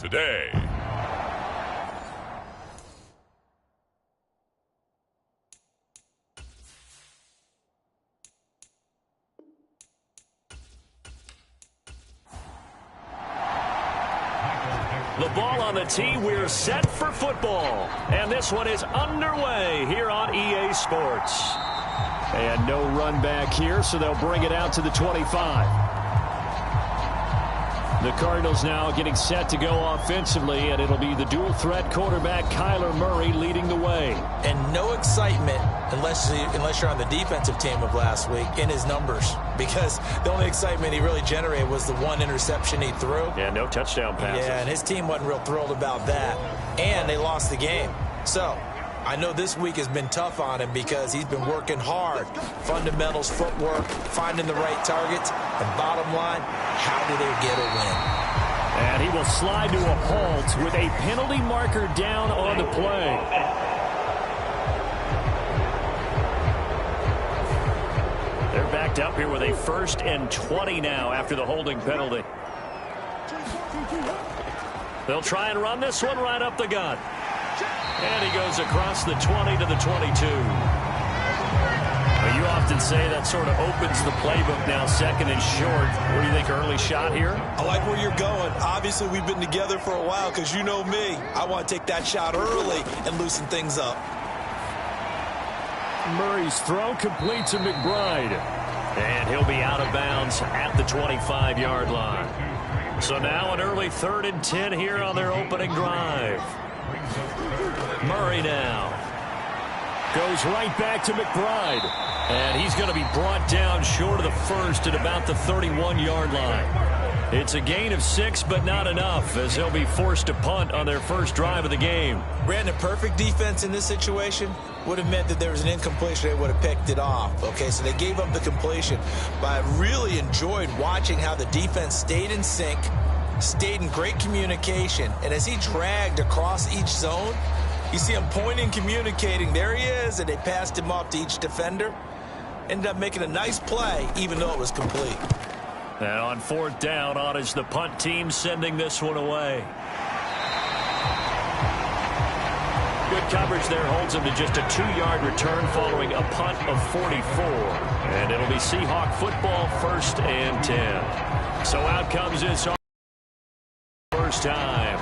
today. The ball on the tee. We're set for football. And this one is underway here on EA Sports. And no run back here, so they'll bring it out to the 25. The Cardinals now getting set to go offensively, and it'll be the dual-threat quarterback Kyler Murray leading the way. And no excitement, unless you're on the defensive team of last week, in his numbers. Because the only excitement he really generated was the one interception he threw. Yeah, no touchdown passes. Yeah, and his team wasn't real thrilled about that. And they lost the game. So I know this week has been tough on him because he's been working hard. Fundamentals, footwork, finding the right targets. And bottom line, how do they get a win? And he will slide to a halt with a penalty marker down on the play. They're backed up here with a 1st and 20 now after the holding penalty. They'll try and run this one right up the gut. And he goes across the 20 to the 22. Well, you often say that sort of opens the playbook now, 2nd and short. What do you think, early shot here? I like where you're going. Obviously, we've been together for a while because you know me. I want to take that shot early and loosen things up. Murray's throw complete to McBride. And he'll be out of bounds at the 25-yard line. So now an early 3rd and 10 here on their opening drive. Murray now goes right back to McBride. And he's going to be brought down short of the 1st at about the 31-yard line. It's a gain of 6, but not enough, as they'll be forced to punt on their first drive of the game. Brandon, perfect defense in this situation would have meant that there was an incompletion. They would have picked it off. Okay, so they gave up the completion. But I really enjoyed watching how the defense stayed in sync, stayed in great communication. And as he dragged across each zone, you see him pointing, communicating. There he is, and they passed him off to each defender. Ended up making a nice play, even though it was complete. And on 4th down, on is the punt team sending this one away. Good coverage there holds him to just a 2-yard return following a punt of 44. And it'll be Seahawk football, 1st and 10. So out comes this first time.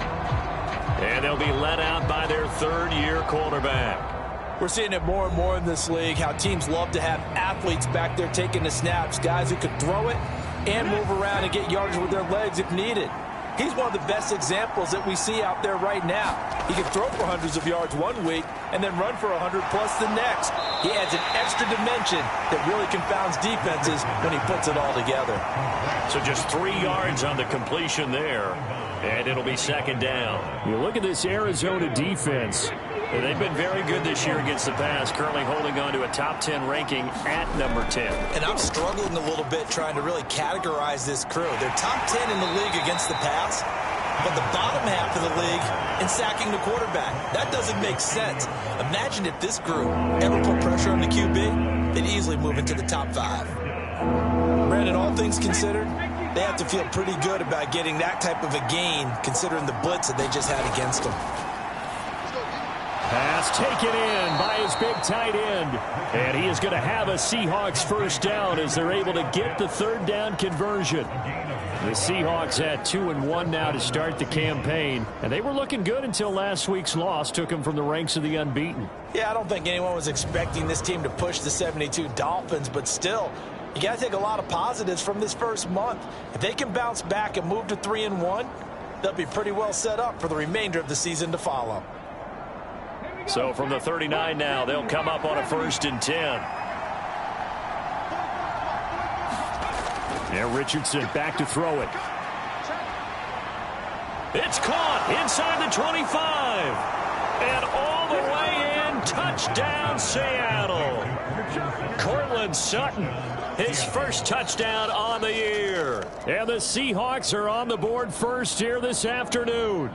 And they'll be let out by their 3rd-year quarterback. We're seeing it more and more in this league, how teams love to have athletes back there taking the snaps, guys who could throw it and move around and get yardage with their legs if needed. He's one of the best examples that we see out there right now. He can throw for hundreds of yards one week and then run for 100+ the next. He adds an extra dimension that really confounds defenses when he puts it all together. So just 3 yards on the completion there, and it'll be 2nd down. You look at this Arizona defense. They've been very good this year against the pass, currently holding on to a top 10 ranking at number 10. And I'm struggling a little bit trying to really categorize this crew. They're top 10 in the league against the pass, but the bottom half of the league in sacking the quarterback. That doesn't make sense. Imagine if this group ever put pressure on the QB, they'd easily move into the top 5. Brandon, all things considered, they have to feel pretty good about getting that type of a gain, considering the blitz that they just had against them. Pass taken in by his big tight end. And he is going to have a Seahawks 1st down as they're able to get the 3rd down conversion. The Seahawks had 2-1 now to start the campaign. And they were looking good until last week's loss took them from the ranks of the unbeaten. Yeah, I don't think anyone was expecting this team to push the 72 Dolphins, but still, you got to take a lot of positives from this first month. If they can bounce back and move to 3-1, they'll be pretty well set up for the remainder of the season to follow. So from the 39 now, they'll come up on a 1st and 10. Yeah, Richardson back to throw it. It's caught inside the 25. And all the way in, touchdown Seattle. Cortland Sutton, his 1st touchdown on the year. And the Seahawks are on the board first here this afternoon.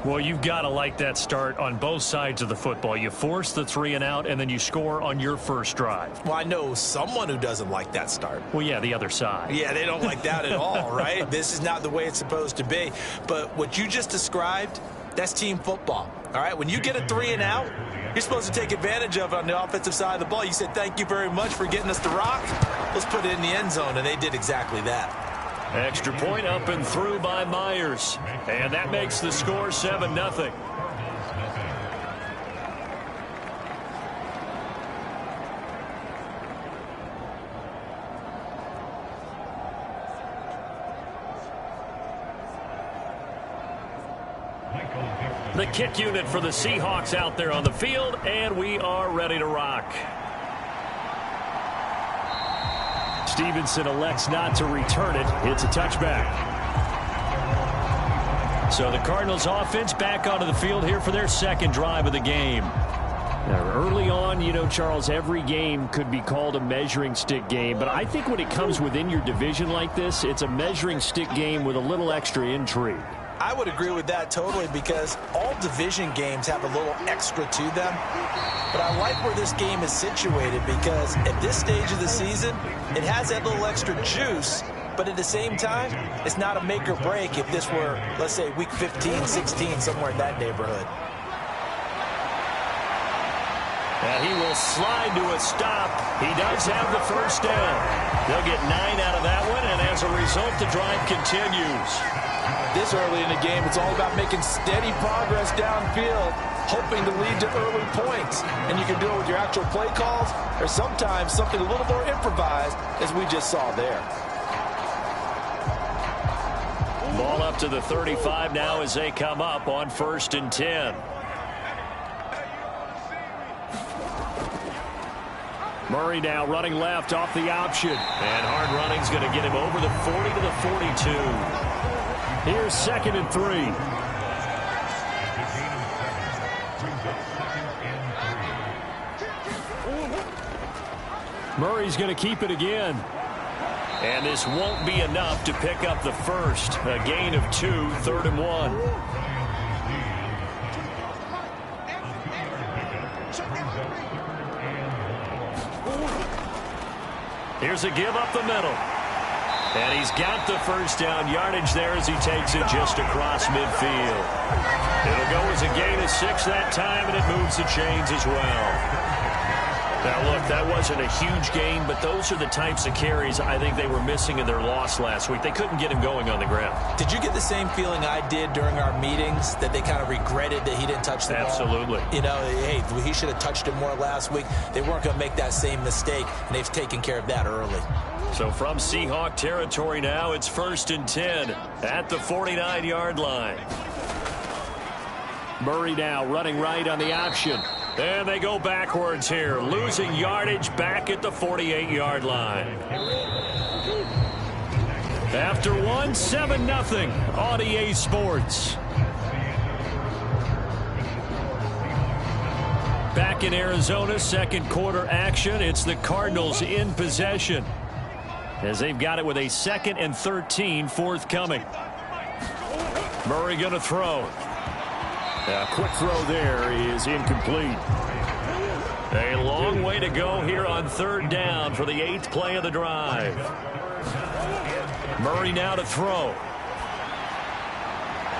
Well, you've got to like that start on both sides of the football. You force the 3 and out, and then you score on your first drive. Well, I know someone who doesn't like that start. Well, yeah, the other side. Yeah, they don't like that at all, right? This is not the way it's supposed to be. But what you just described, that's team football, all right? When you get a 3 and out, you're supposed to take advantage of it on the offensive side of the ball. You said, thank you very much for getting us to rock. Let's put it in the end zone, and they did exactly that. Extra point up and through by Myers. And that makes the score 7-0. The kick unit for the Seahawks out there on the field, and we are ready to rock. Stevenson elects not to return it. It's a touchback. So the Cardinals offense back onto the field here for their second drive of the game. Now, early on, you know, Charles, every game could be called a measuring stick game. But I think when it comes within your division like this, it's a measuring stick game with a little extra intrigue. I would agree with that totally because all division games have a little extra to them. But I like where this game is situated because at this stage of the season, it has that little extra juice. But at the same time, it's not a make or break if this were, let's say, week 15, 16, somewhere in that neighborhood. And he will slide to a stop. He does have the first down. They'll get 9 out of that one, and as a result, the drive continues. This early in the game, it's all about making steady progress downfield, hoping to lead to early points. And you can do it with your actual play calls or sometimes something a little more improvised, as we just saw there. Ball up to the 35 now as they come up on 1st and 10. Murray now running left off the option. And hard running's going to get him over the 40 to the 42. Here's 2nd and 3. Murray's going to keep it again. And this won't be enough to pick up the first. A gain of 2, 3rd and 1. Here's a give up the middle. And he's got the first down yardage there as he takes it just across midfield. It'll go as a gain of 6 that time, and it moves the chains as well. Now, look, that wasn't a huge gain, but those are the types of carries I think they were missing in their loss last week. They couldn't get him going on the ground. Did you get the same feeling I did during our meetings, that they kind of regretted that he didn't touch the ball? Absolutely. You know, hey, he should have touched it more last week. They weren't going to make that same mistake, and they've taken care of that early. So from Seahawk territory now, it's 1st and 10 at the 49-yard line. Murray now running right on the option. And they go backwards here, losing yardage back at the 48-yard line. After one, 7-0 on EA Sports. Back in Arizona, second quarter action. It's the Cardinals in possession, as they've got it with a 2nd and 13 forthcoming. Murray going to throw. A quick throw there is incomplete. A long way to go here on 3rd down for the 8th play of the drive. Murray now to throw.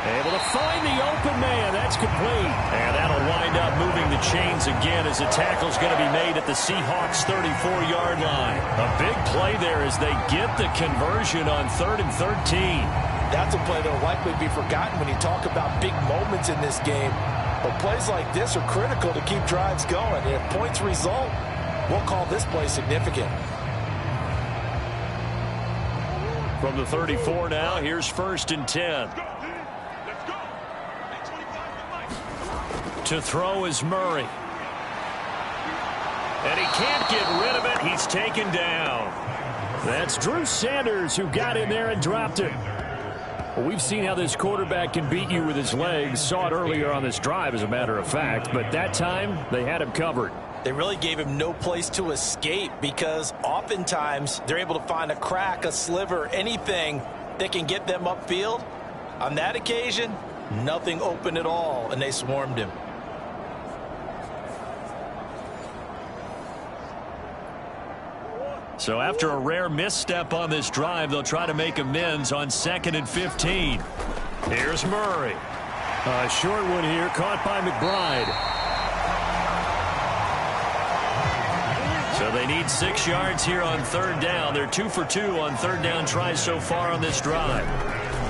Able to find the open man. That's complete. And that'll wind up moving the chains again as the tackle's going to be made at the Seahawks' 34-yard line. A big play there as they get the conversion on 3rd and 13. That's a play that will likely be forgotten when you talk about big moments in this game. But plays like this are critical to keep drives going. And if points result, we'll call this play significant. From the 34 now, here's 1st and 10. To throw is Murray. And he can't get rid of it. He's taken down. That's Drew Sanders who got in there and dropped it. Well, we've seen how this quarterback can beat you with his legs. Saw it earlier on this drive, as a matter of fact. But that time, they had him covered. They really gave him no place to escape because oftentimes they're able to find a crack, a sliver, anything that can get them upfield. On that occasion, Nothing open at all, and they swarmed him. So after a rare misstep on this drive, they'll try to make amends on 2nd and 15. Here's Murray. A short one here, caught by McBride. So they need 6 yards here on 3rd down. They're 2 for 2 on 3rd down tries so far on this drive.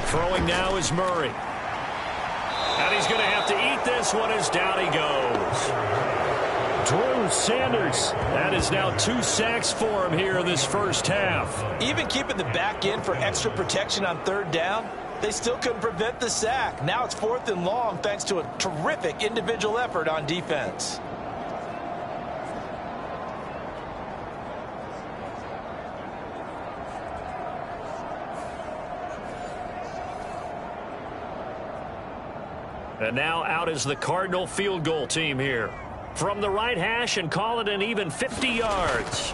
Throwing now is Murray. And he's going to have to eat this one as down he goes. Drew Sanders. That is now 2 sacks for him here in this first half. Even keeping the back end for extra protection on 3rd down, they still couldn't prevent the sack. Now it's 4th and long thanks to a terrific individual effort on defense. And now out is the Cardinal field goal team here. From the right hash and call it an even 50 yards.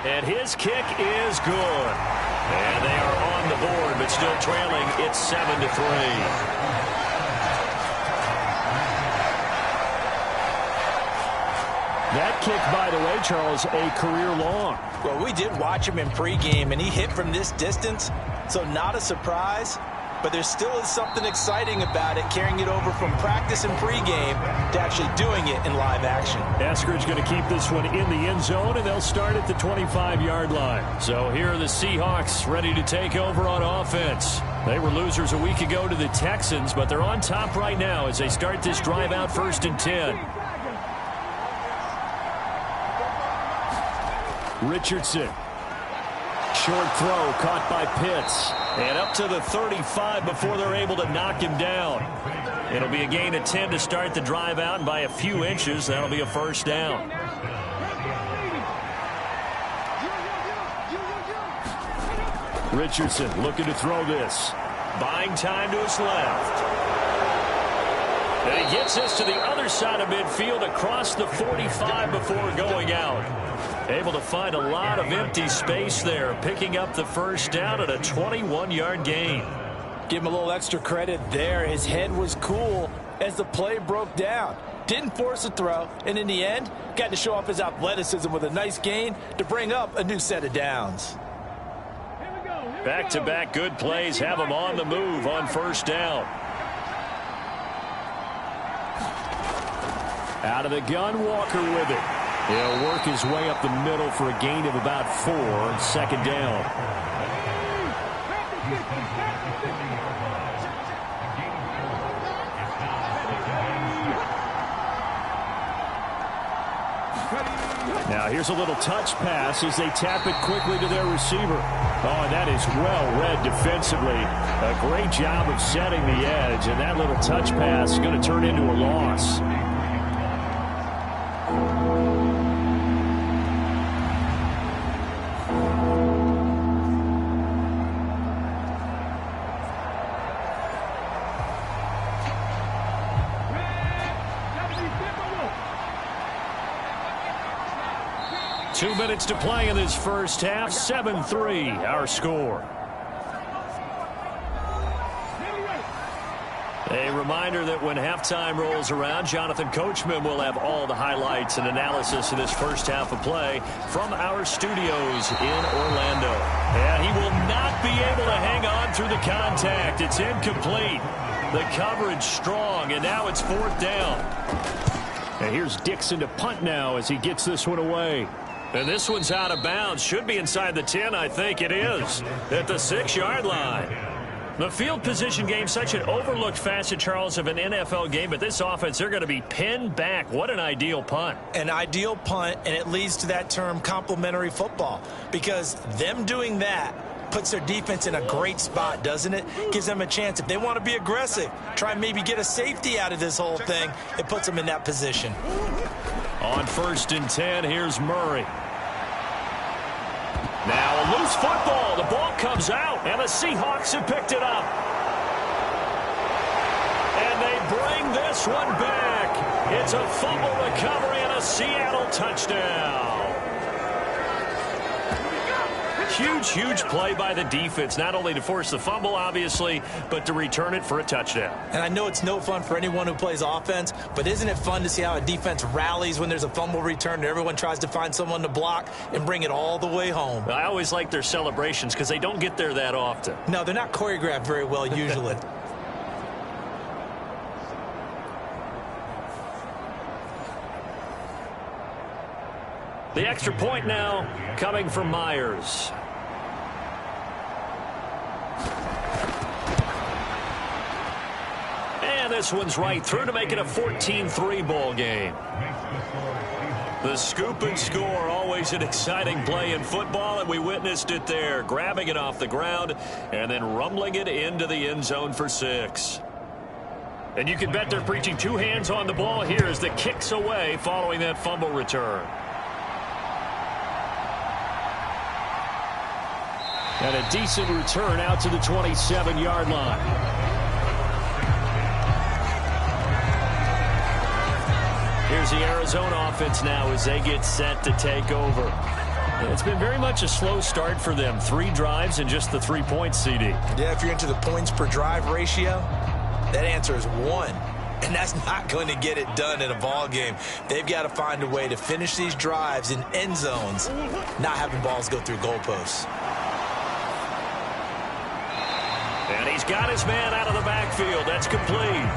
And his kick is good. And they are on the board, but still trailing. It's 7-3. That kick, by the way, Charles, a career long. Well, we did watch him in pregame, and he hit from this distance, so not a surprise. But there still is something exciting about it, carrying it over from practice and pregame to actually doing it in live action. Eskridge going to keep this one in the end zone, and they'll start at the 25-yard line. So here are the Seahawks ready to take over on offense. They were losers a week ago to the Texans, but they're on top right now as they start this drive out 1st and 10. Richardson. Short throw caught by Pitts. And up to the 35 before they're able to knock him down. It'll be a gain of 10 to start the drive out, and by a few inches, that'll be a 1st down. Richardson looking to throw this. Buying time to his left. And he gets this to the other side of midfield across the 45 before going out. Able to find a lot of empty space there, picking up the 1st down at a 21-yard gain. Give him a little extra credit there. His head was cool as the play broke down. Didn't force a throw, and in the end, got to show off his athleticism with a nice gain to bring up a new set of downs. Back-to-back good plays have him on the move on 1st down. Out of the gun, Walker with it. He'll work his way up the middle for a gain of about 4 on 2nd down. Now here's a little touch pass as they tap it quickly to their receiver. Oh, and that is well read defensively. A great job of setting the edge, and that little touch pass is going to turn into a loss. Two minutes to play in this first half. 7-3, our score. A reminder that when halftime rolls around, Jonathan Coachman will have all the highlights and analysis of this first half of play from our studios in Orlando. And he will not be able to hang on through the contact. It's incomplete. The coverage strong, and now it's 4th down. And here's Dixon to punt now as he gets this one away. And this one's out of bounds. Should be inside the 10, I think it is, at the 6-yard line. The field position game, such an overlooked facet, Charles, of an NFL game, but this offense, they're going to be pinned back. What an ideal punt. An ideal punt, and it leads to that term complementary football, because them doing that puts their defense in a great spot, doesn't it? Gives them a chance. If they want to be aggressive, try and maybe get a safety out of this whole thing, it puts them in that position. On 1st and 10, here's Murray. Now a loose football. The ball comes out, and the Seahawks have picked it up. And they bring this one back. It's a fumble recovery and a Seattle touchdown. huge, huge play by the defense, not only to force the fumble, obviously, but to return it for a touchdown. And I know it's no fun for anyone who plays offense, but isn't it fun to see how a defense rallies when there's a fumble return and everyone tries to find someone to block and bring it all the way home? I always like their celebrations because they don't get there that often. No, they're not choreographed very well usually. The extra point now coming from Myers. And this one's right through to make it a 14-3 ball game. The scoop and score, always an exciting play in football, and we witnessed it there, grabbing it off the ground and then rumbling it into the end zone for 6. And you can bet they're preaching two hands on the ball here as the kick's away following that fumble return. And a decent return out to the 27-yard line. Here's the Arizona offense now as they get set to take over. It's been very much a slow start for them. 3 drives and just the 3 points, CD. Yeah, if you're into the points per drive ratio, that answer is 1. And that's not going to get it done in a ball game. They've got to find a way to finish these drives in end zones, not having balls go through goalposts. And he's got his man out of the backfield. That's complete.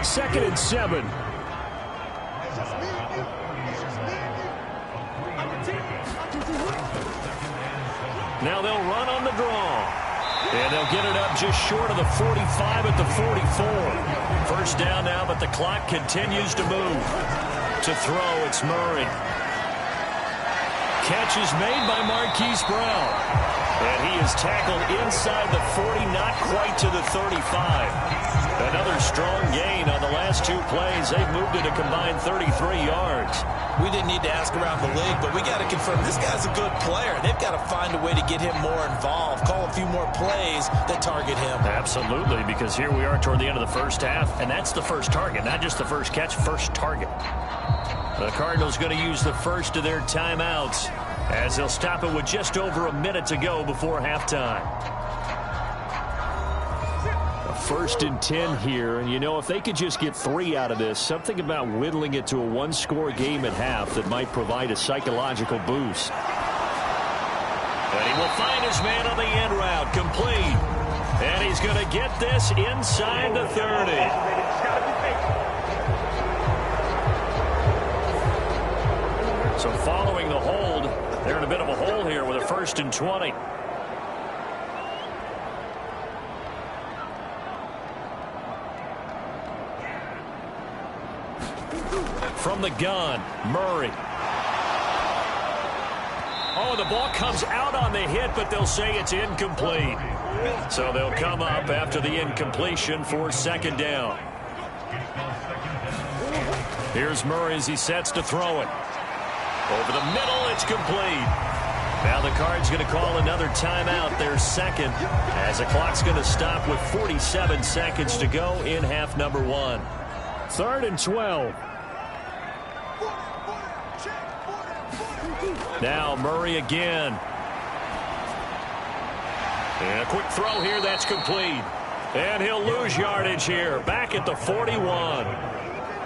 2nd and 7. Now they'll run on the draw. And they'll get it up just short of the 45 at the 44. First down now, but the clock continues to move. To throw, it's Murray. Catch is made by Marquise Brown. And he is tackled inside the 40, not quite to the 35. Another strong gain on the last 2 plays. They've moved it a combined 33 yards. We didn't need to ask around the league, but we got to confirm this guy's a good player. They've got to find a way to get him more involved, call a few more plays that target him. Absolutely, because here we are toward the end of the first half, and that's the first target, not just the first catch, first target. The Cardinals going to use the first of their timeouts as they'll stop it with just over a minute to go before halftime. A 1st and 10 here, and you know, if they could just get 3 out of this, something about whittling it to a 1-score game at half that might provide a psychological boost. And he will find his man on the end route, complete. And he's going to get this inside the 30. So following the hold, they're in a bit of a hole here with a 1st and 20. From the gun, Murray. Oh, the ball comes out on the hit, but they'll say it's incomplete. So they'll come up after the incompletion for 2nd down. Here's Murray as he sets to throw it. Over the middle, it's complete. Now the Cards going to call another timeout, their 2nd, as the clock's going to stop with 47 seconds to go in half number 1. 3rd and 12. Now Murray again. And a quick throw here, that's complete. And he'll lose yardage here, back at the 41.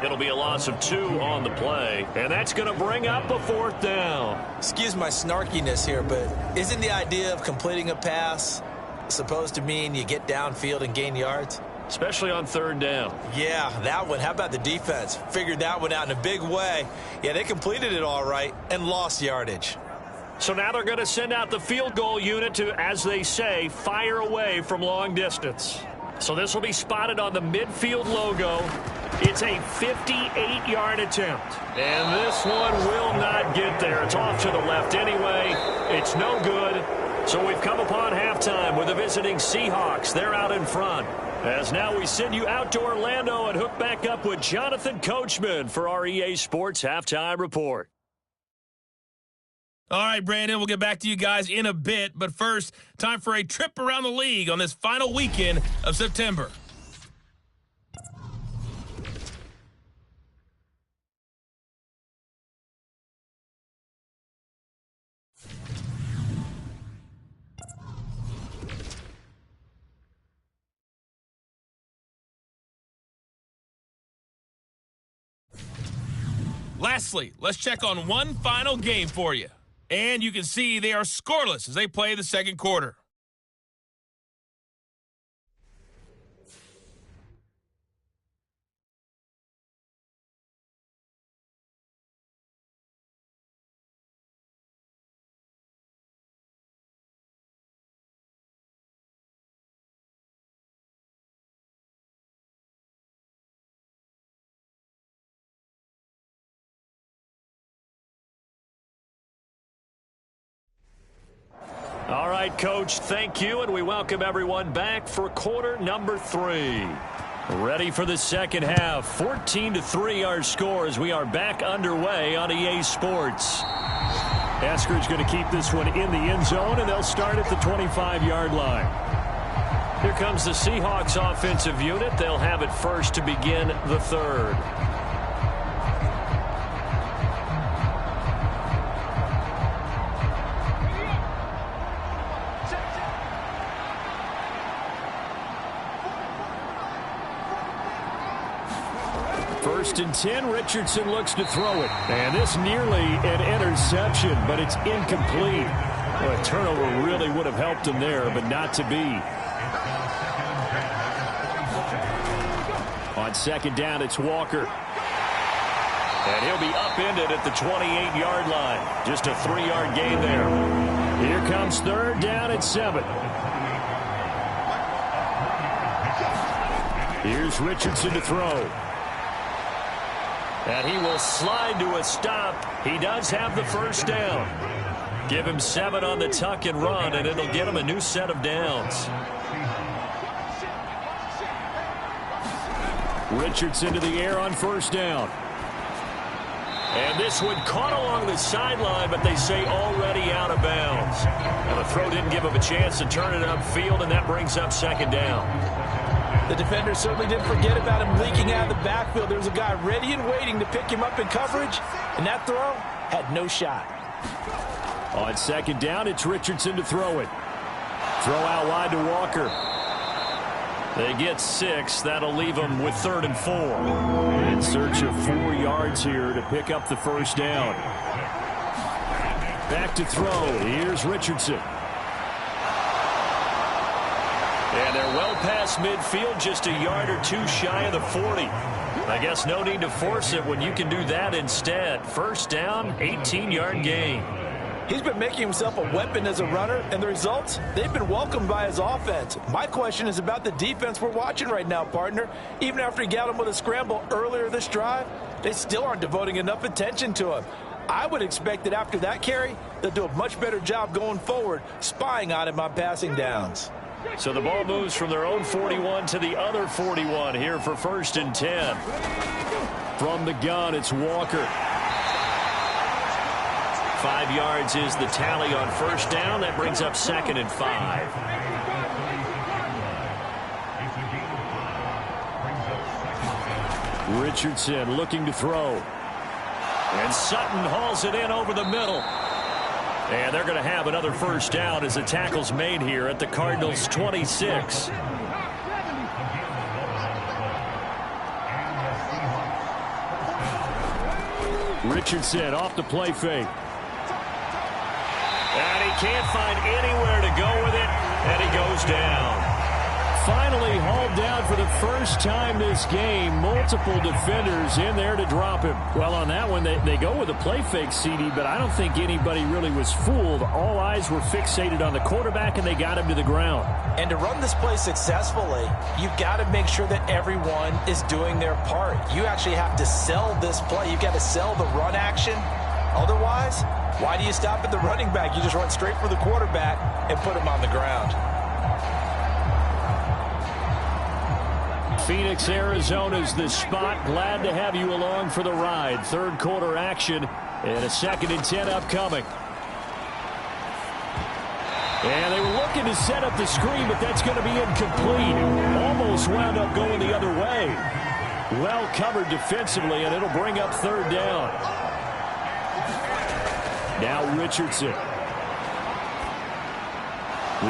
It'll be a loss of 2 on the play, and that's going to bring up a 4th down. Excuse my snarkiness here, but isn't the idea of completing a pass supposed to mean you get downfield and gain yards? Especially on 3rd down. Yeah, that one. How about the defense? Figured that one out in a big way. Yeah, they completed it all right and lost yardage. So now they're going to send out the field goal unit to, as they say, fire away from long distance. So this will be spotted on the midfield logo. It's a 58-yard attempt. And this one will not get there. It's off to the left anyway. It's no good. So we've come upon halftime with the visiting Seahawks. They're out in front. As now we send you out to Orlando and hook back up with Jonathan Coachman for our EA Sports Halftime Report. All right, Brandon, we'll get back to you guys in a bit. But first, time for a trip around the league on this final weekend of September. Lastly, let's check on one final game for you. And you can see they are scoreless as they play the second quarter. All right, Coach, thank you, and we welcome everyone back for quarter number 3. Ready for the second half. 14-3 our score as we are back underway on EA Sports. Esker's going to keep this one in the end zone, and they'll start at the 25-yard line. Here comes the Seahawks offensive unit. They'll have it first to begin the third. First and 10, Richardson looks to throw it. And this nearly an interception, but it's incomplete. Well, a turnover really would have helped him there, but not to be. On second down, it's Walker. And he'll be upended at the 28-yard line. Just a 3-yard gain there. Here comes third down at 7. Here's Richardson to throw. And he will slide to a stop. He does have the first down. Give him 7 on the tuck and run, and it'll get him a new set of downs. Richardson to the air on first down. And this one caught along the sideline, but they say already out of bounds. And the throw didn't give him a chance to turn it upfield, and that brings up second down. The defender certainly didn't forget about him leaking out of the backfield. There was a guy ready and waiting to pick him up in coverage, and that throw had no shot. On second down, it's Richardson to throw it. Throw out wide to Walker. They get 6. That'll leave them with 3rd and 4. In search of 4 yards here to pick up the first down. Back to throw. Here's Richardson. And they're well past midfield, just a yard or 2 shy of the 40. I guess no need to force it when you can do that instead. First down, 18-yard gain. He's been making himself a weapon as a runner, and the results, they've been welcomed by his offense. My question is about the defense we're watching right now, partner. Even after he got him with a scramble earlier this drive, they still aren't devoting enough attention to him. I would expect that after that carry, they'll do a much better job going forward, spying on him on passing downs. So the ball moves from their own 41 to the other 41 here for first and 10. From the gun, it's Walker. 5 yards is the tally on first down. That brings up 2nd and 5. Richardson looking to throw. And Sutton hauls it in over the middle. And they're going to have another first down as the tackle's made here at the Cardinals' 26. Richardson off the play fake. And he can't find anywhere to go with it, and he goes down. Finally hauled down for the first time this game. Multiple defenders in there to drop him. Well, on that one, they go with a play fake, CD, but I don't think anybody really was fooled. All eyes were fixated on the quarterback, and they got him to the ground. And to run this play successfully, you've got to make sure that everyone is doing their part. You actually have to sell this play. You've got to sell the run action. Otherwise, why do you stop at the running back? You just run straight for the quarterback and put him on the ground. Phoenix, Arizona's the spot. Glad to have you along for the ride. Third quarter action and a 2nd and 10 upcoming. And they were looking to set up the screen, but that's going to be incomplete. Almost wound up going the other way. Well covered defensively, and it'll bring up 3rd down. Now Richardson.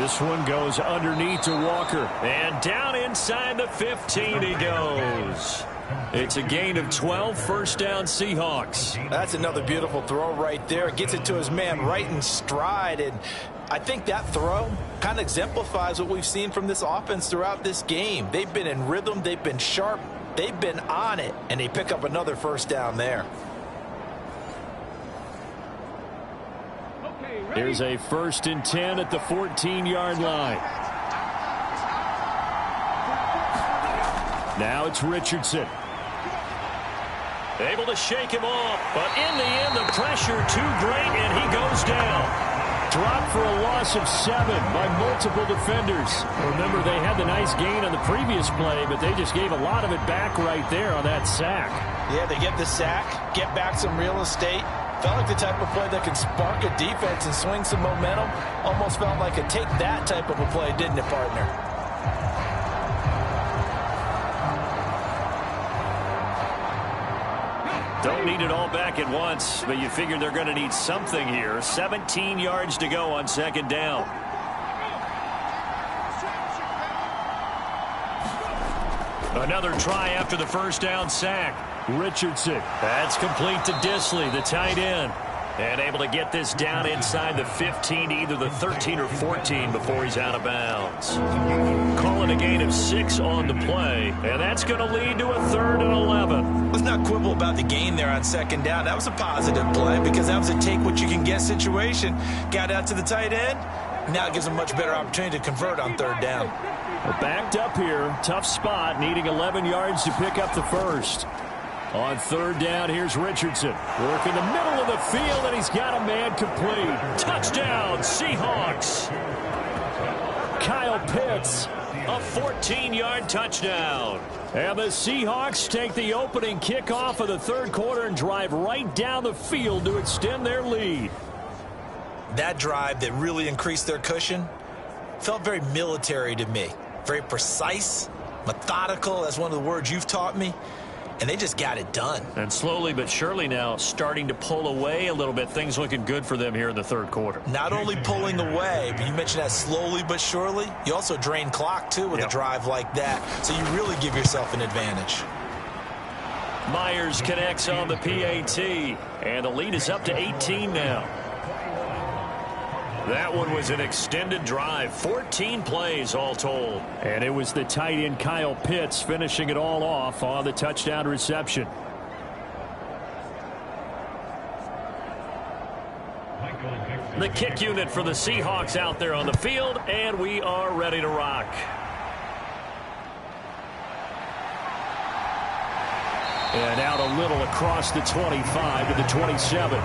This one goes underneath to Walker. And down inside the 15 he goes. It's a gain of 12, first down Seahawks. That's another beautiful throw right there. Gets it to his man right in stride. And I think that throw kind of exemplifies what we've seen from this offense throughout this game. They've been in rhythm. They've been sharp. They've been on it. And they pick up another first down there. Here's a 1st and 10 at the 14-yard line. Now it's Richardson. Able to shake him off, but in the end, the pressure too great, and he goes down. Dropped for a loss of 7 by multiple defenders. Remember, they had the nice gain on the previous play, but they just gave a lot of it back right there on that sack. Yeah, they get the sack, get back some real estate. Felt like the type of play that can spark a defense and swing some momentum. Almost felt like a take that type of a play, didn't it, partner? Don't need it all back at once, but you figure they're going to need something here. 17 yards to go on 2nd down. Another try after the first down sack. Richardson. That's complete to Disley, the tight end. And able to get this down inside the 15 to either the 13 or 14 before he's out of bounds. Calling a gain of 6 on the play, and that's going to lead to a 3rd and 11. Let's not quibble about the gain there on 2nd down. That was a positive play because that was a take-what-you-can-get situation. Got out to the tight end. Now it gives them a much better opportunity to convert on 3rd down. Well, backed up here. Tough spot, needing 11 yards to pick up the first. On 3rd down, here's Richardson. Working the middle of the field, and he's got a man complete. Touchdown, Seahawks. Kyle Pitts. A 14-yard touchdown. And the Seahawks take the opening kickoff of the 3rd quarter and drive right down the field to extend their lead. That drive that really increased their cushion felt very military to me. Very precise, methodical. That's one of the words you've taught me. And they just got it done. And slowly but surely now starting to pull away a little bit. Things looking good for them here in the 3rd quarter. Not only pulling away, but you mentioned that slowly but surely. You also drain clock, too, with a drive like that. So you really give yourself an advantage. Myers connects on the PAT. And the lead is up to 18 now. That one was an extended drive. 14 plays all told. And it was the tight end Kyle Pitts finishing it all off on the touchdown reception. The kick unit for the Seahawks out there on the field, and we are ready to rock. And out a little across the 25 to the 27.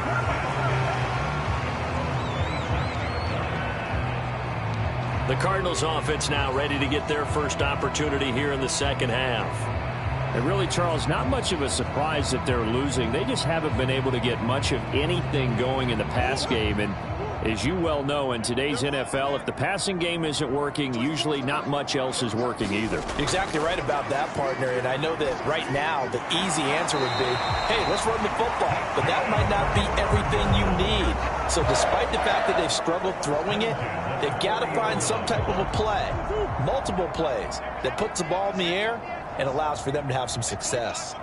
The Cardinals offense now ready to get their first opportunity here in the 2nd half. And really, Charles, not much of a surprise that they're losing. They just haven't been able to get much of anything going in the pass game. And as you well know, in today's NFL, if the passing game isn't working, usually not much else is working either. Exactly right about that, partner. And I know that right now the easy answer would be, hey, let's run the football. But that might not be everything you need. So despite the fact that they've struggled throwing it, they've got to find some type of a play, multiple plays, that puts the ball in the air and allows for them to have some success.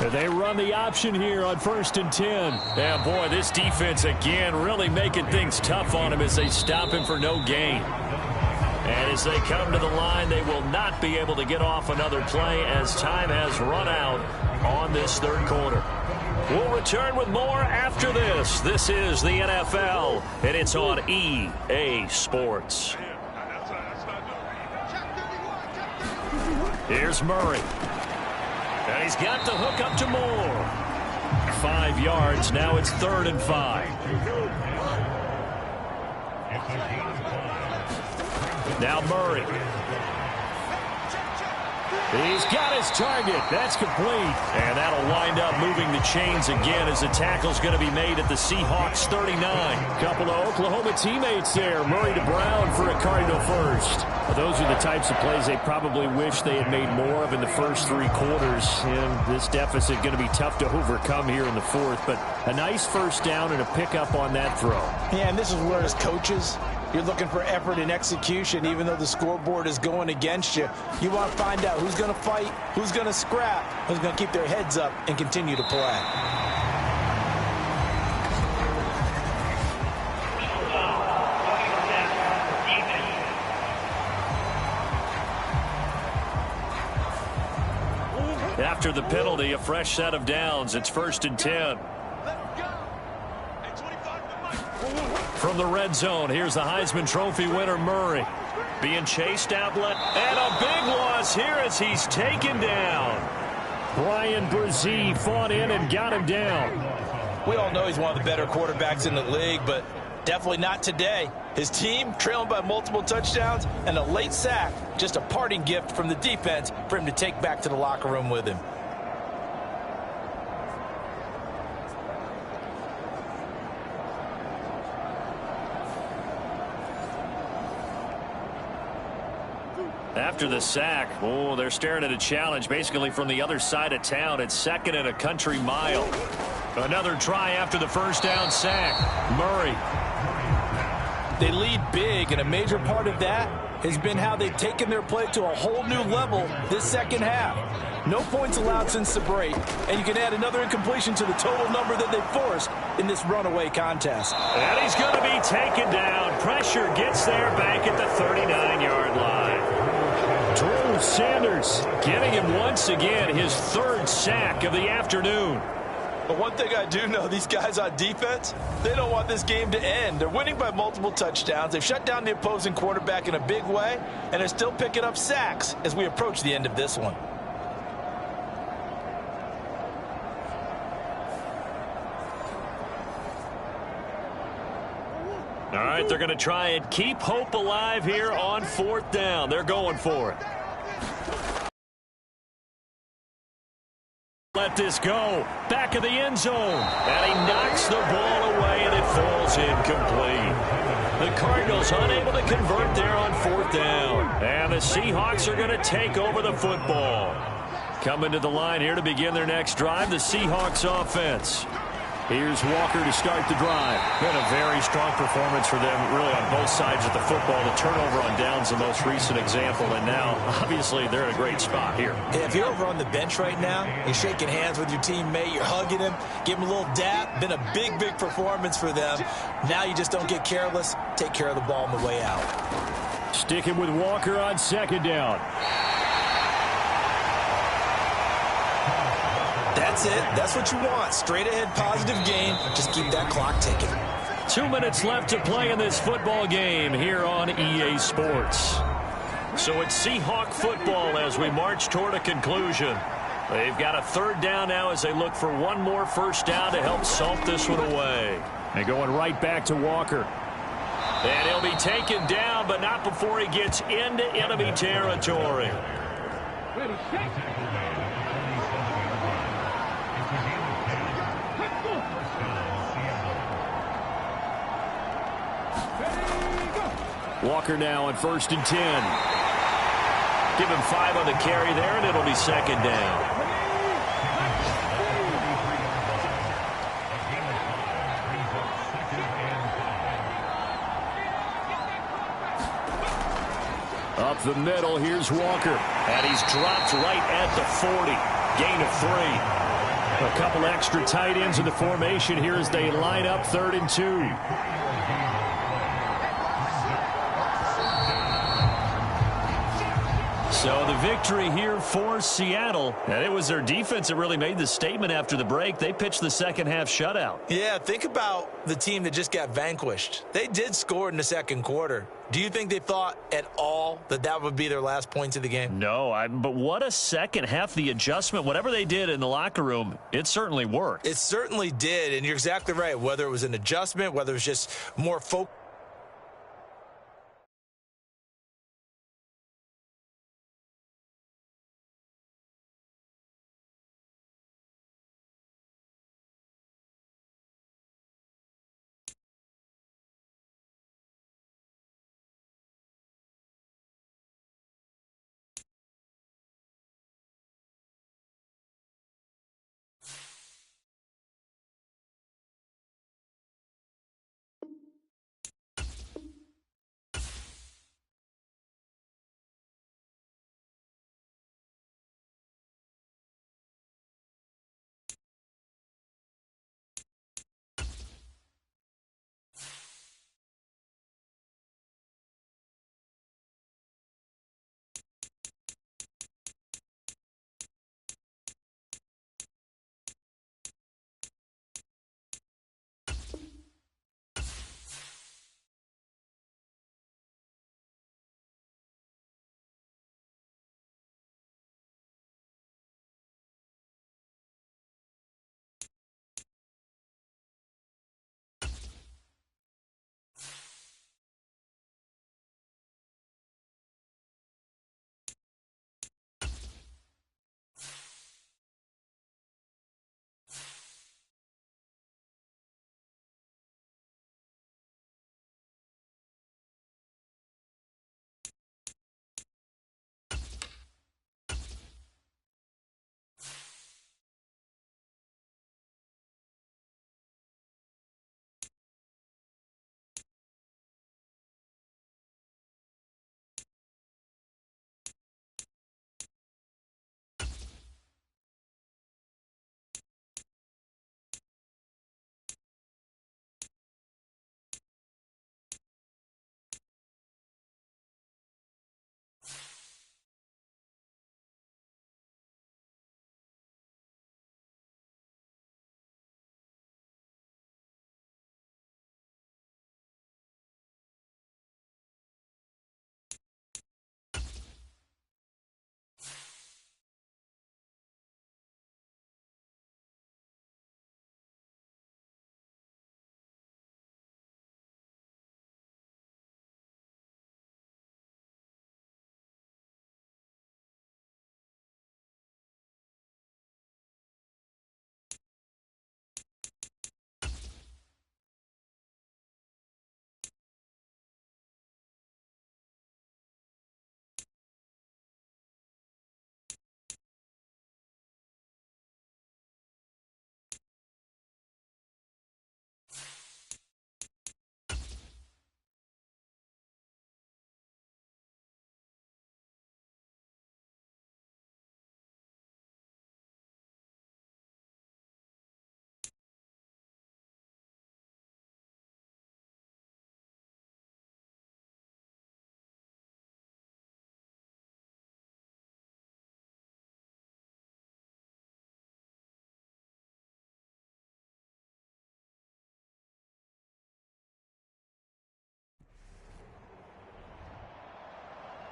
And they run the option here on 1st and 10. Yeah, boy, this defense again really making things tough on him as they stop him for no gain. And as they come to the line, they will not be able to get off another play as time has run out on this 3rd quarter. We'll return with more after this. This is the NFL, and it's on EA Sports. Here's Murray. And he's got the hook up to Moore. 5 yards. Now it's 3rd and 5. Now Murray. He's got his target. That's complete. And that'll wind up moving the chains again as the tackle's going to be made at the Seahawks 39. Couple of Oklahoma teammates there. Murray to Brown for a Cardinal first. Well, those are the types of plays they probably wish they had made more of in the first 3 quarters. And this deficit going to be tough to overcome here in the fourth. But a nice first down and a pickup on that throw. Yeah, and this is where as coaches, you're looking for effort and execution, even though the scoreboard is going against you. You want to find out who's going to fight, who's going to scrap, who's going to keep their heads up and continue to play. After the penalty, a fresh set of downs. It's 1st and 10. From the red zone, here's the Heisman Trophy winner, Murray. Being chased out left. And a big loss here as he's taken down. Brian Brzee fought in and got him down. We all know he's one of the better quarterbacks in the league, but definitely not today. His team trailing by multiple touchdowns and a late sack. Just a parting gift from the defense for him to take back to the locker room with him. After the sack, oh, they're staring at a challenge basically from the other side of town. It's 2nd and a country mile. Another try after the first down sack. Murray. They lead big, and a major part of that has been how they've taken their play to a whole new level this second half. No points allowed since the break, and you can add another incompletion to the total number that they forced in this runaway contest. And he's going to be taken down. Pressure gets there back at the 39-yard line. Drew Sanders Getting him once again his 3rd sack of the afternoon. But one thing I do know, these guys on defense, they don't want this game to end. They're winning by multiple touchdowns. They've shut down the opposing quarterback in a big way, and they're still picking up sacks as we approach the end of this one. All right, they're going to try and keep hope alive here on 4th down. They're going for it. Let this go. Back of the end zone. And he knocks the ball away, and it falls incomplete. The Cardinals unable to convert there on 4th down. And the Seahawks are going to take over the football. Coming to the line here to begin their next drive, the Seahawks offense. Here's Walker to start the drive. Been a very strong performance for them, really, on both sides of the football. The turnover on downs, the most recent example, and now, obviously, they're in a great spot here. Yeah, if you're over on the bench right now, you're shaking hands with your teammate, you're hugging him, give him a little dap. Been a big, big performance for them. Now you just don't get careless. Take care of the ball on the way out. Sticking with Walker on 2nd down. That's it. That's what you want. Straight ahead, positive gain. Just keep that clock ticking. 2 minutes left to play in this football game here on EA Sports. So it's Seahawk football as we march toward a conclusion. They've got a 3rd down now as they look for one more first down to help salt this one away. And going right back to Walker. And he'll be taken down, but not before he gets into enemy territory. Walker now on 1st and 10. Give him 5 on the carry there, and it'll be 2nd down. Up the middle, here's Walker. And he's dropped right at the 40. Gain of 3. A couple extra tight ends in the formation here as they line up 3rd and 2. So the victory here for Seattle. And it was their defense that really made the statement after the break. They pitched the second half shutout. Yeah, think about the team that just got vanquished. They did score in the second quarter. Do you think they thought at all that that would be their last points of the game? No, but what a second half. The adjustment, whatever they did in the locker room, it certainly worked. It certainly did, and you're exactly right. Whether it was an adjustment, whether it was just more focus.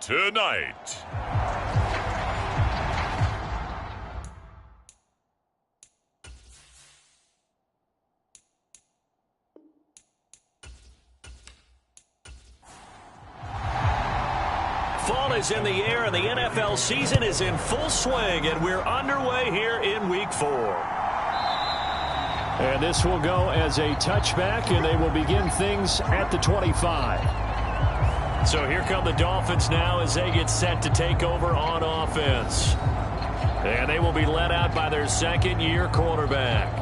tonight. Fall is in the air, and the NFL season is in full swing, and we're underway here in Week 4. And this will go as a touchback, and they will begin things at the 25. So here come the Dolphins now as they get set to take over on offense. And they will be led out by their second-year quarterback.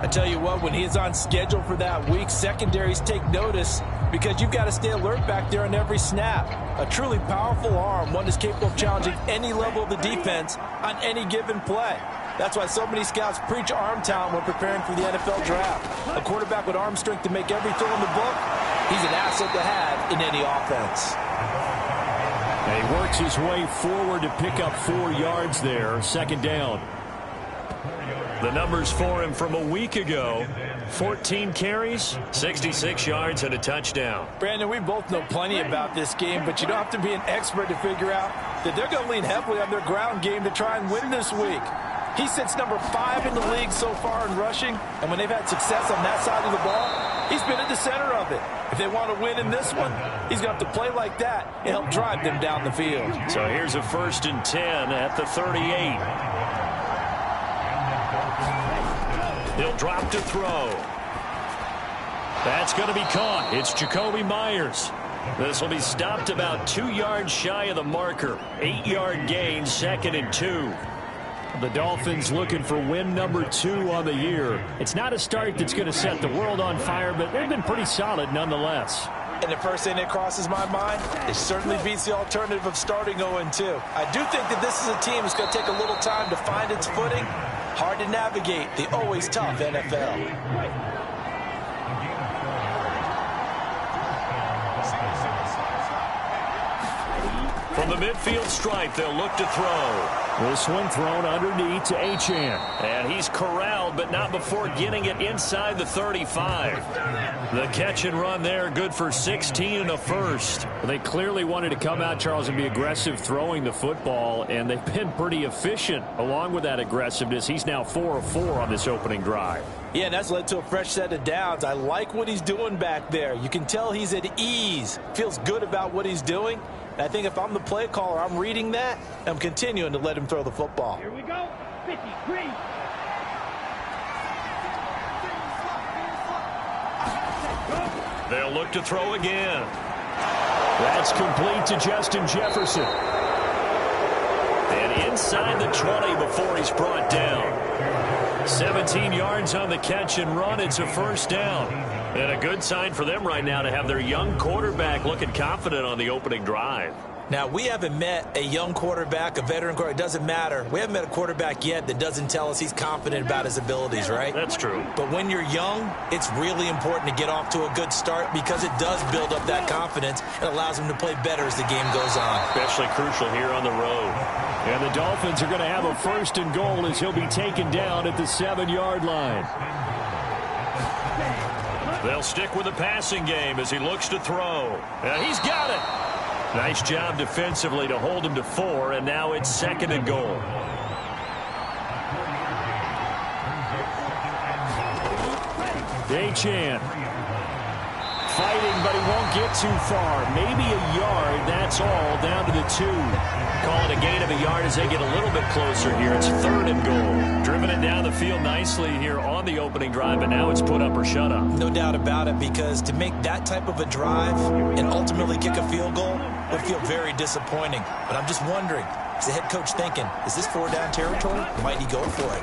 I tell you what, when he's on schedule for that week, secondaries take notice because you've got to stay alert back there on every snap. A truly powerful arm, one that's capable of challenging any level of the defense on any given play. That's why so many scouts preach arm talent when preparing for the NFL draft. A quarterback with arm strength to make every throw in the book, he's an asset to have in any offense. And he works his way forward to pick up 4 yards there, second down. The numbers for him from a week ago: 14 carries, 66 yards, and a touchdown. Brandon, we both know plenty about this game, but you don't have to be an expert to figure out that they're going to lean heavily on their ground game to try and win this week. He sits number 5 in the league so far in rushing, and when they've had success on that side of the ball, he's been at the center of it. If they want to win in this one, he's going to have to play like that and help drive them down the field. So here's a 1st and 10 at the 38. He'll drop to throw. That's going to be caught. It's Jacoby Myers. This will be stopped about 2 yards shy of the marker. 8-yard gain, 2nd and 2. The Dolphins looking for win number 2 on the year. It's not a start that's going to set the world on fire, but they've been pretty solid nonetheless. And the first thing that crosses my mind, it certainly beats the alternative of starting 0-2. I do think that this is a team that's going to take a little time to find its footing. Hard to navigate the always tough NFL. From the midfield stripe, they'll look to throw. This one thrown underneath to Achane. And he's corralled, but not before getting it inside the 35. The catch and run there, good for 16 and a first. They clearly wanted to come out, Charles, and be aggressive throwing the football, and they've been pretty efficient along with that aggressiveness. He's now 4 of 4 on this opening drive. Yeah, and that's led to a fresh set of downs. I like what he's doing back there. You can tell he's at ease, feels good about what he's doing. And I think if I'm the play caller, I'm reading that, and I'm continuing to let him throw the football. Here we go. 53. They'll look to throw again. That's complete to Justin Jefferson. And inside the 20 before he's brought down. 17 yards on the catch and run. It's a first down. And a good sign for them right now to have their young quarterback looking confident on the opening drive. Now, we haven't met a young quarterback, a veteran quarterback. It doesn't matter. We haven't met a quarterback yet that doesn't tell us he's confident about his abilities, right? That's true. But when you're young, it's really important to get off to a good start because it does build up that confidence and allows him to play better as the game goes on. Especially crucial here on the road. And the Dolphins are going to have a 1st and goal as he'll be taken down at the 7-yard line. They'll stick with the passing game as he looks to throw. And he's got it. Nice job defensively to hold him to 4, and now it's 2nd and goal. Achane fighting, but he won't get too far. Maybe a yard, that's all, down to the 2. Call it a gain of a yard as they get a little bit closer here. It's 3rd and goal. Driven it down the field nicely here on the opening drive, but now it's put up or shut up. No doubt about it, because to make that type of a drive and ultimately kick a field goal would feel very disappointing. But I'm just wondering, is the head coach thinking, is this 4-down territory? Might he go for it?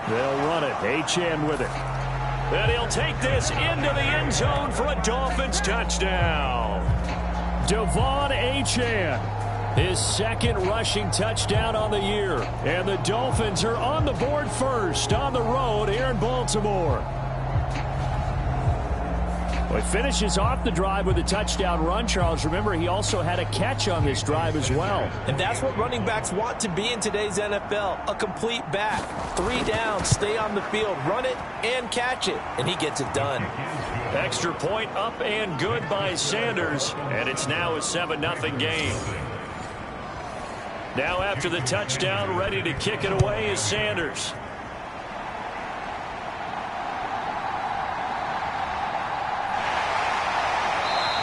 They'll run it. Achane with it. And he'll take this into the end zone for a Dolphins touchdown. Devon Achane, his 2nd rushing touchdown on the year. And the Dolphins are on the board first on the road here in Baltimore. Well, he finishes off the drive with a touchdown run, Charles. Remember, he also had a catch on this drive as well. And that's what running backs want to be in today's NFL, a complete back. 3 downs, stay on the field, run it, and catch it. And he gets it done. Extra point up and good by Sanders. And it's now a 7-0 game. Now after the touchdown, ready to kick it away is Sanders.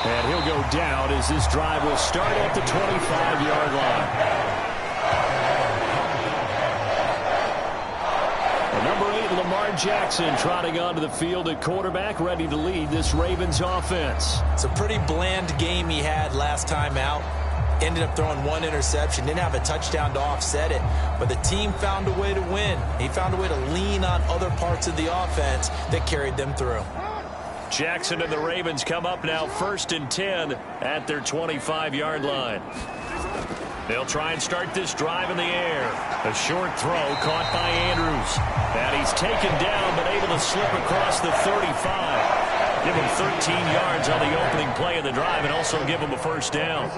And he'll go down as this drive will start at the 25-yard line. Number 8, Lamar Jackson, trotting onto the field at quarterback, ready to lead this Ravens offense. It's a pretty bland game he had last time out. Ended up throwing one interception. Didn't have a touchdown to offset it. But the team found a way to win. He found a way to lean on other parts of the offense that carried them through. Jackson and the Ravens come up now 1st and 10 at their 25-yard line. They'll try and start this drive in the air. A short throw caught by Andrews. And he's taken down but able to slip across the 35. Give him 13 yards on the opening play of the drive and also give him a first down.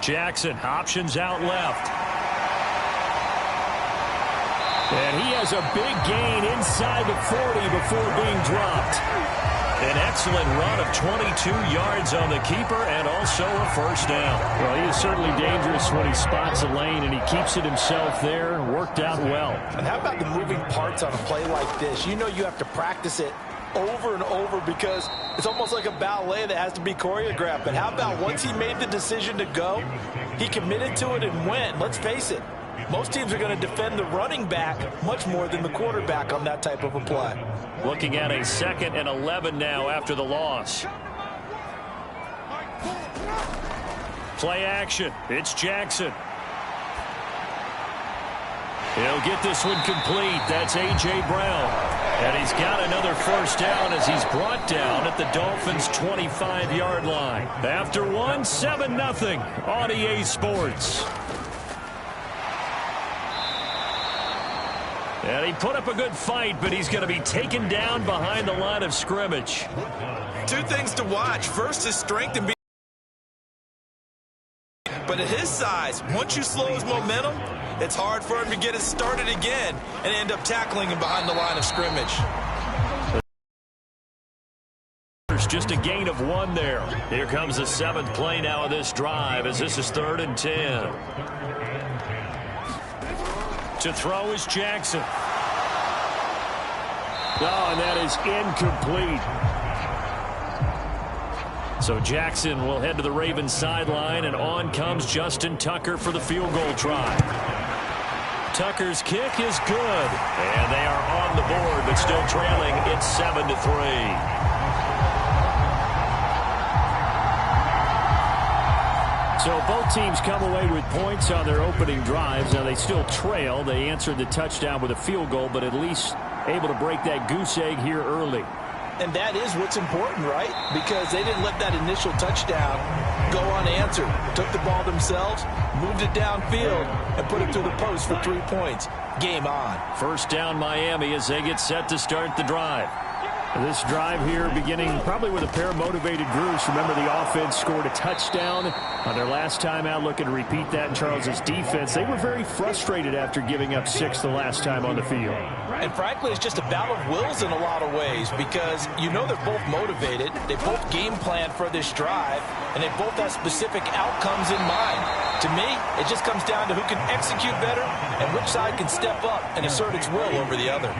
Jackson options out left. And he has a big gain inside the 40 before being dropped. An excellent run of 22 yards on the keeper and also a first down. Well, he is certainly dangerous when he spots a lane, and he keeps it himself there. Worked out well. And how about the moving parts on a play like this? You know you have to practice it over and over because it's almost like a ballet that has to be choreographed. But how about once he made the decision to go, he committed to it and went. Let's face it, most teams are going to defend the running back much more than the quarterback on that type of a play. Looking at a 2nd and 11 now after the loss. Play action. It's Jackson. He'll get this one complete. That's A.J. Brown. And he's got another first down as he's brought down at the Dolphins' 25-yard line. After one, 7-0 on EA Sports. And he put up a good fight, but he's going to be taken down behind the line of scrimmage. Two things to watch. First, his strength and but at his size, once you slow his momentum, it's hard for him to get it started again and end up tackling him behind the line of scrimmage. There's just a gain of 1 there. Here comes the 7th play now of this drive as this is 3rd and 10. To throw is Jackson. Oh, and that is incomplete. So Jackson will head to the Ravens sideline, and on comes Justin Tucker for the field goal try. Tucker's kick is good, and they are on the board, but still trailing. It's 7-3. So both teams come away with points on their opening drives. Now they still trail. They answered the touchdown with a field goal, but at least able to break that goose egg here early. And that is what's important, right? Because they didn't let that initial touchdown go unanswered. Took the ball themselves, moved it downfield, and put it through the post for 3 points. Game on. First down Miami as they get set to start the drive. This drive here beginning probably with a pair of motivated groups. Remember, the offense scored a touchdown on their last time out. Looking to repeat that in Charles's defense. They were very frustrated after giving up 6 the last time on the field. And frankly, it's just a battle of wills in a lot of ways because you know they're both motivated. They both game plan for this drive, and they both have specific outcomes in mind. To me, it just comes down to who can execute better and which side can step up and assert its will over the other.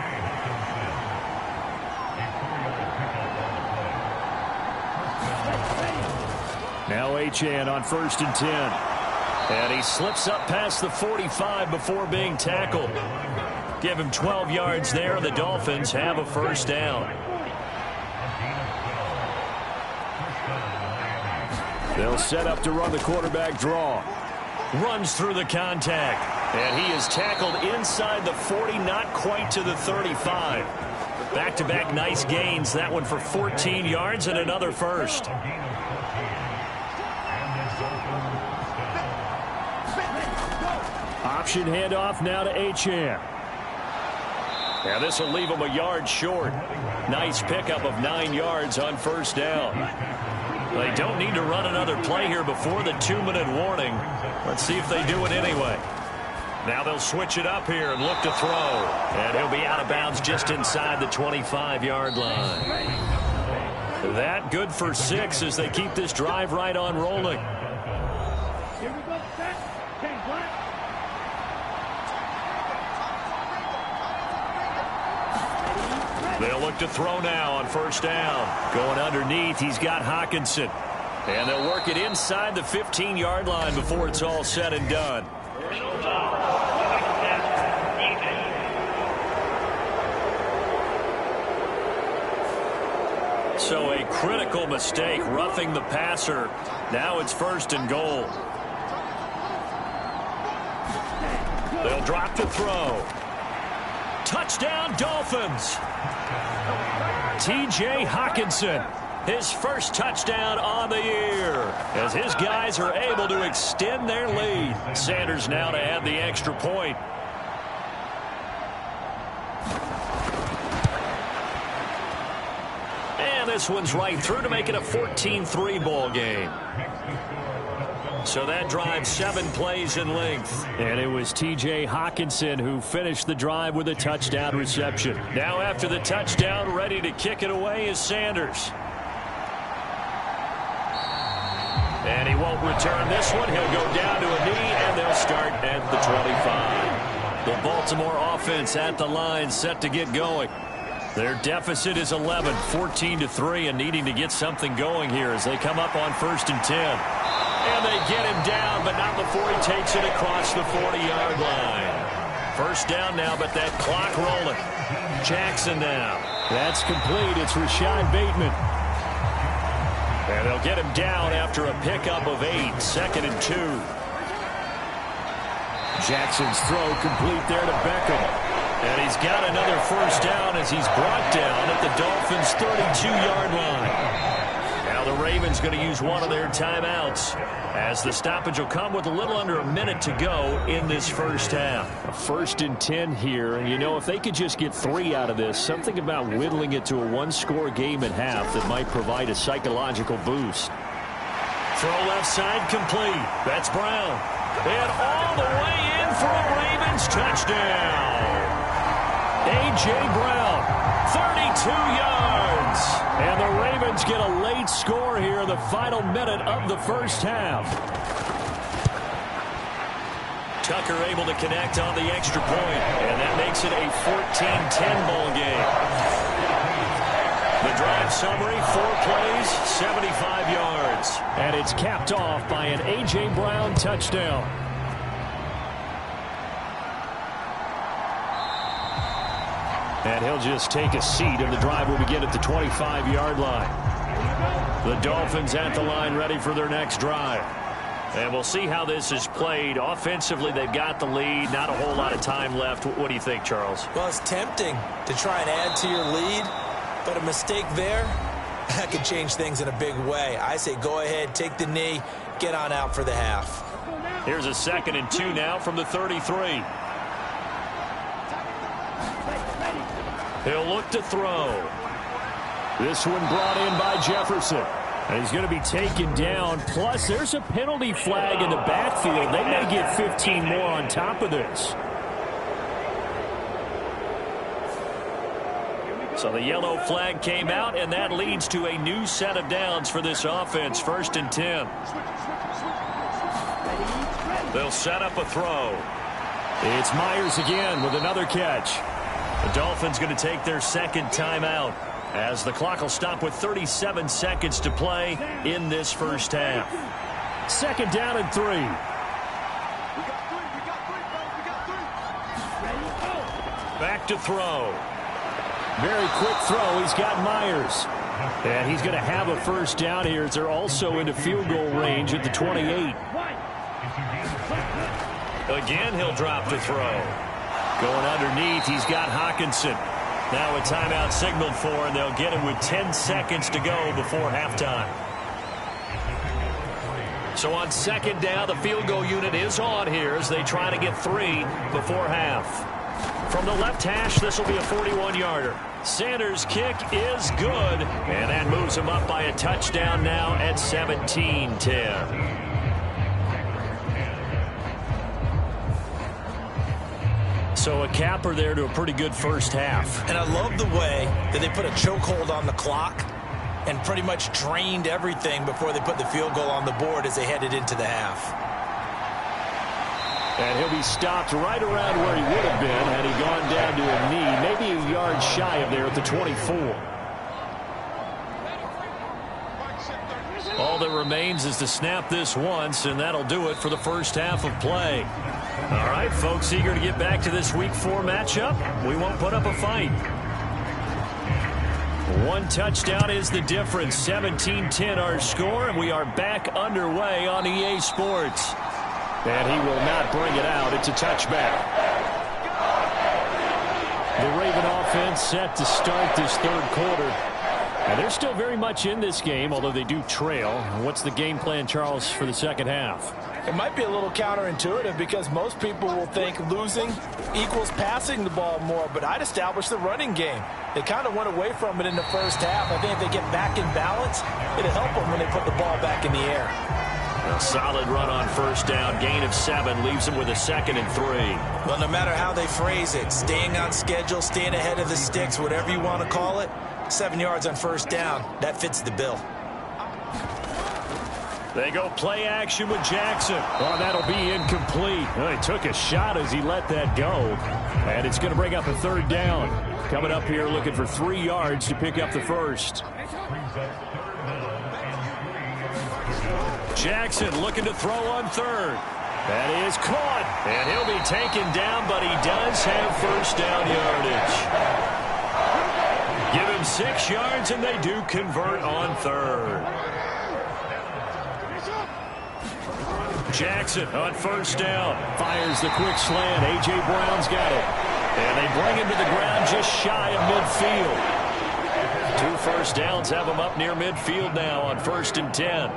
Now Achane on 1st and 10. And he slips up past the 45 before being tackled. Give him 12 yards there, and the Dolphins have a first down. They'll set up to run the quarterback draw. Runs through the contact. And he is tackled inside the 40, not quite to the 35. Back-to-back nice gains. That one for 14 yards and another first. Option handoff now to Achane. Now this will leave him a yard short. Nice pickup of 9 yards on first down. They don't need to run another play here before the 2-minute warning. Let's see if they do it anyway. Now they'll switch it up here and look to throw. And he'll be out of bounds just inside the 25-yard line. That good for 6 as they keep this drive right on rolling. Here we go, set, change one. They'll look to throw now on first down. Going underneath, he's got Hawkinson. And they'll work it inside the 15-yard line before it's all said and done. So a critical mistake, roughing the passer. Now it's 1st and goal. They'll drop to throw. Touchdown, Dolphins. T.J. Hawkinson, his first touchdown on the year, as his guys are able to extend their lead. Sanders now to add the extra point. And this one's right through to make it a 14-3 ball game. So that drive 7 plays in length. And it was T.J. Hawkinson who finished the drive with a touchdown reception. Now after the touchdown, ready to kick it away is Sanders. And he won't return this one. He'll go down to a knee, and they'll start at the 25. The Baltimore offense at the line, set to get going. Their deficit is 11, 14-3, and needing to get something going here as they come up on 1st and 10. And they get him down, but not before he takes it across the 40-yard line. First down now, but that clock rolling. Jackson now. That's complete. It's Rashad Bateman. And they'll get him down after a pickup of 8, 2nd and 2. Jackson's throw complete there to Beckham. And he's got another first down as he's brought down at the Dolphins' 32-yard line. Now the Ravens going to use one of their timeouts as the stoppage will come with a little under a minute to go in this first half. A 1st and 10 here, and you know, if they could just get 3 out of this, something about whittling it to a 1-score game at half that might provide a psychological boost. Throw left side complete. That's Brown. And all the way in for a Ravens touchdown. A.J. Brown, 32 yards. And the Ravens get a late score here in the final minute of the first half. Tucker able to connect on the extra point, and that makes it a 14-10 ball game. The drive summary, 4 plays, 75 yards. And it's capped off by an A.J. Brown touchdown. And he'll just take a seat, and the drive will begin at the 25-yard line. The Dolphins at the line, ready for their next drive. And we'll see how this is played. Offensively, they've got the lead. Not a whole lot of time left. What do you think, Charles? Well, it's tempting to try and add to your lead, but a mistake there, that could change things in a big way. I say go ahead, take the knee, get on out for the half. Here's a 2nd and 2 now from the 33. He'll look to throw. This one brought in by Jefferson. And he's going to be taken down. Plus, there's a penalty flag in the backfield. They may get 15 more on top of this. So the yellow flag came out, and that leads to a new set of downs for this offense. 1st and 10. They'll set up a throw. It's Myers again with another catch. The Dolphins going to take their 2nd timeout as the clock will stop with 37 seconds to play in this first half. 2nd down and 3. Back to throw. Very quick throw. He's got Myers. And he's going to have a first down here as they're also into field goal range at the 28. Again, he'll drop to throw. Going underneath, he's got Hawkinson. Now a timeout signaled for, and they'll get him with 10 seconds to go before halftime. So on 2nd down, the field goal unit is on here as they try to get 3 before half. From the left hash, this will be a 41-yarder. Sanders' kick is good, and that moves him up by a touchdown now at 17-10. So a capper there to a pretty good first half. And I love the way that they put a chokehold on the clock and pretty much drained everything before they put the field goal on the board as they headed into the half. And he'll be stopped right around where he would have been had he gone down to a knee, maybe a yard shy of there at the 24. All that remains is to snap this once, and that'll do it for the first half of play. All right, folks, eager to get back to this Week 4 matchup. We won't put up a fight. One touchdown is the difference. 17-10 our score, and we are back underway on EA Sports. And he will not bring it out. It's a touchback. The Raven offense set to start this third quarter. And they're still very much in this game, although they do trail. What's the game plan, Charles, for the second half? It might be a little counterintuitive because most people will think losing equals passing the ball more, but I'd establish the running game. They kind of went away from it in the first half. I think if they get back in balance, it'll help them when they put the ball back in the air. A solid run on first down. Gain of 7 leaves them with a 2nd and 3. Well, no matter how they phrase it, staying on schedule, staying ahead of the sticks, whatever you want to call it, 7 yards on first down, that fits the bill. They go play action with Jackson. Oh, that'll be incomplete. Well, he took a shot as he let that go. And it's going to bring up a 3rd down. Coming up here looking for 3 yards to pick up the first. Jackson looking to throw on 3rd. That is caught. And he'll be taken down, but he does have first down yardage. Give him 6 yards, and they do convert on 3rd. Jackson on first down. Fires the quick slant. A.J. Brown's got it. And they bring him to the ground just shy of midfield. 2 first downs have him up near midfield now on 1st and 10.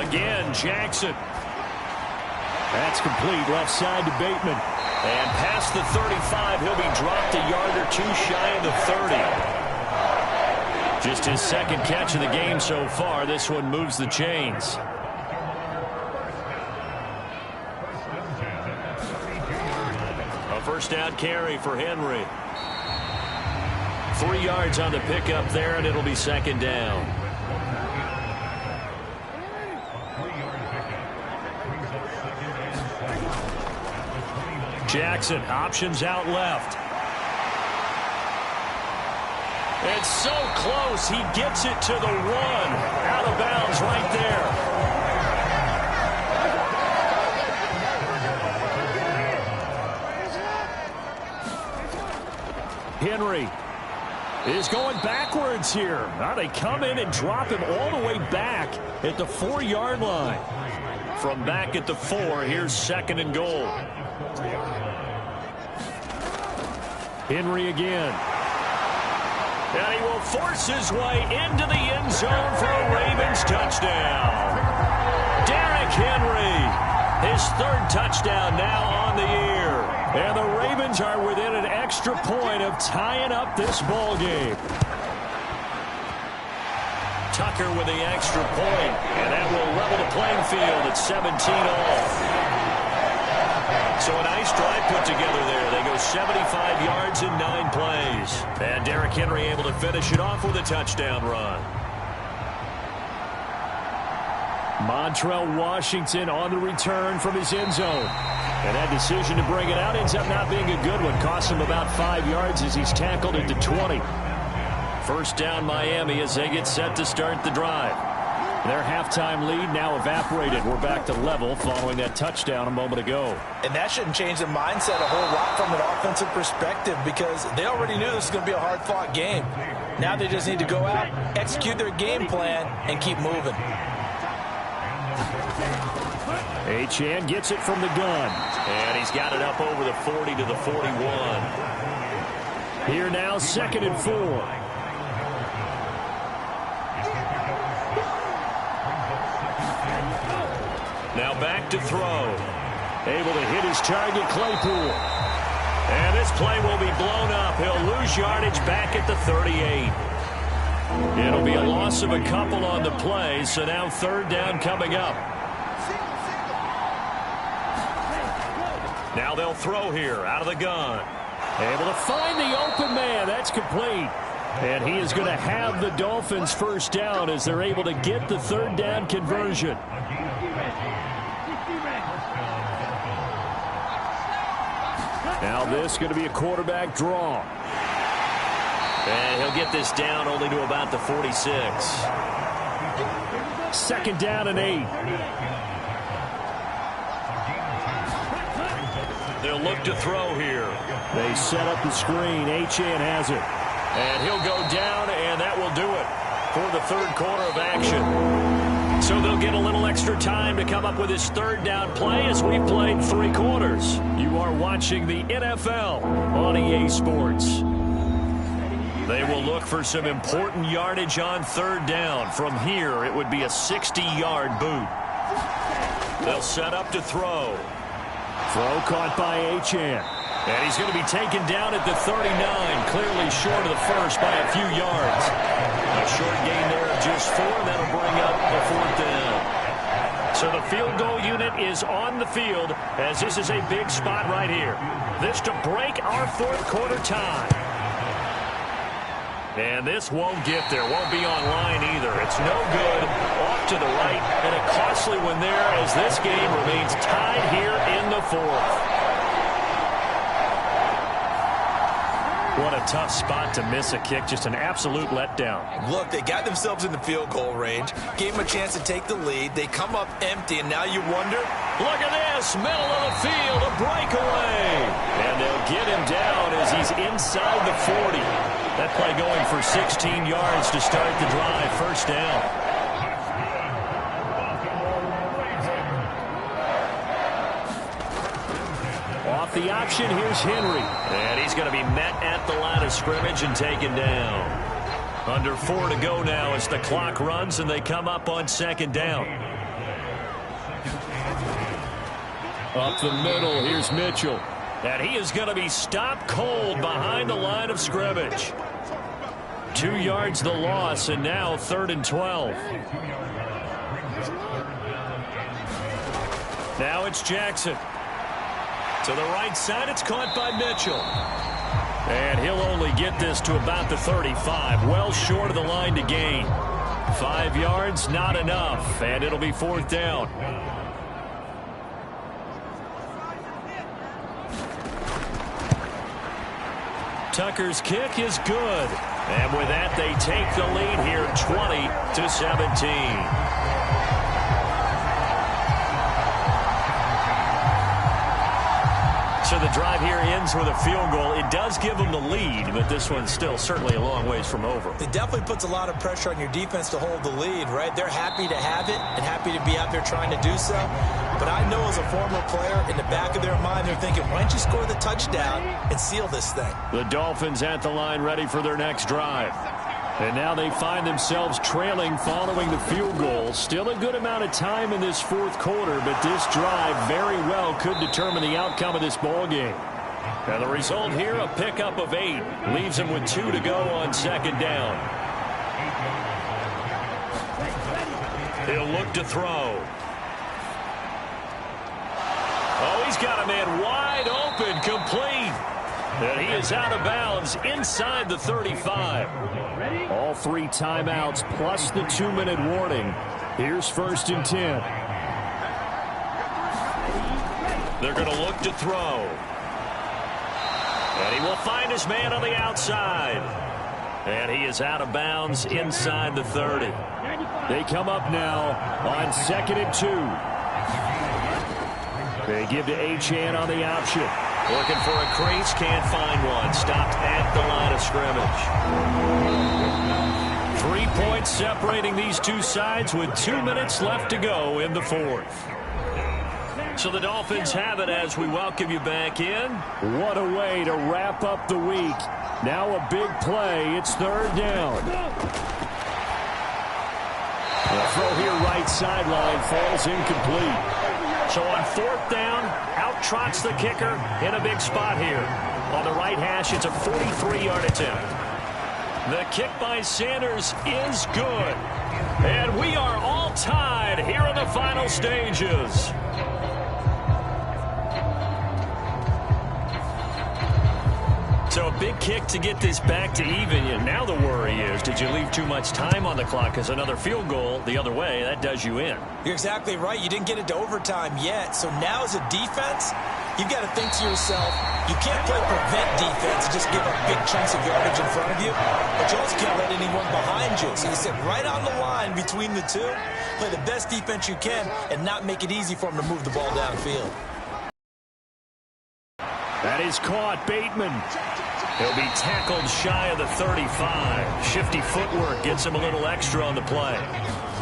Again, Jackson. That's complete. Left side to Bateman. And past the 35, he'll be dropped a yard or 2 shy of the 30. Just his 2nd catch of the game so far. This one moves the chains. A first down carry for Henry. 3 yards on the pickup there, and it'll be 2nd down. Jackson, options out left. It's so close, he gets it to the 1. Out of bounds right there. Henry is going backwards here. Now they come in and drop him all the way back at the 4-yard line. From back at the 4, here's 2nd and goal. Henry again. And he will force his way into the end zone for a Ravens touchdown. Derrick Henry, his 3rd touchdown now on the year. And the Ravens are within an extra point of tying up this ball game. Tucker with the extra point, and that will level the playing field at 17-all. So a nice drive put together there. They go 75 yards in 9 plays. And Derrick Henry able to finish it off with a touchdown run. Montrell Washington on the return from his end zone. And that decision to bring it out ends up not being a good one. Costs him about 5 yards as he's tackled at the 20. First down Miami as they get set to start the drive. Their halftime lead now evaporated. We're back to level following that touchdown a moment ago. And that shouldn't change the mindset a whole lot from an offensive perspective because they already knew this was going to be a hard-fought game. Now they just need to go out, execute their game plan, and keep moving. Achane gets it from the gun. And he's got it up over the 40 to the 41. Here now, 2nd and 4. Now back to throw. Able to hit his target, Claypool. And this play will be blown up. He'll lose yardage back at the 38. It'll be a loss of a couple on the play, so now 3rd down coming up. Now they'll throw here out of the gun. Able to find the open man. That's complete. And he is going to have the Dolphins first down as they're able to get the third down conversion. Now this is going to be a quarterback draw. And he'll get this down only to about the 46. Second down and 8. They'll look to throw here. They set up the screen. Achane has it. And he'll go down, and that will do it for the third quarter of action. So they'll get a little extra time to come up with his third down play as we've played 3 quarters. You are watching the NFL on EA Sports. They will look for some important yardage on third down. From here, it would be a 60-yard boot. They'll set up to throw. Throw caught by Achane. And he's going to be taken down at the 39, clearly short of the first by a few yards. A short gain there of just 4, and that'll bring up the 4th down. So the field goal unit is on the field as this is a big spot right here. This to break our fourth quarter tie. And this won't get there, won't be online either. It's no good, off to the right, and a costly one there as this game remains tied here in the 4th. What a tough spot to miss a kick, just an absolute letdown. Look, they got themselves in the field goal range, gave them a chance to take the lead. They come up empty, and now you wonder. Look at this, middle of the field, a breakaway. And they'll get him down as he's inside the 40. That play going for 16 yards to start the drive, first down. Off the option, here's Henry. And he's going to be met at the line of scrimmage and taken down. Under 4 to go now as the clock runs and they come up on second down. Up the middle, here's Mitchell. And he is going to be stopped cold behind the line of scrimmage. 2 yards the loss, and now 3rd and 12. Now it's Jackson. To the right side, it's caught by Mitchell. And he'll only get this to about the 35, well short of the line to gain. 5 yards, not enough, and it'll be 4th down. Tucker's kick is good. And with that, they take the lead here 20-17. So the drive here ends with a field goal. It does give them the lead, but this one's still certainly a long ways from over. It definitely puts a lot of pressure on your defense to hold the lead, right? They're happy to have it and happy to be out there trying to do so. But I know as a former player, in the back of their mind, they're thinking, why don't you score the touchdown and seal this thing? The Dolphins at the line ready for their next drive. And now they find themselves trailing following the field goal. Still a good amount of time in this 4th quarter, but this drive very well could determine the outcome of this ball game. And the result here, a pickup of 8. Leaves them with 2 to go on second down. He'll look to throw. Oh, he's got a man wide open, complete. And he is out of bounds inside the 35. All 3 timeouts plus the 2-minute warning. Here's 1st and 10. They're going to look to throw. And he will find his man on the outside. And he is out of bounds inside the 30. They come up now on 2nd and 2. They give to Achane on the option. Looking for a crease, can't find one. Stopped at the line of scrimmage. 3 points separating these two sides with 2 minutes left to go in the 4th. So the Dolphins have it as we welcome you back in. What a way to wrap up the week. Now a big play. It's 3rd down. The throw here right sideline falls incomplete. So on 4th down, out trots the kicker in a big spot here. On the right hash, it's a 43-yard attempt. The kick by Sanders is good. And we are all tied here in the final stages. So a big kick to get this back to even. And now the worry is, did you leave too much time on the clock? Because another field goal the other way, that does you in. You're exactly right. You didn't get it to overtime yet. So now as a defense, you've got to think to yourself, you can't play prevent defense and just give up big chunks of yardage in front of you, but you also can't let anyone behind you. So you sit right on the line between the two, play the best defense you can, and not make it easy for them to move the ball downfield. That is caught. Bateman. He'll be tackled shy of the 35. Shifty footwork gets him a little extra on the play.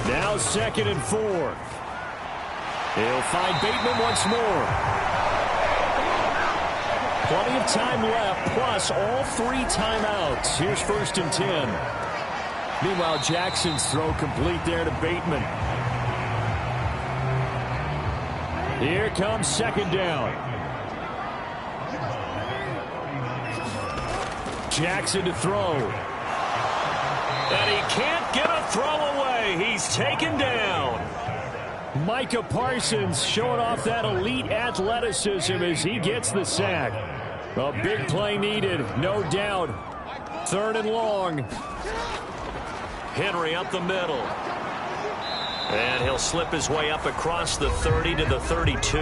Now 2nd and 4. He'll find Bateman once more. Plenty of time left, plus all 3 timeouts. Here's 1st and 10. Meanwhile, Jackson's throw complete there to Bateman. Here comes 2nd down. Jackson to throw. And he can't get a throw away. He's taken down. Micah Parsons showing off that elite athleticism as he gets the sack. A big play needed, no doubt. 3rd and long. Henry up the middle. And he'll slip his way up across the 30 to the 32.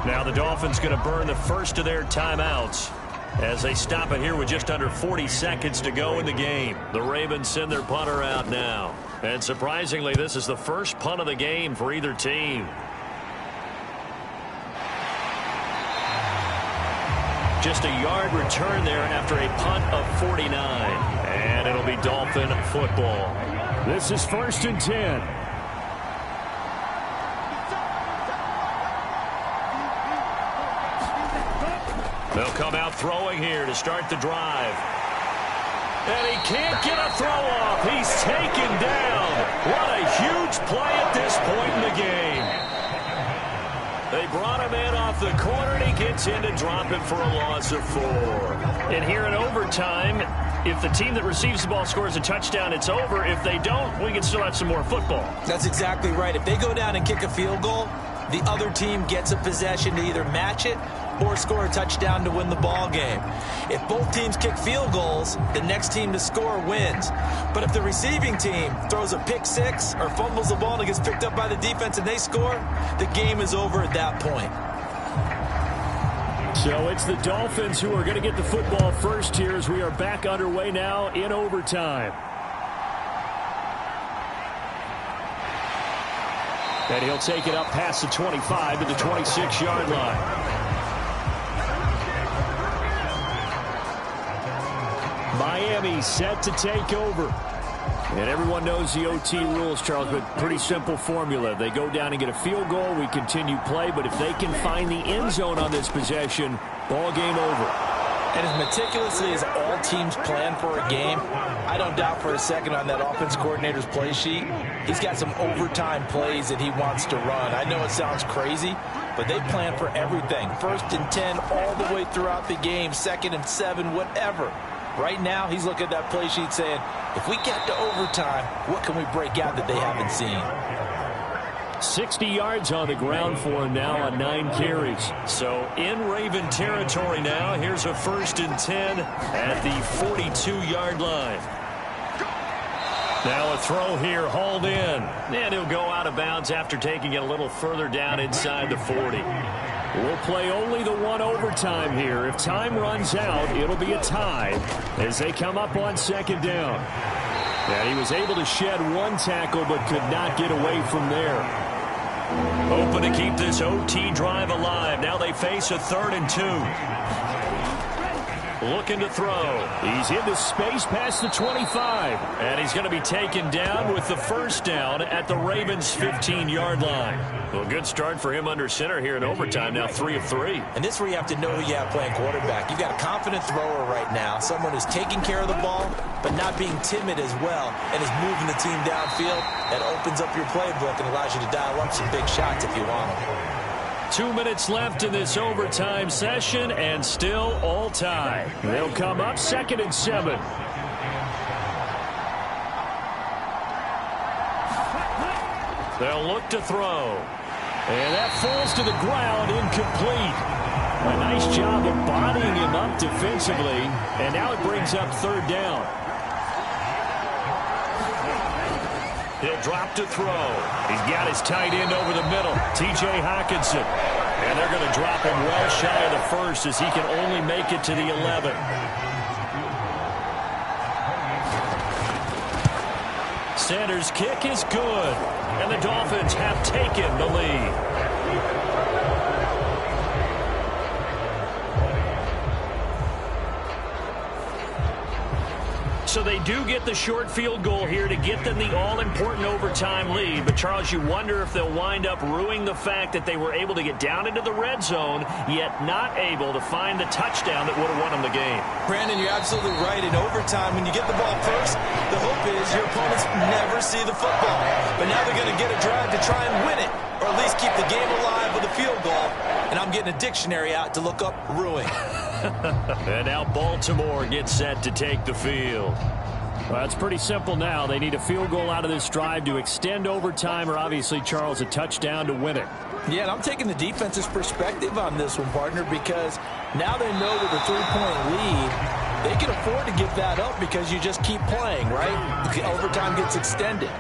Now the Dolphins going to burn the first of their timeouts as they stop it here with just under 40 seconds to go in the game. The Ravens send their punter out now. And surprisingly, this is the first punt of the game for either team. Just a yard return there after a punt of 49. And it'll be Dolphin football. This is 1st and 10. They'll come out throwing here to start the drive. And he can't get a throw off. He's taken down. What a huge play at this point in the game. They brought him in off the corner, and he gets in to drop him for a loss of 4. And here in overtime, if the team that receives the ball scores a touchdown, it's over. If they don't, we can still have some more football. That's exactly right. If they go down and kick a field goal, the other team gets a possession to either match it or score a touchdown to win the ball game. If both teams kick field goals, the next team to score wins. But if the receiving team throws a pick 6 or fumbles the ball and it gets picked up by the defense and they score, the game is over at that point. So it's the Dolphins who are going to get the football first here as we are back underway now in overtime. And he'll take it up past the 25 to the 26-yard line. Miami set to take over. And everyone knows the OT rules, Charles, but pretty simple formula. They go down and get a field goal, we continue play, but if they can find the end zone on this possession, ball game over. And as meticulously as all teams plan for a game, I don't doubt for a second on that offense coordinator's play sheet, he's got some overtime plays that he wants to run. I know it sounds crazy, but they plan for everything. 1st and 10 all the way throughout the game, 2nd and 7, whatever. Right now, he's looking at that play sheet saying, if we get to overtime, what can we break out that they haven't seen? 60 yards on the ground for him now on 9 carries. So in Raven territory now. Here's a 1st and 10 at the 42-yard line. Now a throw here, hauled in. And he'll go out of bounds after taking it a little further down inside the 40. We'll play only the one overtime here. If time runs out, it'll be a tie as they come up on 2nd down. And he was able to shed 1 tackle but could not get away from there. Hoping to keep this OT drive alive. Now they face a 3rd and 2. Looking to throw. He's into space past the 25. And he's going to be taken down with the 1st down at the Ravens' 15-yard line. Well, good start for him under center here in overtime. Now 3 of 3. And this is where you have to know who you have playing quarterback. You've got a confident thrower right now, someone who's taking care of the ball, but not being timid as well, and is moving the team downfield. That opens up your playbook and allows you to dial up some big shots if you want them. 2 minutes left in this overtime session, and still all tie. They'll come up 2nd and 7. They'll look to throw. And that falls to the ground, incomplete. A nice job of bodying him up defensively, and now it brings up third down. He'll drop to throw. He's got his tight end over the middle, T.J. Hockenson. And they're going to drop him well shy of the first as he can only make it to the 11. Sanders' kick is good, and the Dolphins have taken the lead. So they do get the short field goal here to get them the all-important overtime lead. But, Charles, you wonder if they'll wind up ruining the fact that they were able to get down into the red zone, yet not able to find the touchdown that would have won them the game. Brandon, you're absolutely right. In overtime, when you get the ball first, the hope is your opponents never see the football. But now they're going to get a drive to try and win it, or at least keep the game alive with a field goal. And I'm getting a dictionary out to look up ruin. And now Baltimore gets set to take the field. Well, it's pretty simple now. They need a field goal out of this drive to extend overtime, or obviously, Charles, a touchdown to win it. Yeah, and I'm taking the defense's perspective on this one, partner, because now they know with a 3-point lead, they can afford to give that up because you just keep playing, right? The overtime gets extended.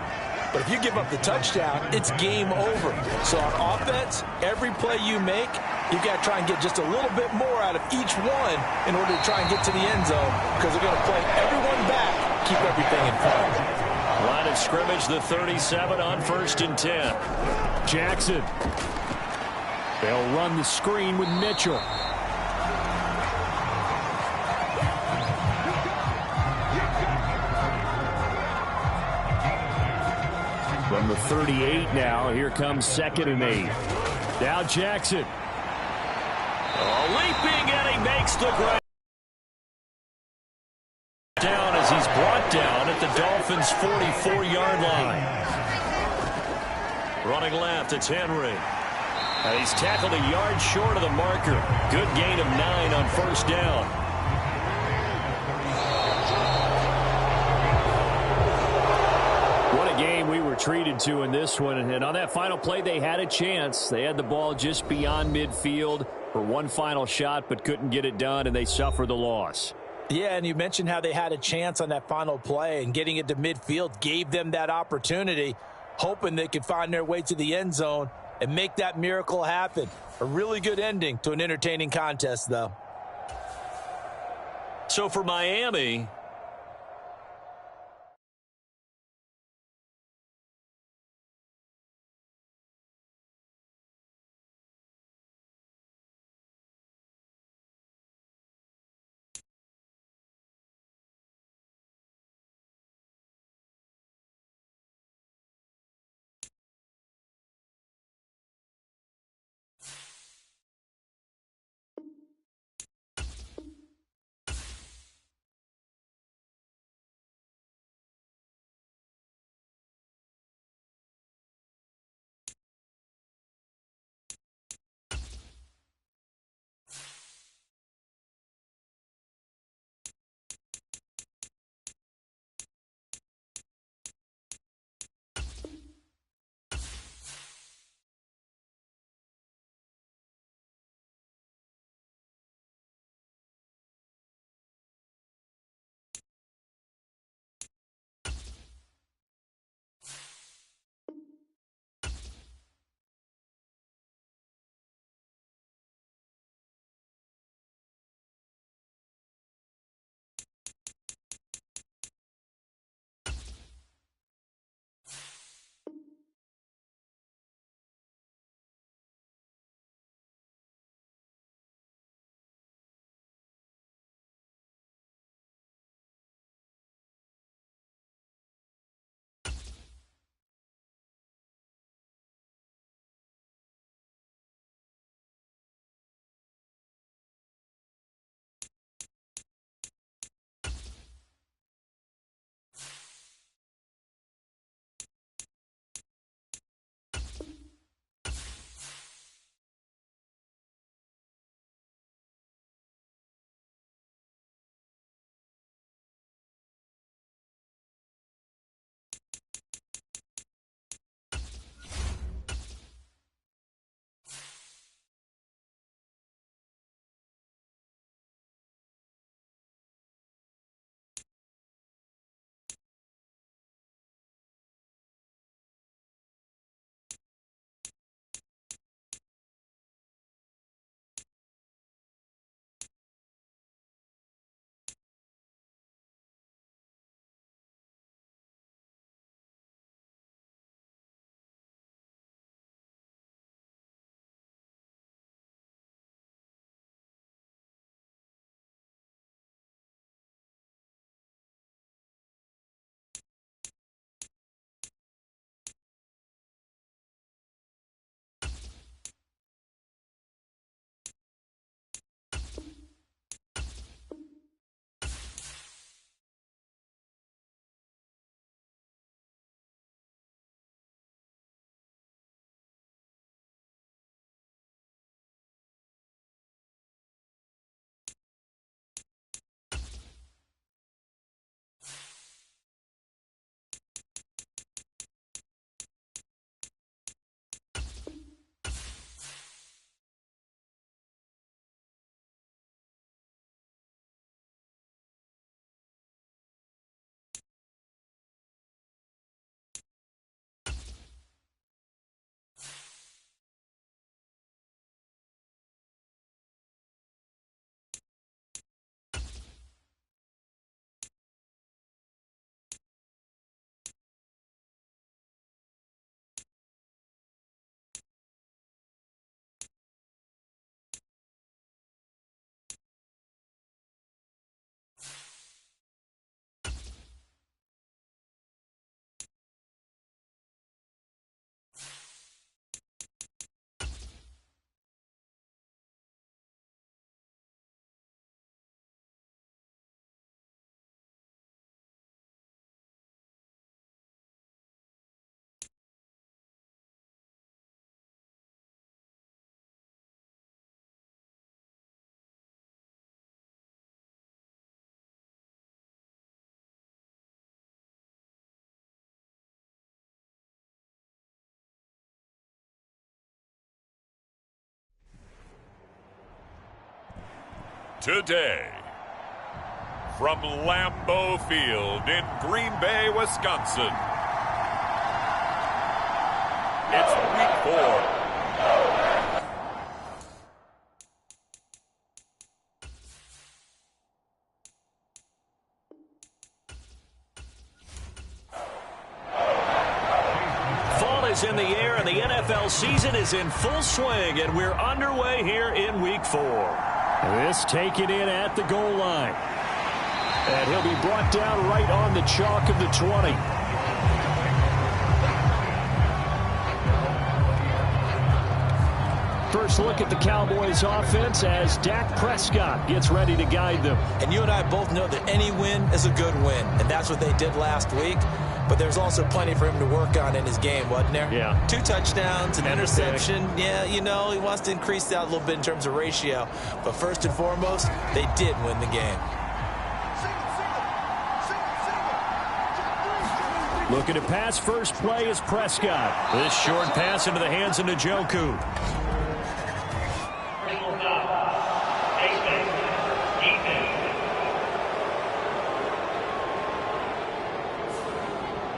But if you give up the touchdown, it's game over. So on offense, every play you make, you've got to try and get just a little bit more out of each one in order to try and get to the end zone, because they're going to play everyone back, keep everything in front. Line of scrimmage, the 37 on 1st and 10. Jackson. They'll run the screen with Mitchell. From the 38 now, here comes 2nd and 8. Now Jackson. Leaping, and he makes the grab. Down as he's brought down at the Dolphins' 44-yard line. Running left, it's Henry. And he's tackled a yard short of the marker. Good gain of 9 on 1st down. Game we were treated to in this one, and on that final play they had a chance. They had the ball just beyond midfield for one final shot but couldn't get it done, and they suffered the loss. Yeah, and you mentioned how they had a chance on that final play, and getting it to midfield gave them that opportunity, hoping they could find their way to the end zone and make that miracle happen. A really good ending to an entertaining contest, though. So for Miami, today. From Lambeau Field in Green Bay, Wisconsin, it's week 4. In the air, and the NFL season is in full swing, and we're underway here in week 4. This taken in at the goal line. And he'll be brought down right on the chalk of the 20. First look at the Cowboys offense as Dak Prescott gets ready to guide them. And you and I both know that any win is a good win, and that's what they did last week. But there's also plenty for him to work on in his game, wasn't there? Yeah. 2 touchdowns, an interception. Yeah, you know, he wants to increase that a little bit in terms of ratio. But first and foremost, they did win the game. Looking to pass, first play is Prescott. This short pass into the hands of Njoku.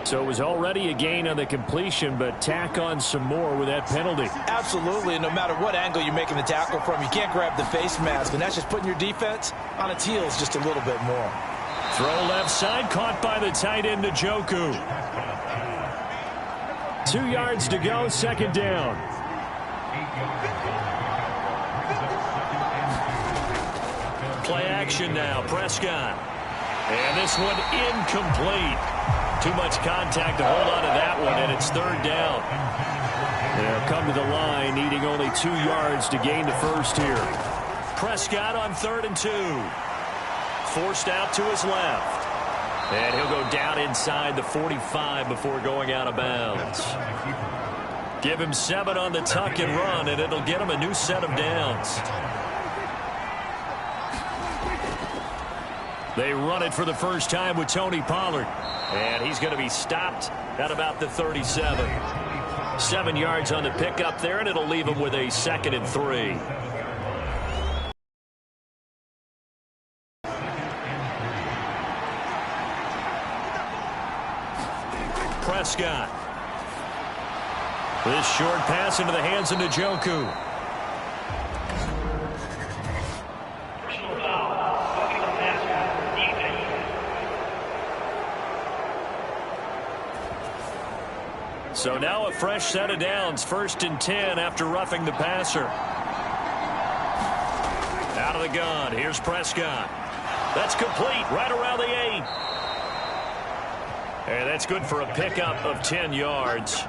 So it was already a gain on the completion, but tack on some more with that penalty. Absolutely, and no matter what angle you're making the tackle from, you can't grab the face mask, and that's just putting your defense on its heels just a little bit more. Throw left side, caught by the tight end Njoku. 2 yards to go, second down. Play action now, Prescott. And this one incomplete. Too much contact to hold on to that one, and it's third down. They'll come to the line, needing only 2 yards to gain the first here. Prescott on 3rd and 2. Forced out to his left. And he'll go down inside the 45 before going out of bounds. Give him 7 on the tuck and run, and it'll get him a new set of downs. They run it for the first time with Tony Pollard. And he's going to be stopped at about the 37. 7 yards on the pickup there, and it'll leave him with a 2nd and 3. Prescott. This short pass into the hands of Njoku. So now a fresh set of downs, 1st and 10 after roughing the passer. Out of the gun, here's Prescott. That's complete, right around the 8. And that's good for a pickup of 10 yards.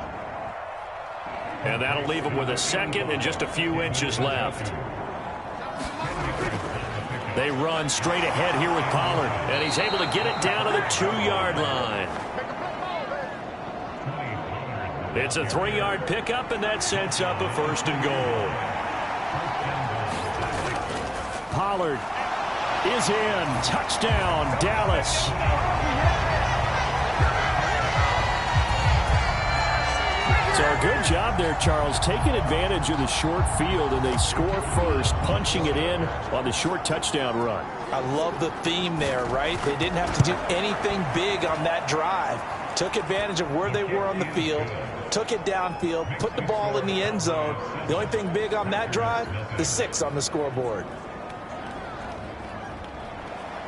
And that'll leave him with a 2nd and just a few inches left. They run straight ahead here with Pollard, and he's able to get it down to the 2-yard line. It's a 3-yard pickup, and that sets up a 1st and goal. Pollard is in. Touchdown, Dallas. So a good job there, Charles, taking advantage of the short field, and they score first, punching it in on the short touchdown run. I love the theme there, right? They didn't have to do anything big on that drive. Took advantage of where they were on the field, took it downfield, put the ball in the end zone. The only thing big on that drive, the 6 on the scoreboard.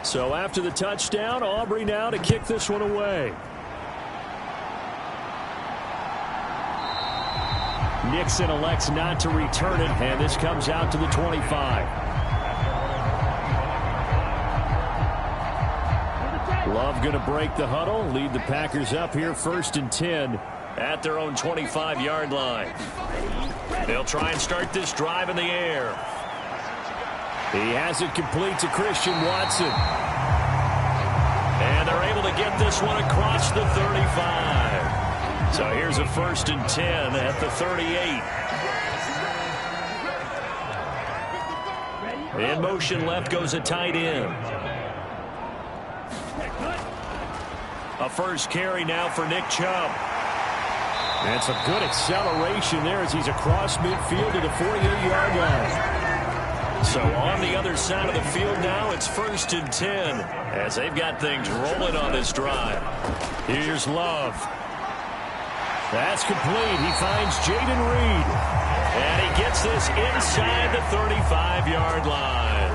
So after the touchdown, Aubrey now to kick this one away. Nixon elects not to return it, and this comes out to the 25. Love going to break the huddle, lead the Packers up here 1st and 10 at their own 25-yard line. They'll try and start this drive in the air. He has it complete to Christian Watson. And they're able to get this one across the 35. So here's a 1st and 10 at the 38. In motion left goes a tight end. A first carry now for Nick Chubb. And some good acceleration there as he's across midfield to the 48-yard line. So on the other side of the field now, it's 1st and 10 as they've got things rolling on this drive. Here's Love. That's complete. He finds Jaden Reed. And he gets this inside the 35-yard line.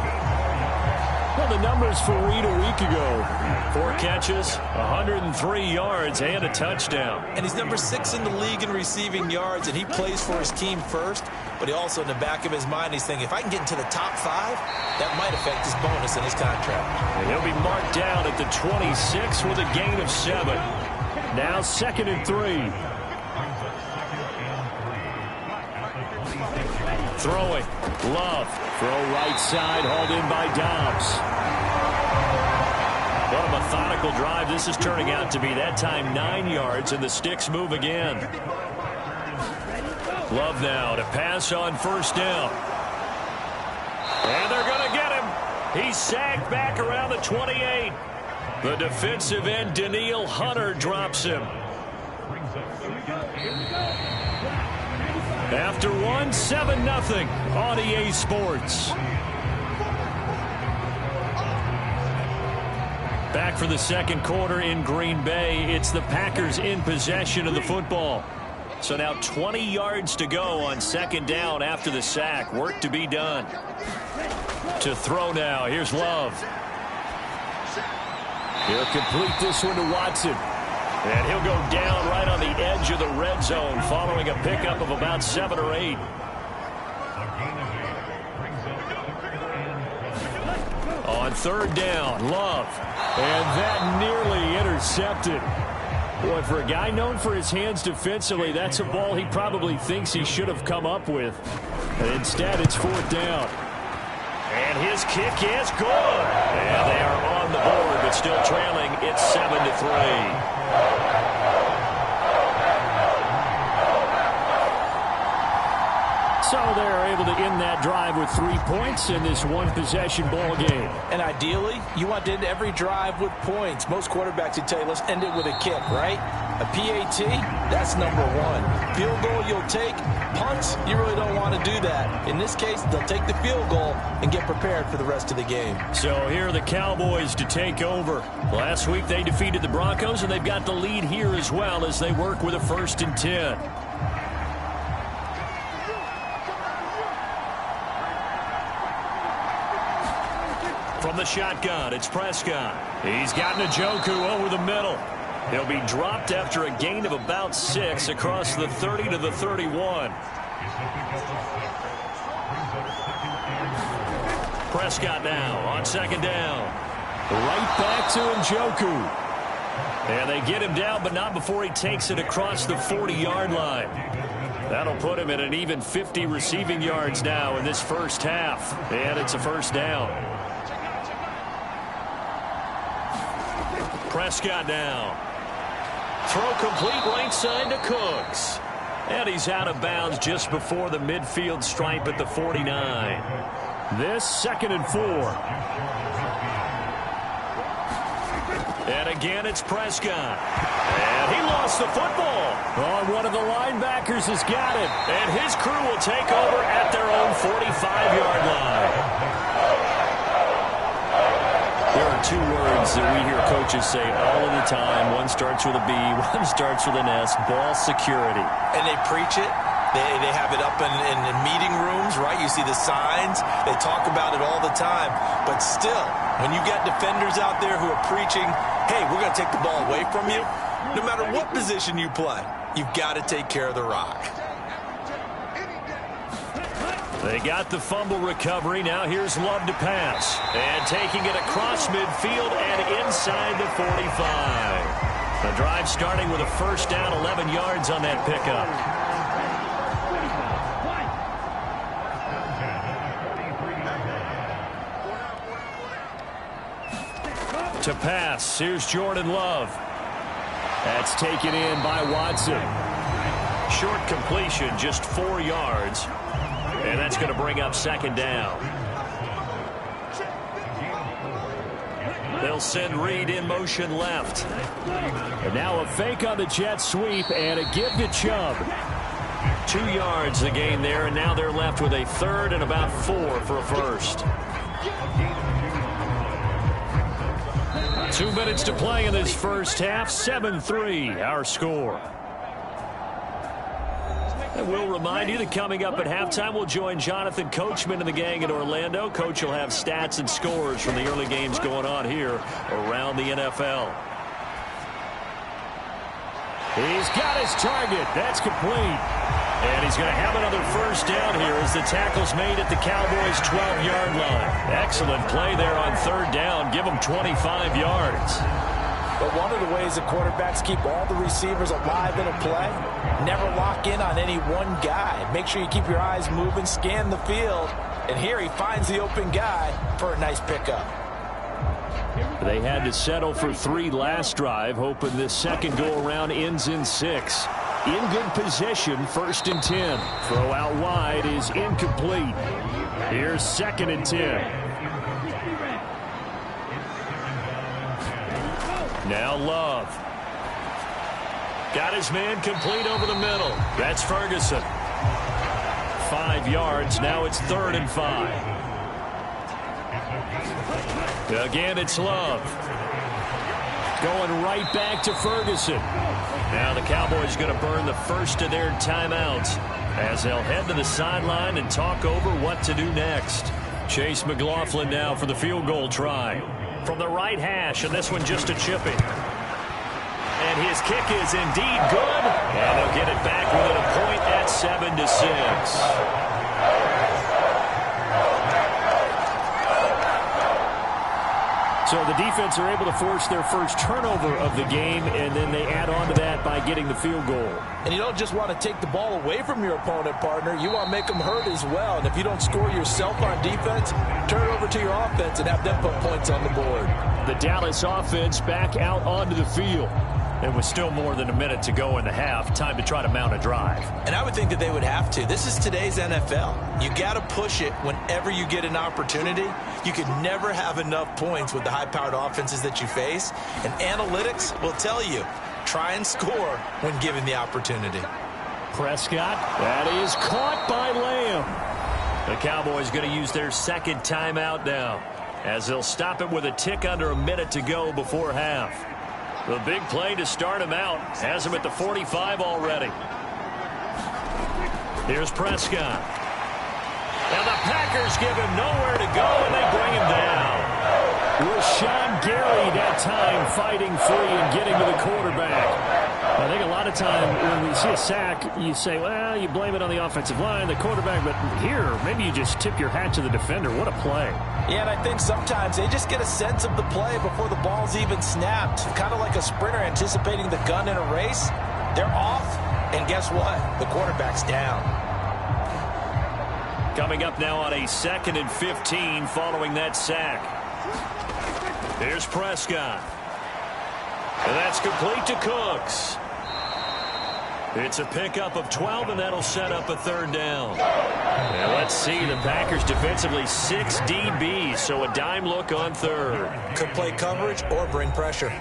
Well, the numbers for Reed a week ago. 4 catches, 103 yards, and a touchdown. And he's number 6 in the league in receiving yards, and he plays for his team first. But he also, in the back of his mind, he's thinking, if I can get into the top 5, that might affect his bonus in his contract. And he'll be marked down at the 26 with a gain of 7. Now 2nd and 3. Throwing. Love. Throw right side, hauled in by Dobbs. What a methodical drive this is turning out to be. That time 9 yards, and the sticks move again. Love now to pass on 1st down. And they're going to get him. He's sagged back around the 28. The defensive end, Daniil Hunter, drops him. After 1, 7-0 on EA Sports. Back for the 2nd quarter in Green Bay. It's the Packers in possession of the football. So now 20 yards to go on 2nd down after the sack. Work to be done. To throw now. Here's Love. He'll complete this one to Watson. And he'll go down right on the edge of the red zone following a pickup of about 7 or 8. On 3rd down, Love. And that nearly intercepted. Boy, for a guy known for his hands defensively, that's a ball he probably thinks he should have come up with. And instead, it's 4th down. And his kick is good. And they are on the board, but still trailing. It's 7-3. So they're able to end that drive with 3 points in this one-possession ball game. And ideally, you want to end every drive with points. Most quarterbacks would tell you, let's end it with a kick, right? A PAT, that's number 1. Field goal you'll take. Punts, you really don't want to do that. In this case, they'll take the field goal and get prepared for the rest of the game. So here are the Cowboys to take over. Last week they defeated the Broncos, and they've got the lead here as well as they work with a 1st and 10. From the shotgun, it's Prescott. He's got Njoku over the middle. He'll be dropped after a gain of about 6 across the 30 to the 31. Prescott now on 2nd down. Right back to Njoku. And they get him down, but not before he takes it across the 40-yard line. That'll put him at an even 50 receiving yards now in this 1st half. And it's a 1st down. Prescott now. Throw complete right side to Cooks. And he's out of bounds just before the midfield stripe at the 49. This 2nd and 4. And again, it's Prescott. And he lost the football. Oh, one of the linebackers has got it. And his crew will take over at their own 45-yard line. There are 2 words that we hear coaches say all of the time. One starts with a B, one starts with an S. Ball security. And they preach it. They have it up in meeting rooms, right? You see the signs. They talk about it all the time. But still, when you got defenders out there who are preaching, hey, we're going to take the ball away from you, no matter what position you play, you've got to take care of the rock. They got the fumble recovery. Now here's Love to pass. And taking it across midfield and inside the 45. The drive starting with a 1st down, 11 yards on that pickup. To pass, here's Jordan Love. That's taken in by Watson. Short completion, just 4 yards. And that's going to bring up 2nd down. They'll send Reed in motion left. And now a fake on the jet sweep and a give to Chubb. 2 yards the gain there, and now they're left with a third and about 4 for a first. 2 minutes to play in this first half. 7-3 our score. And we'll remind you that coming up at halftime, we'll join Jonathan Coachman and the gang in Orlando. Coach will have stats and scores from the early games going on here around the NFL. He's got his target. That's complete. And he's going to have another first down here as the tackle's made at the Cowboys' 12-yard line. Excellent play there on third down. Give them 25 yards. But one of the ways the quarterbacks keep all the receivers alive in a play, never lock in on any one guy. Make sure you keep your eyes moving, scan the field. And here he finds the open guy for a nice pickup. They had to settle for 3 last drive, hoping this second go-around ends in 6. In good position, 1st and 10. Throw out wide is incomplete. Here's 2nd and 10. Now Love. Got his man complete over the middle. That's Ferguson. 5 yards. Now it's 3rd and 5. Again, it's Love. Going right back to Ferguson. Now the Cowboys going to burn the first of their timeouts as they'll head to the sideline and talk over what to do next. Chase McLaughlin now for the field goal try. From the right hash, and this one just a chipping. And his kick is indeed good. And they'll get it back within a point at 7-6. So the defense are able to force their first turnover of the game, and then they add on to that by getting the field goal. And you don't just want to take the ball away from your opponent, partner. You want to make them hurt as well. And if you don't score yourself on defense, turn it over to your offense and have them put points on the board. The Dallas offense back out onto the field. And with still more than a minute to go in the half, time to try to mount a drive. And I would think that they would have to. This is today's NFL. You got to push it whenever you get an opportunity. You can never have enough points with the high-powered offenses that you face. And analytics will tell you, try and score when given the opportunity. Prescott, that is caught by Lamb. The Cowboys going to use their second timeout now as they'll stop it with a tick under a minute to go before half. The big play to start him out has him at the 45 already. Here's Prescott. And the Packers give him nowhere to go, and they bring him down. Rashawn Gary that time fighting free and getting to the quarterback. I think a lot of time when we see a sack, you say, well, you blame it on the offensive line, the quarterback, but here, maybe you just tip your hat to the defender. What a play. Yeah, and I think sometimes they just get a sense of the play before the ball's even snapped. Kind of like a sprinter anticipating the gun in a race. They're off, and guess what? The quarterback's down. Coming up now on a 2nd and 15 following that sack. Here's Prescott. And that's complete to Cooks. It's a pickup of 12, and that'll set up a 3rd down. And let's see, the Packers defensively 6 DBs, so a dime look on 3rd. Could play coverage or bring pressure.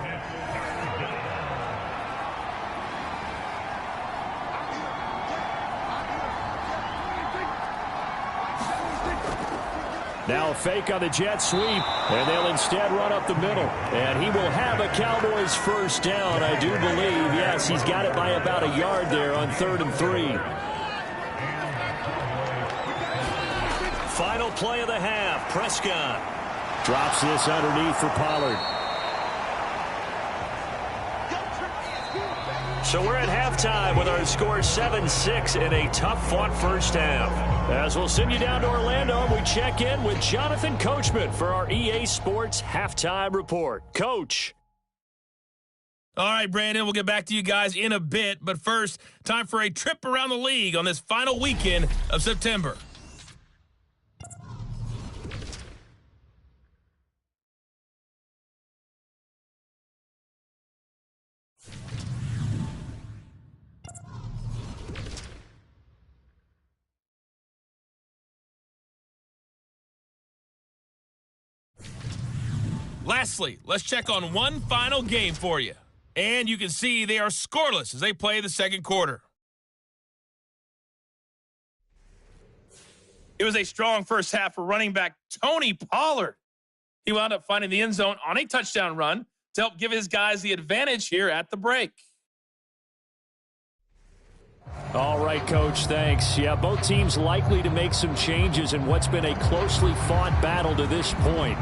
Now a fake on the jet sweep, and they'll instead run up the middle. And he will have a Cowboys first down, I do believe. Yes, he's got it by about a yard there on 3rd and 3. Final play of the half, Prescott. Drops this underneath for Pollard. So we're at halftime with our score 7-6 in a tough-fought first half. As we'll send you down to Orlando, and we check in with Jonathan Coachman for our EA Sports Halftime Report. Coach. All right, Brandon, we'll get back to you guys in a bit. But first, time for a trip around the league on this final weekend of September. Lastly, let's check on one final game for you. And you can see they are scoreless as they play the second quarter. It was a strong first half for running back Tony Pollard. He wound up finding the end zone on a touchdown run to help give his guys the advantage here at the break. All right, Coach, thanks. Yeah, both teams likely to make some changes in what's been a closely fought battle to this point.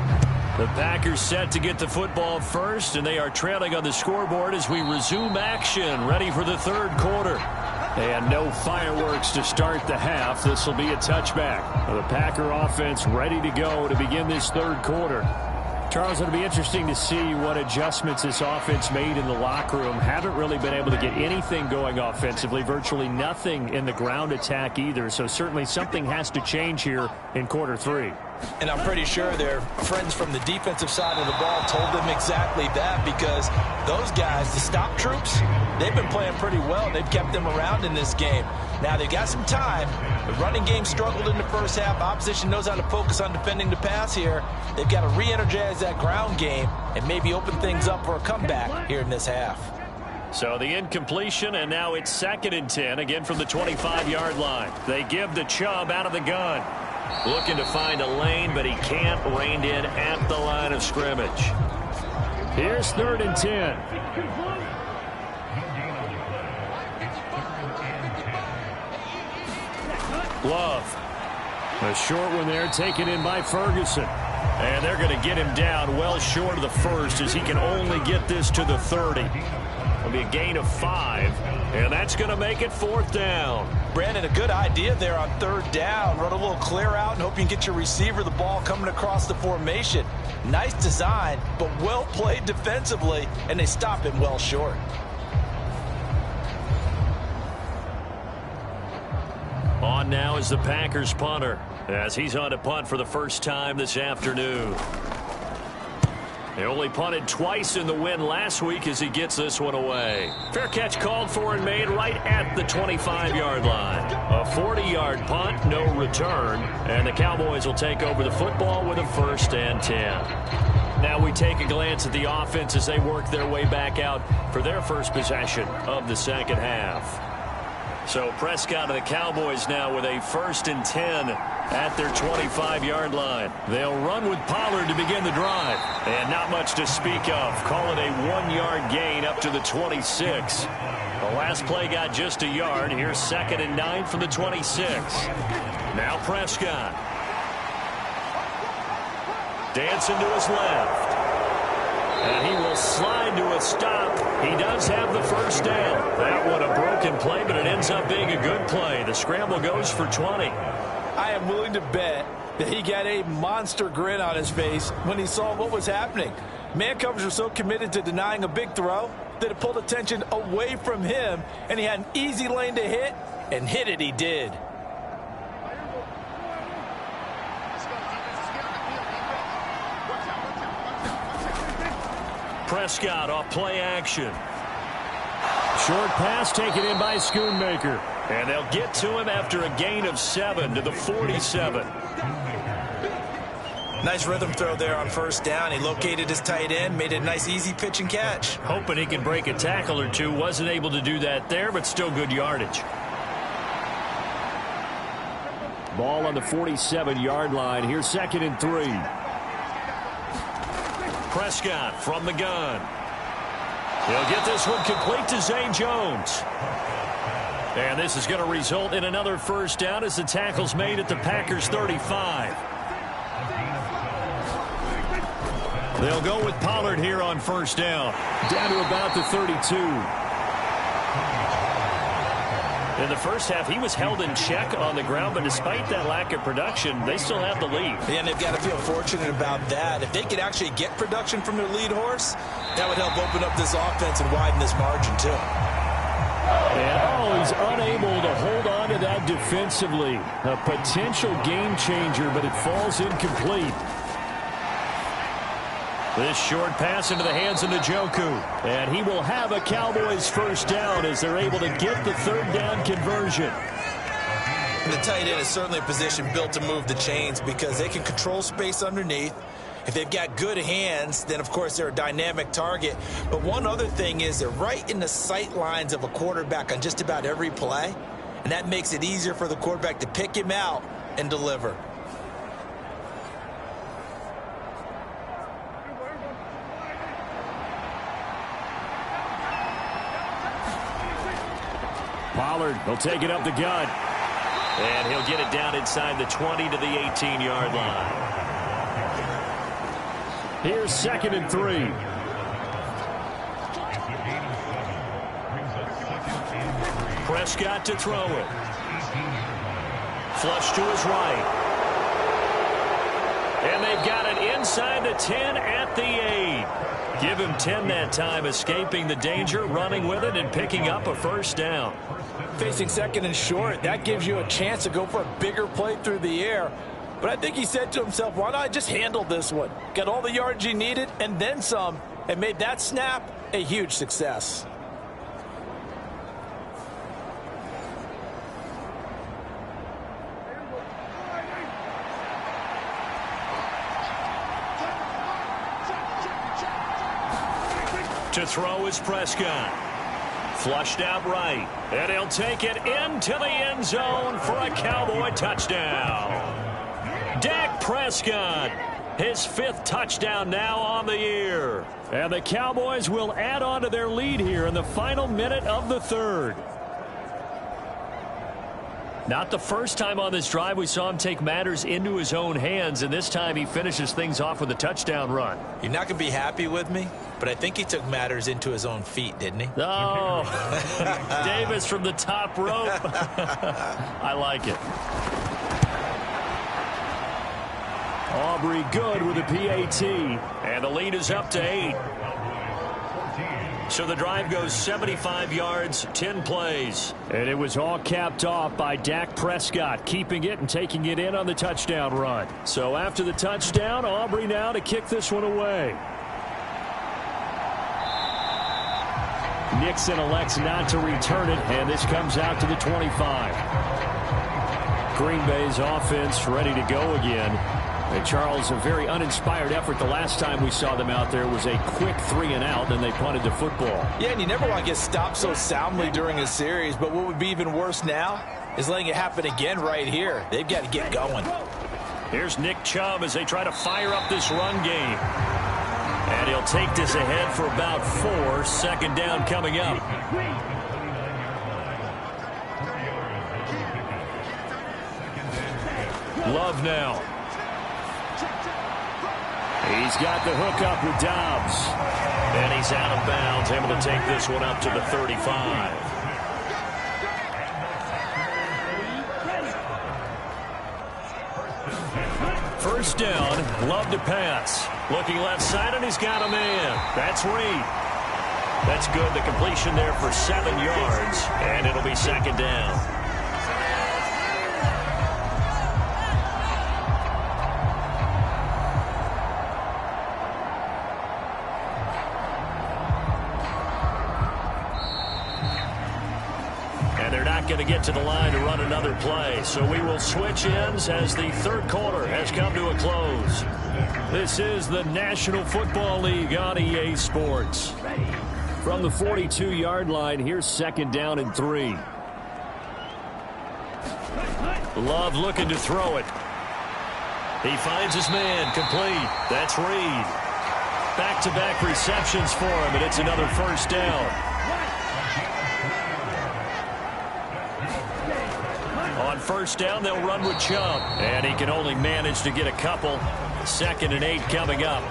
The Packers set to get the football first, and they are trailing on the scoreboard as we resume action, ready for the third quarter. And no fireworks to start the half. This will be a touchback. The Packer offense ready to go to begin this third quarter. Charles, it'll be interesting to see what adjustments this offense made in the locker room. Haven't really been able to get anything going offensively, virtually nothing in the ground attack either. So certainly something has to change here in quarter three. And I'm pretty sure their friends from the defensive side of the ball told them exactly that, because those guys, the stop troops, they've been playing pretty well. They've kept them around in this game. Now, they've got some time. The running game struggled in the first half. Opposition knows how to focus on defending the pass here. They've got to re-energize that ground game and maybe open things up for a comeback here in this half. So the incompletion, and now it's 2nd and 10, again from the 25-yard line. They give the Chubb out of the gun. Looking to find a lane, but he can't. Reined in at the line of scrimmage. Here's 3rd and 10. Love. A short one there, taken in by Ferguson. And they're going to get him down well short of the first, as he can only get this to the 30. It'll be a gain of 5, and that's going to make it 4th down. Brandon, a good idea there on 3rd down. Run a little clear out and hope you can get your receiver the ball coming across the formation. Nice design, but well played defensively, and they stop him well short. On now is the Packers punter, as he's on to punt for the first time this afternoon. They only punted twice in the win last week as he gets this one away. Fair catch called for and made right at the 25-yard line. A 40-yard punt, no return, and the Cowboys will take over the football with a 1st and 10. Now we take a glance at the offense as they work their way back out for their first possession of the second half. So Prescott and the Cowboys now with a 1st and 10 at their 25-yard line. They'll run with Pollard to begin the drive. And not much to speak of. Call it a 1-yard gain up to the 26. The last play got just a yard. Here's 2nd and 9 from the 26. Now Prescott. Dancing to his left. And he will slide to a stop. He does have the 1st down. That one a broken play, but it ends up being a good play. The scramble goes for 20. I am willing to bet that he got a monster grin on his face when he saw what was happening. Man coverage were so committed to denying a big throw that it pulled attention away from him, and he had an easy lane to hit, and hit it he did. Prescott off play action. Short pass taken in by Schoonmaker. And they'll get to him after a gain of 7 to the 47. Nice rhythm throw there on 1st down. He located his tight end, made it a nice easy pitch and catch. Hoping he could break a tackle or two. Wasn't able to do that there, but still good yardage. Ball on the 47-yard line. Here's 2nd and 3. Prescott from the gun. He'll get this one complete to Zay Jones. And this is going to result in another 1st down as the tackle's made at the Packers' 35. They'll go with Pollard here on 1st down. Down to about the 32. In the first half, he was held in check on the ground, but despite that lack of production, they still have the lead. And they've got to feel fortunate about that. If they could actually get production from their lead horse, that would help open up this offense and widen this margin, too. And, he's unable to hold on to that defensively. A potential game changer, but it falls incomplete. This short pass into the hands of Njoku. And he will have a Cowboys 1st down as they're able to get the 3rd down conversion. The tight end is certainly a position built to move the chains because they can control space underneath. If they've got good hands, then, of course, they're a dynamic target. But one other thing is they're right in the sight lines of a quarterback on just about every play. And that makes it easier for the quarterback to pick him out and deliver. Pollard will take it up the gut. And he'll get it down inside the 20 to the 18-yard line. Here's 2nd and 3. Prescott to throw it. Flush to his right. And they've got it inside the 10 at the 8. Give him 10 that time, escaping the danger, running with it, and picking up a first down. Facing 2nd and short, that gives you a chance to go for a bigger play through the air. But I think he said to himself, why not just handle this one? Got all the yards he needed and then some, and made that snap a huge success. To throw is Prescott. Flushed out right. And he'll take it into the end zone for a Cowboy touchdown. Dak Prescott, his 5th touchdown now on the year. And the Cowboys will add on to their lead here in the final minute of the 3rd. Not the first time on this drive we saw him take matters into his own hands, and this time he finishes things off with a touchdown run. You're not going to be happy with me, but I think he took matters into his own feet, didn't he? Oh, Davis from the top rope. I like it. Aubrey good with a PAT. And the lead is up to 8. So the drive goes 75 yards, 10 plays. And it was all capped off by Dak Prescott, keeping it and taking it in on the touchdown run. So after the touchdown, Aubrey now to kick this one away. Nixon elects not to return it, and this comes out to the 25. Green Bay's offense ready to go again. And Charles, a very uninspired effort. The last time we saw them out there was a quick 3-and-out, and they punted the football. Yeah, and you never want to get stopped so soundly during a series, but what would be even worse now is letting it happen again right here. They've got to get going. Here's Nick Chubb as they try to fire up this run game. And he'll take this ahead for about 4. 2nd down coming up. Love now. He's got the hook up with Dobbs. And he's out of bounds, able to take this one up to the 35. First down, Love to pass. Looking left side, and he's got a man. That's Reed. That's good. The completion there for 7 yards, and it'll be 2nd down. Going to get to the line to run another play. So we will switch ends as the 3rd quarter has come to a close. This is the National Football League on EA Sports. From the 42-yard line, here's 2nd down and 3. Love looking to throw it. He finds his man, complete. That's Reed. Back-to-back receptions for him, and it's another first down. On first down, they'll run with Chubb. And he can only manage to get a couple. 2nd and 8 coming up.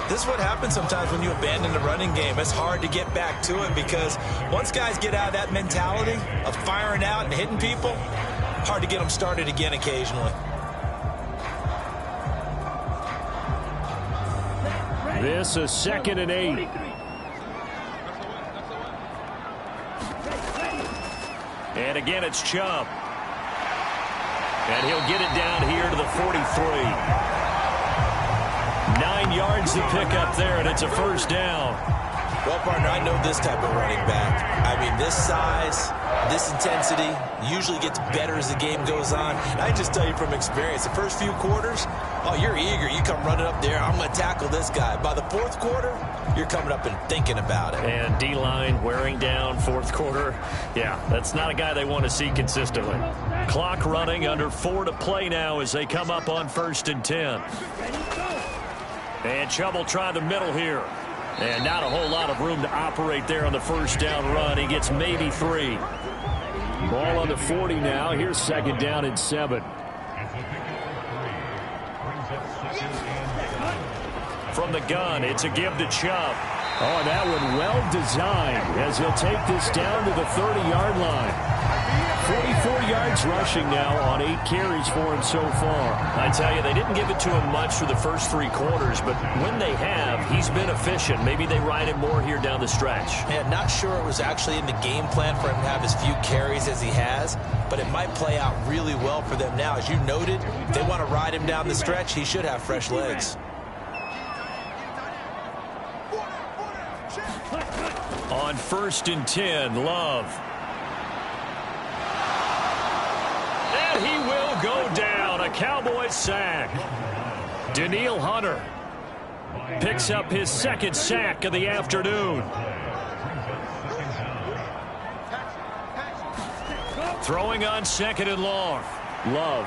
This is what happens sometimes when you abandon the running game. It's hard to get back to it because once guys get out of that mentality of firing out and hitting people, hard to get them started again occasionally. This is 2nd and 8. And again, it's Chubb. And he'll get it down here to the 43. 9 yards to pick up there, and it's a first down. Well, partner, I know this type of running back. I mean, this size, this intensity usually gets better as the game goes on. I just tell you from experience, the first few quarters, Oh, you're eager. You come running up there. I'm going to tackle this guy. By the fourth quarter, you're coming up and thinking about it. And D-line wearing down fourth quarter. Yeah, that's not a guy they want to see consistently. Clock running, under 4 to play now as they come up on 1st and 10. And Chubb will try the middle here. And not a whole lot of room to operate there on the first down run. He gets maybe 3. Ball on the 40 now. Here's 2nd down and 7. From the gun, it's a give to Chubb. Oh, that one well designed as he'll take this down to the 30-yard line. 44 yards rushing now on 8 carries for him so far. I tell you, they didn't give it to him much for the first 3 quarters, but when they have, he's been efficient. Maybe they ride him more here down the stretch. Yeah, not sure it was actually in the game plan for him to have as few carries as he has, but it might play out really well for them now. As you noted, if they want to ride him down the stretch, he should have fresh legs. On 1st and 10, Love. And he will go down. A Cowboys sack. Danielle Hunter picks up his 2nd sack of the afternoon. Throwing on 2nd and long. Love.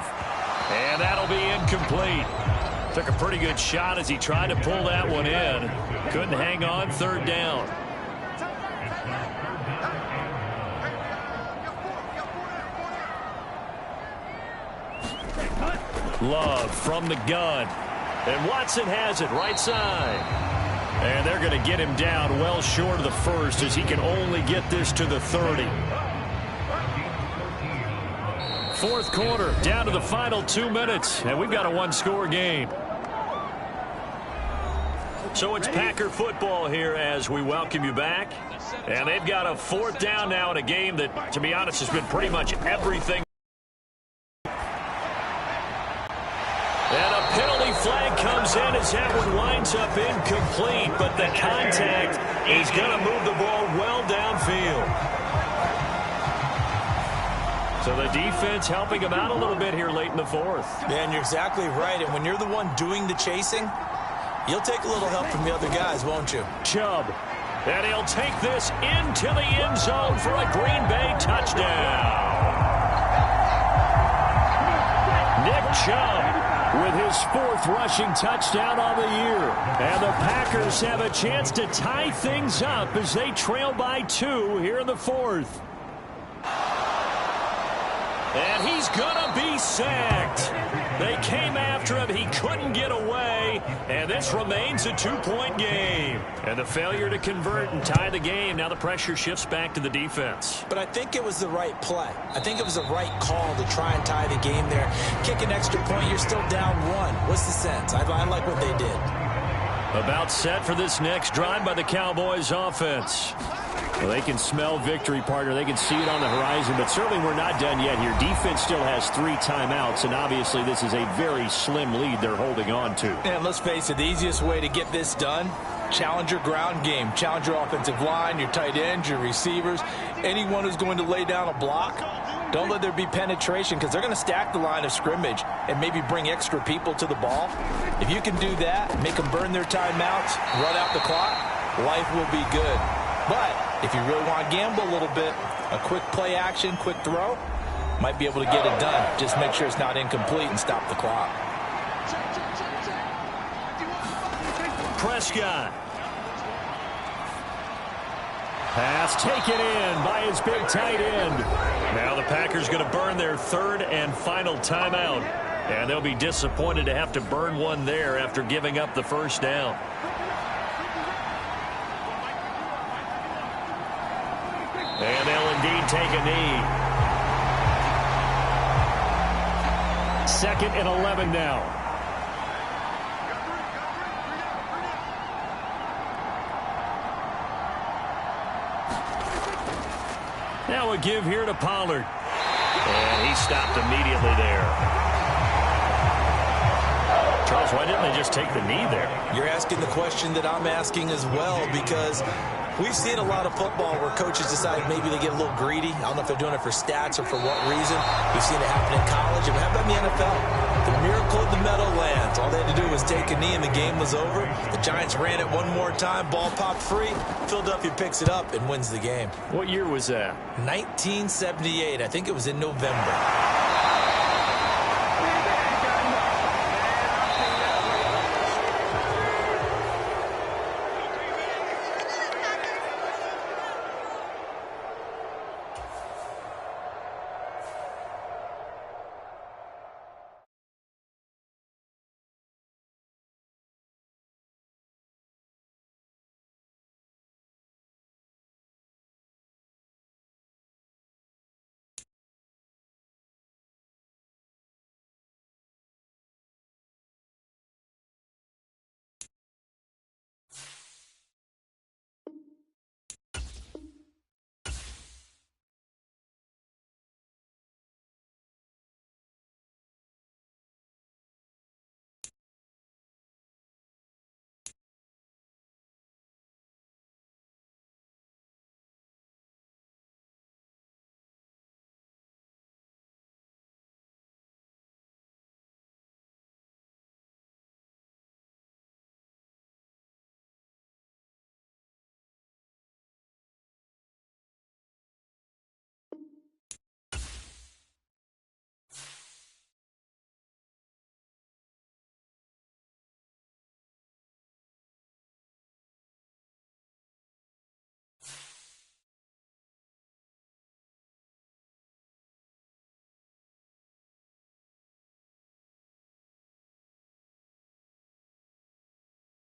And that'll be incomplete. Took a pretty good shot as he tried to pull that one in. Couldn't hang on, 3rd down. Love from the gun. And Watson has it right side. And they're going to get him down well short of the 1st as he can only get this to the 30. 4th quarter, down to the final 2 minutes. And we've got a 1-score game. So it's Packer football here as we welcome you back. And they've got a 4th down now in a game that, to be honest, has been pretty much everything. And a penalty flag comes in as that one winds up incomplete. But the contact is going to move the ball well downfield. So the defense helping him out a little bit here late in the 4th. Yeah, and you're exactly right. And when you're the one doing the chasing, you'll take a little help from the other guys, won't you? Chubb. And he'll take this into the end zone for a Green Bay touchdown. Nick Chubb with his 4th rushing touchdown on the year. And the Packers have a chance to tie things up as they trail by 2 here in the 4th. And he's going to be sacked. They came after him. He couldn't get away. And this remains a 2-point game. And the failure to convert and tie the game. Now the pressure shifts back to the defense. But I think it was the right play. I think it was the right call to try and tie the game there. Kick an extra point. You're still down 1. What's the sense? I like what they did. About set for this next drive by the Cowboys offense. Well, they can smell victory, partner. They can see it on the horizon, but certainly we're not done yet here. Defense still has 3 timeouts, and obviously this is a very slim lead they're holding on to. And let's face it, the easiest way to get this done, challenge your ground game. Challenge your offensive line, your tight ends, your receivers, anyone who's going to lay down a block. Don't let there be penetration because they're going to stack the line of scrimmage and maybe bring extra people to the ball. If you can do that, make them burn their timeouts, run out the clock, life will be good. But if you really want to gamble a little bit, a quick play action, quick throw, might be able to get it done. Just make sure it's not incomplete and stop the clock. Prescott. Pass taken in by his big tight end. Now the Packers going to burn their 3rd and final timeout. And they'll be disappointed to have to burn one there after giving up the 1st down. And they'll indeed take a knee. 2nd and 11 now. Now a give here to Pollard. And he stopped immediately there. Charles, why didn't they just take the knee there? You're asking the question that I'm asking as well, because we've seen a lot of football where coaches decide maybe they get a little greedy. I don't know if they're doing it for stats or for what reason. We've seen it happen in college. And how about in the NFL? The miracle of the Meadowlands. All they had to do was take a knee and the game was over. The Giants ran it one more time. Ball popped free. Philadelphia picks it up and wins the game. What year was that? 1978. I think it was in November.